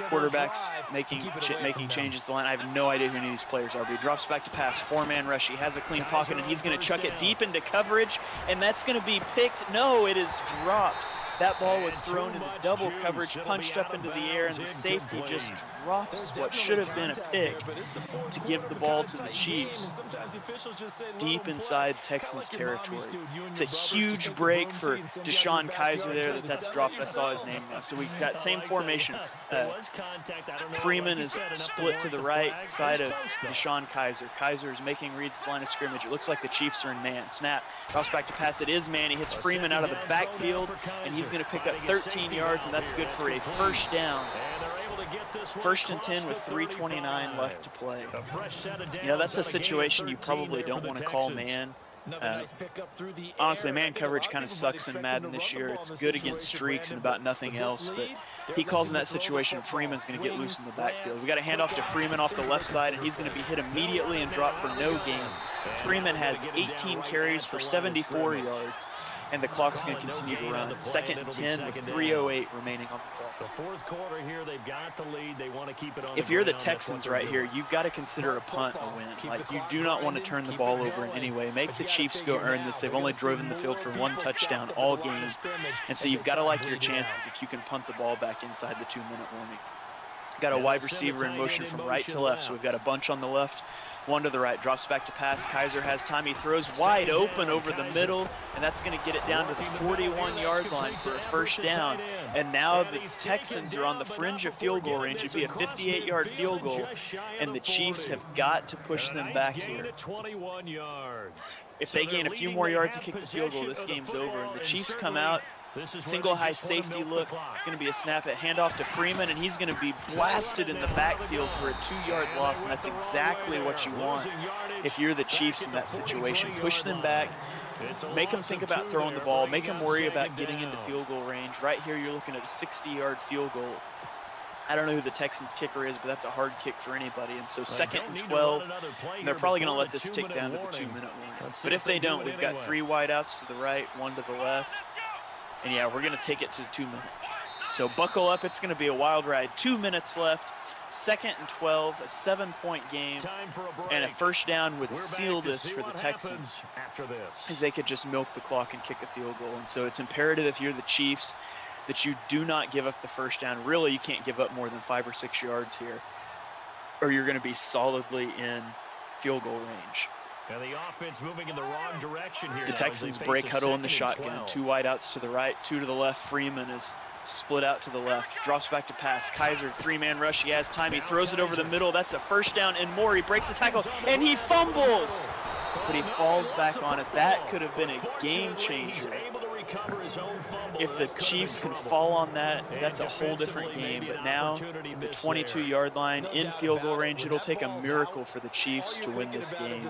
Quarterback making changes to the line. I have no idea who any of these players are, but he drops back to pass. 4-man rush. He has a clean pocket, and he's going to chuck it deep into coverage, and that's going to be picked. No, it is dropped. That ball was thrown into double coverage, punched up into the air, and the safety just drops what should have been a pick to give the ball to the Chiefs deep inside Texans territory. It's a huge break for Deshaun Kaiser there that's dropped. I saw his name now. So we've got same formation. Freeman is split to the right side of Deshaun Kaiser. Kaiser is making reads to the line of scrimmage. It looks like the Chiefs are in man. Snap. Drops back to pass. It is man. He hits Freeman out of the backfield, and he's going to pick up 13 yards, and that's good for a first down. 1st and 10 with 3:29 left to play. That's a situation you probably don't want to call man. Honestly, man coverage kind of sucks in Madden this year. It's good against streaks and about nothing else, but he calls in that situation. Freeman's going to get loose in the backfield. We got a handoff to Freeman off the left side, and he's going to be hit immediately and drop for no gain. Freeman has 18 carries for 74 yards. and the clock's going to continue to run. 2nd and 10 with 3:08 remaining on the clock. The fourth quarter here, they've got the lead. They want to keep it on. If you're the Texans right here, you've got to consider a punt a win. Like, you do not want to turn the ball over in any way. Make the Chiefs go earn this. They've only driven the field for 1 touchdown all game, and so you've got to like your chances if you can punt the ball back inside the 2-minute warning. Got a wide receiver in motion from right to left, so we've got a bunch on the left, 1 to the right, drops back to pass. Kaiser has time, he throws wide open over the middle, and that's going to get it down to the 41-yard line for a first down. And now the Texans are on the fringe of field goal range. It'd be a 58-yard field goal, and the Chiefs have got to push them back here. If they gain a few more yards and kick the field goal, this game's over. And the Chiefs come out, single high safety look. It's going to be a snap at handoff to Freeman, and he's going to be blasted in the backfield for a 2-yard loss, and that's exactly what you want if you're the Chiefs in that situation. Push them back, make them think about throwing the ball, make them worry about getting into field goal range. Right here, you're looking at a 60-yard field goal. I don't know who the Texans kicker is, but that's a hard kick for anybody. And so 2nd and 12, and they're probably going to let this tick down to the 2-minute warning. But if they don't, we've got 3 wideouts to the right, 1 to the left. And yeah, we're going to take it to 2 minutes. So buckle up, it's going to be a wild ride. 2 minutes left, 2nd and 12, a 7-point game, and a first down would seal this for the Texans, as they could just milk the clock and kick a field goal. And so it's imperative, if you're the Chiefs, that you do not give up the first down. Really, you can't give up more than 5 or 6 yards here, or you're going to be solidly in field goal range. And the offense moving in the wrong direction here. The Texans break huddle in the shotgun. 2 wideouts to the right, 2 to the left. Freeman is split out to the left. Drops back to pass. Kaiser, 3-man rush. He has time. He throws it over the middle. That's a first down and more. He breaks the tackle, and he fumbles. But he falls back on it. That could have been a game changer. If the Chiefs can fall on that, that's a whole different game. But now, the 22-yard line, in field goal range, it'll take a miracle for the Chiefs to win this game.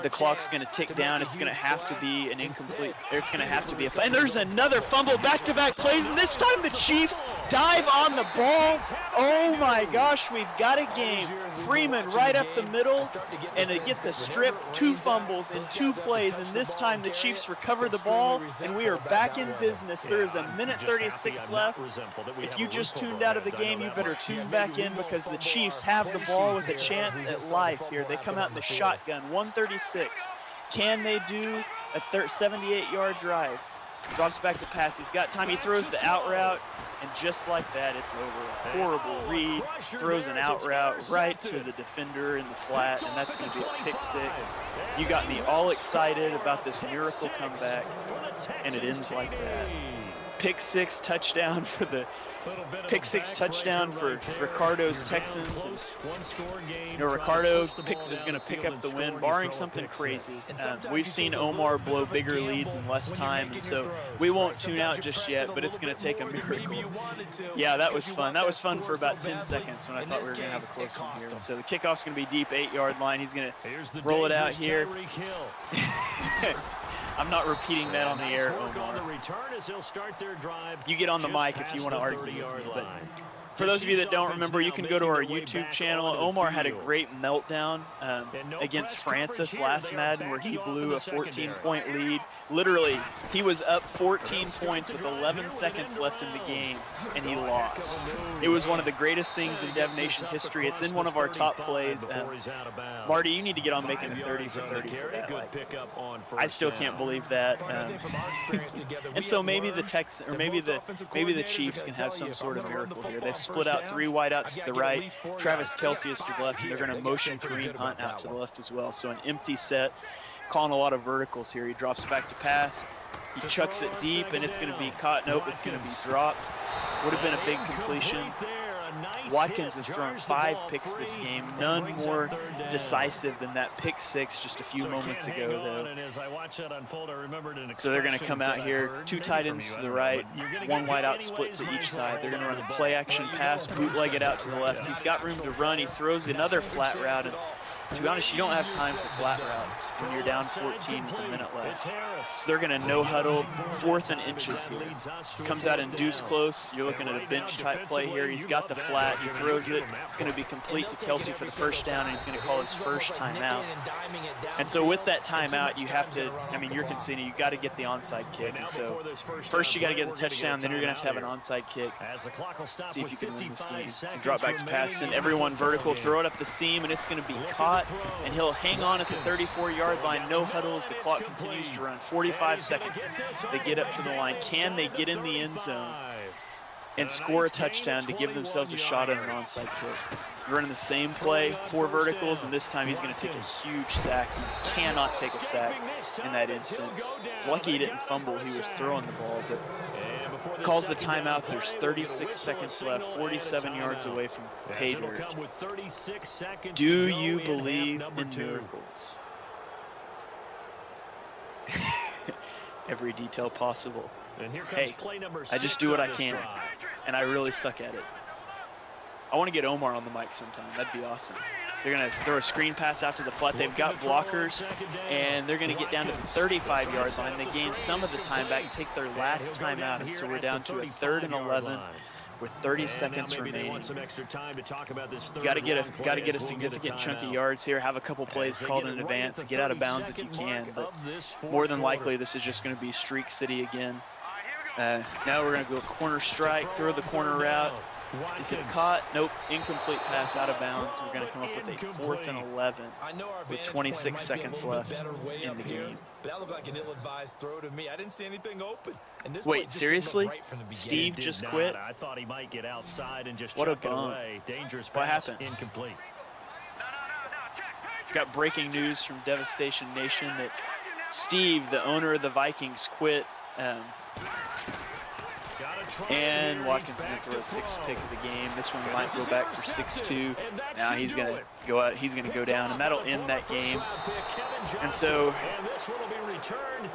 The clock's going to tick down. It's going to have to be an incomplete, or it's going to have to be a, and there's another fumble, back-to-back plays, and this time the Chiefs dive on the ball. Oh my gosh, we've got a game. Freeman right up the middle, and they get the strip, 2 fumbles in 2 plays, and this time the Chiefs recover the ball, and we are back in business. There is a 1:36 left. If you just tuned out of the game, you better tune back in, because the Chiefs have the ball with a chance at life here. They come out in the shotgun, 136. Can they do a 78-yard drive? Drops back to pass. He's got time. He throws the out route, and just like that, it's over. Horrible read. Throws an out route right to the defender in the flat, and that's going to be a pick 6. You got me all excited about this miracle comeback, and it ends like that. Pick 6 touchdown for the Ricardo's Texans. And, Ricardo is going to pick up the win, barring something crazy. We've seen Omar blow bigger leads in less time, and so we won't tune out just yet, but it's going to take a miracle. Yeah, that was fun. That was fun for about 10 seconds when I thought we were going to have a close one here. And so the kickoff's going to be deep, 8-yard line. He's going to roll it out here. I'm not repeating that on the air, Omar. You get on the mic if you want to argue with me. But for those of you that don't remember, you can go to our YouTube channel. Omar had a great meltdown against Francis last Madden, where he blew a 14-point lead. Literally, he was up 14 points with 11 seconds left in the game, and he lost. It was one of the greatest things in Dev Nation history. It's in one of our top plays. Marty, you need to get on making a 30 for 30 for that. Like, I still can't believe that. And so maybe the Texans, or maybe the Chiefs can have some sort of miracle here. They've split out 3 wideouts to the right. Travis Kelce is to the left, and they're going to motion Kareem Hunt out to the left as well. So an empty set. Calling a lot of verticals here. He drops back to pass. He chucks it deep, and it's going to be caught. Nope, it's going to be dropped. Would have been a big completion. Watkins has thrown 5 picks this game. None more decisive than that pick 6 just a few moments ago, though. So they're going to come out here. 2 tight ends to the right. 1 wide out split to each side. They're going to run a play action pass, bootleg it out to the left. He's got room to run. He throws another flat route, and to be honest, you don't have time for flat routes when you're down 14 with a minute left. So they're going to no huddle, 4th and inches here. Comes out in deuce close. You're looking at a bench type play here. He's got the flat. He throws it. It's going to be complete to Kelsey for the first down, and he's going to call his first timeout. And so with that timeout, you have to, I mean, you're conceding, you got to get the onside kick. And so first you got to get the touchdown, then you're going to have an onside kick. See if you can win this game. So drop back to pass, send everyone vertical, throw it up the seam, and it's going to be caught. And he'll hang on at the 34-yard line. No huddles. The clock continues to run. 45 seconds. They get up to the line. Can they get in the end zone and score a touchdown to give themselves a shot at an onside kick? Running the same play, 4 verticals, and this time he's going to take a huge sack. He cannot take a sack in that instance. He's lucky he didn't fumble. He was throwing the ball, but calls the timeout. There's 36 seconds left, 47 yards away from pay dirt. Do you believe in miracles? Every detail possible. Hey, I just do what I can, and I really suck at it. I want to get Omar on the mic sometime. That'd be awesome. They're going to throw a screen pass out to the flat. They've got blockers, and they're going to get down to the 35-yard line. They gain some of the time back, take their last time out, and so we're down to a 3rd and 11 with 30 seconds remaining. Got to get a significant chunk of yards here. Have a couple plays called in advance. Get out of bounds if you can. But more than likely, this is just going to be Streak City again. Now we're going to go corner strike, throw the corner route. Is it caught? Nope. Incomplete pass out of bounds. We're going to come up with a 4th and 11 with 26 seconds left in the game. But that looked like an ill-advised throw to me. I didn't see anything open. Wait, seriously? Steve just quit? I thought he might get outside and just what a chuck it bum. away. Dangerous What pass, happened? incomplete. Got breaking news from Devastation Nation that Steve, the owner of the Vikings, quit. And Watkins going to throw a 6th pick of the game. This one might go back for 6-2. Now he's going to go out. He's going to go down, and that'll end that game. And so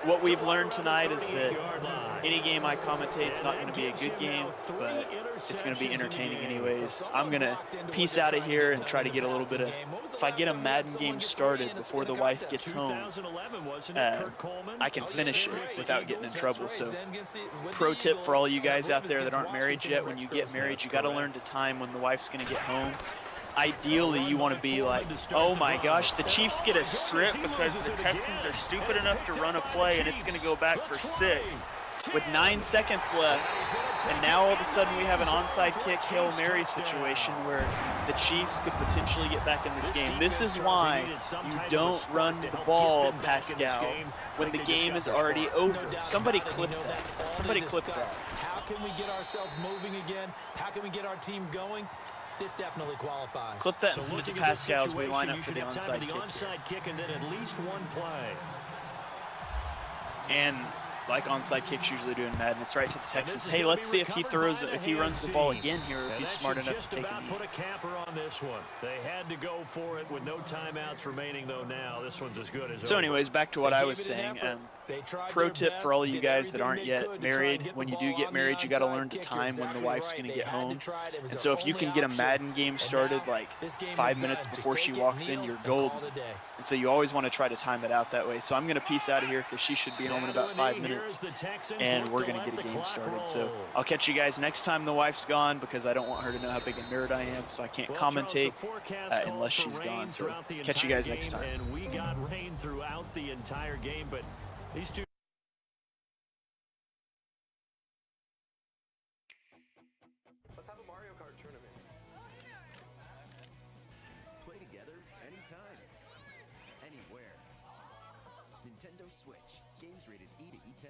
what we've learned tonight is that any game I commentate, it's not going to be a good game, but it's going to be entertaining anyways. I'm going to peace out of here and try to get a little bit of, if I get a Madden game started before the wife gets home, I can finish it without getting in trouble. So pro tip for all you guys out there that aren't married yet, when you get married, you got to learn to time when the wife's going to get home. Ideally, you want to be like, oh my gosh, the Chiefs get a strip because the Texans are stupid enough to run a play and it's going to go back for 6 with 9 seconds left. And now all of a sudden we have an onside kick Hail Mary situation where the Chiefs could potentially get back in this game. This is why you don't run the ball, Pascal, when the game is already over. Somebody clip that. Somebody clip that. How can we get ourselves moving again? How can we get our team going? This definitely qualifies. Clip that and send it to Pascal as we line up for the onside kick and then at least one play. And like onside kicks usually do in Madden, it's right to the Texans. Hey, let's see if he throws it, if he runs the ball again here, if he's smart enough to take it. Put a capper on this one. They had to go for it with no timeouts remaining, though. Now this one's as good as so anyways, back to what I was saying. Pro tip for all you guys that aren't yet married, when you do get married, you got to learn to time when the wife's going to get home. And so if you can get a Madden game started like 5 minutes before she walks in, you're golden. And so you always want to try to time it out that way. So I'm going to peace out of here because she should be home in about 5 minutes, and we're going to get a game started. So I'll catch you guys next time the wife's gone, because I don't want her to know how big a nerd I am, so I can't commentate unless she's gone. So catch you guys next time. And we got rain throughout the entire game, but these two. Let's have a Mario Kart tournament. Play together anytime, anywhere. Nintendo Switch. Games rated E to E10+.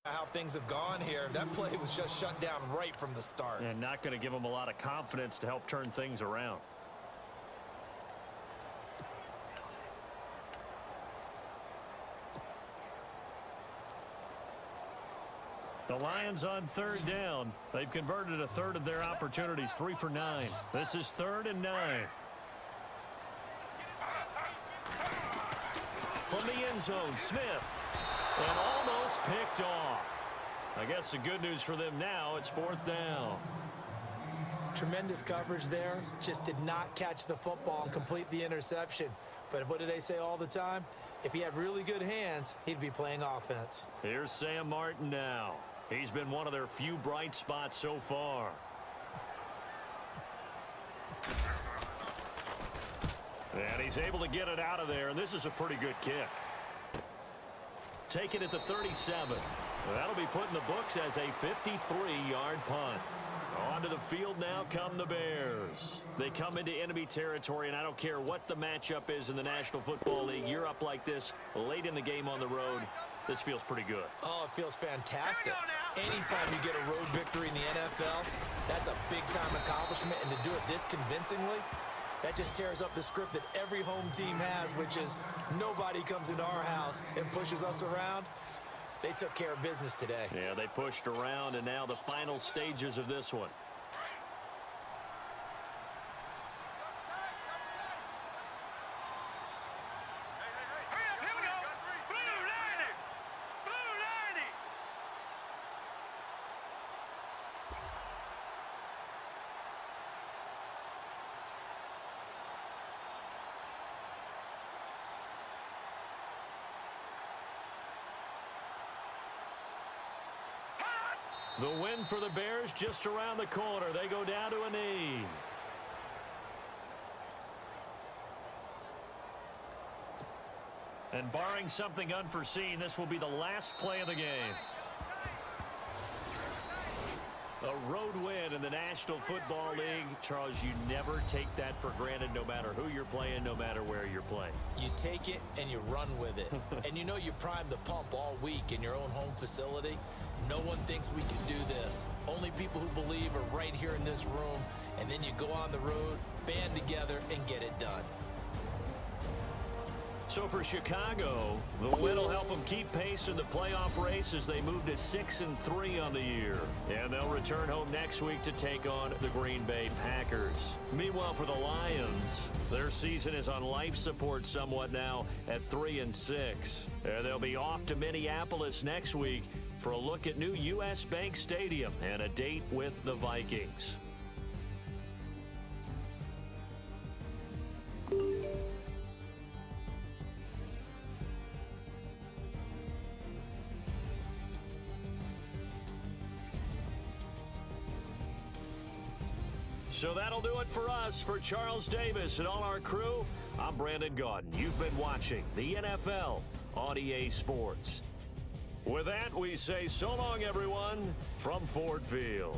How things have gone here. That play was just shut down right from the start. And not going to give them a lot of confidence to help turn things around. The Lions on third down. They've converted a third of their opportunities, 3 for 9. This is 3rd and 9. From the end zone, Smith. And almost picked off. I guess the good news for them now, it's 4th down. Tremendous coverage there. Just did not catch the football and complete the interception. But what do they say all the time? If he had really good hands, he'd be playing offense. Here's Sam Martin now. He's been one of their few bright spots so far. And he's able to get it out of there, and this is a pretty good kick. Take it at the 37. That'll be put in the books as a 53-yard punt. Onto the field now come the Bears. They come into enemy territory, and I don't care what the matchup is in the National Football League. You're up like this late in the game on the road. This feels pretty good. Oh, it feels fantastic. Anytime you get a road victory in the NFL, that's a big-time accomplishment, and to do it this convincingly, that just tears up the script that every home team has, which is nobody comes into our house and pushes us around. They took care of business today. Yeah, they pushed around, and now the final stages of this one. Here we go. Blue 90. Blue 90. The win for the Bears just around the corner. They go down to a knee. And barring something unforeseen, this will be the last play of the game. A road win in the National Football League. Charles, you never take that for granted, no matter who you're playing, no matter where you're playing. You take it and you run with it. And you know you primed the pump all week in your own home facility. No one thinks we can do this. Only people who believe are right here in this room. And then you go on the road, band together, and get it done. So for Chicago, the win will help them keep pace in the playoff race as they move to 6-3 on the year. And they'll return home next week to take on the Green Bay Packers. Meanwhile, for the Lions, their season is on life support somewhat now at 3-6. And they'll be off to Minneapolis next week for a look at new U.S. Bank Stadium and a date with the Vikings. So that'll do it for us. For Charles Davis and all our crew, I'm Brandon Gaudin. You've been watching the NFL on EA Sports. With that, we say so long, everyone, from Ford Field.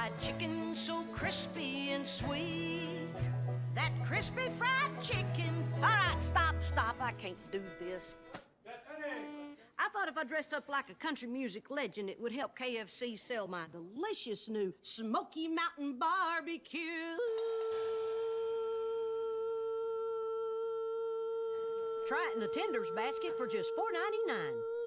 fried chicken so crispy and sweet. That crispy fried chicken. All right, stop. I can't do this. I thought if I dressed up like a country music legend, it would help KFC sell my delicious new Smoky Mountain Barbecue. Try it in the tenders basket for just $4.99.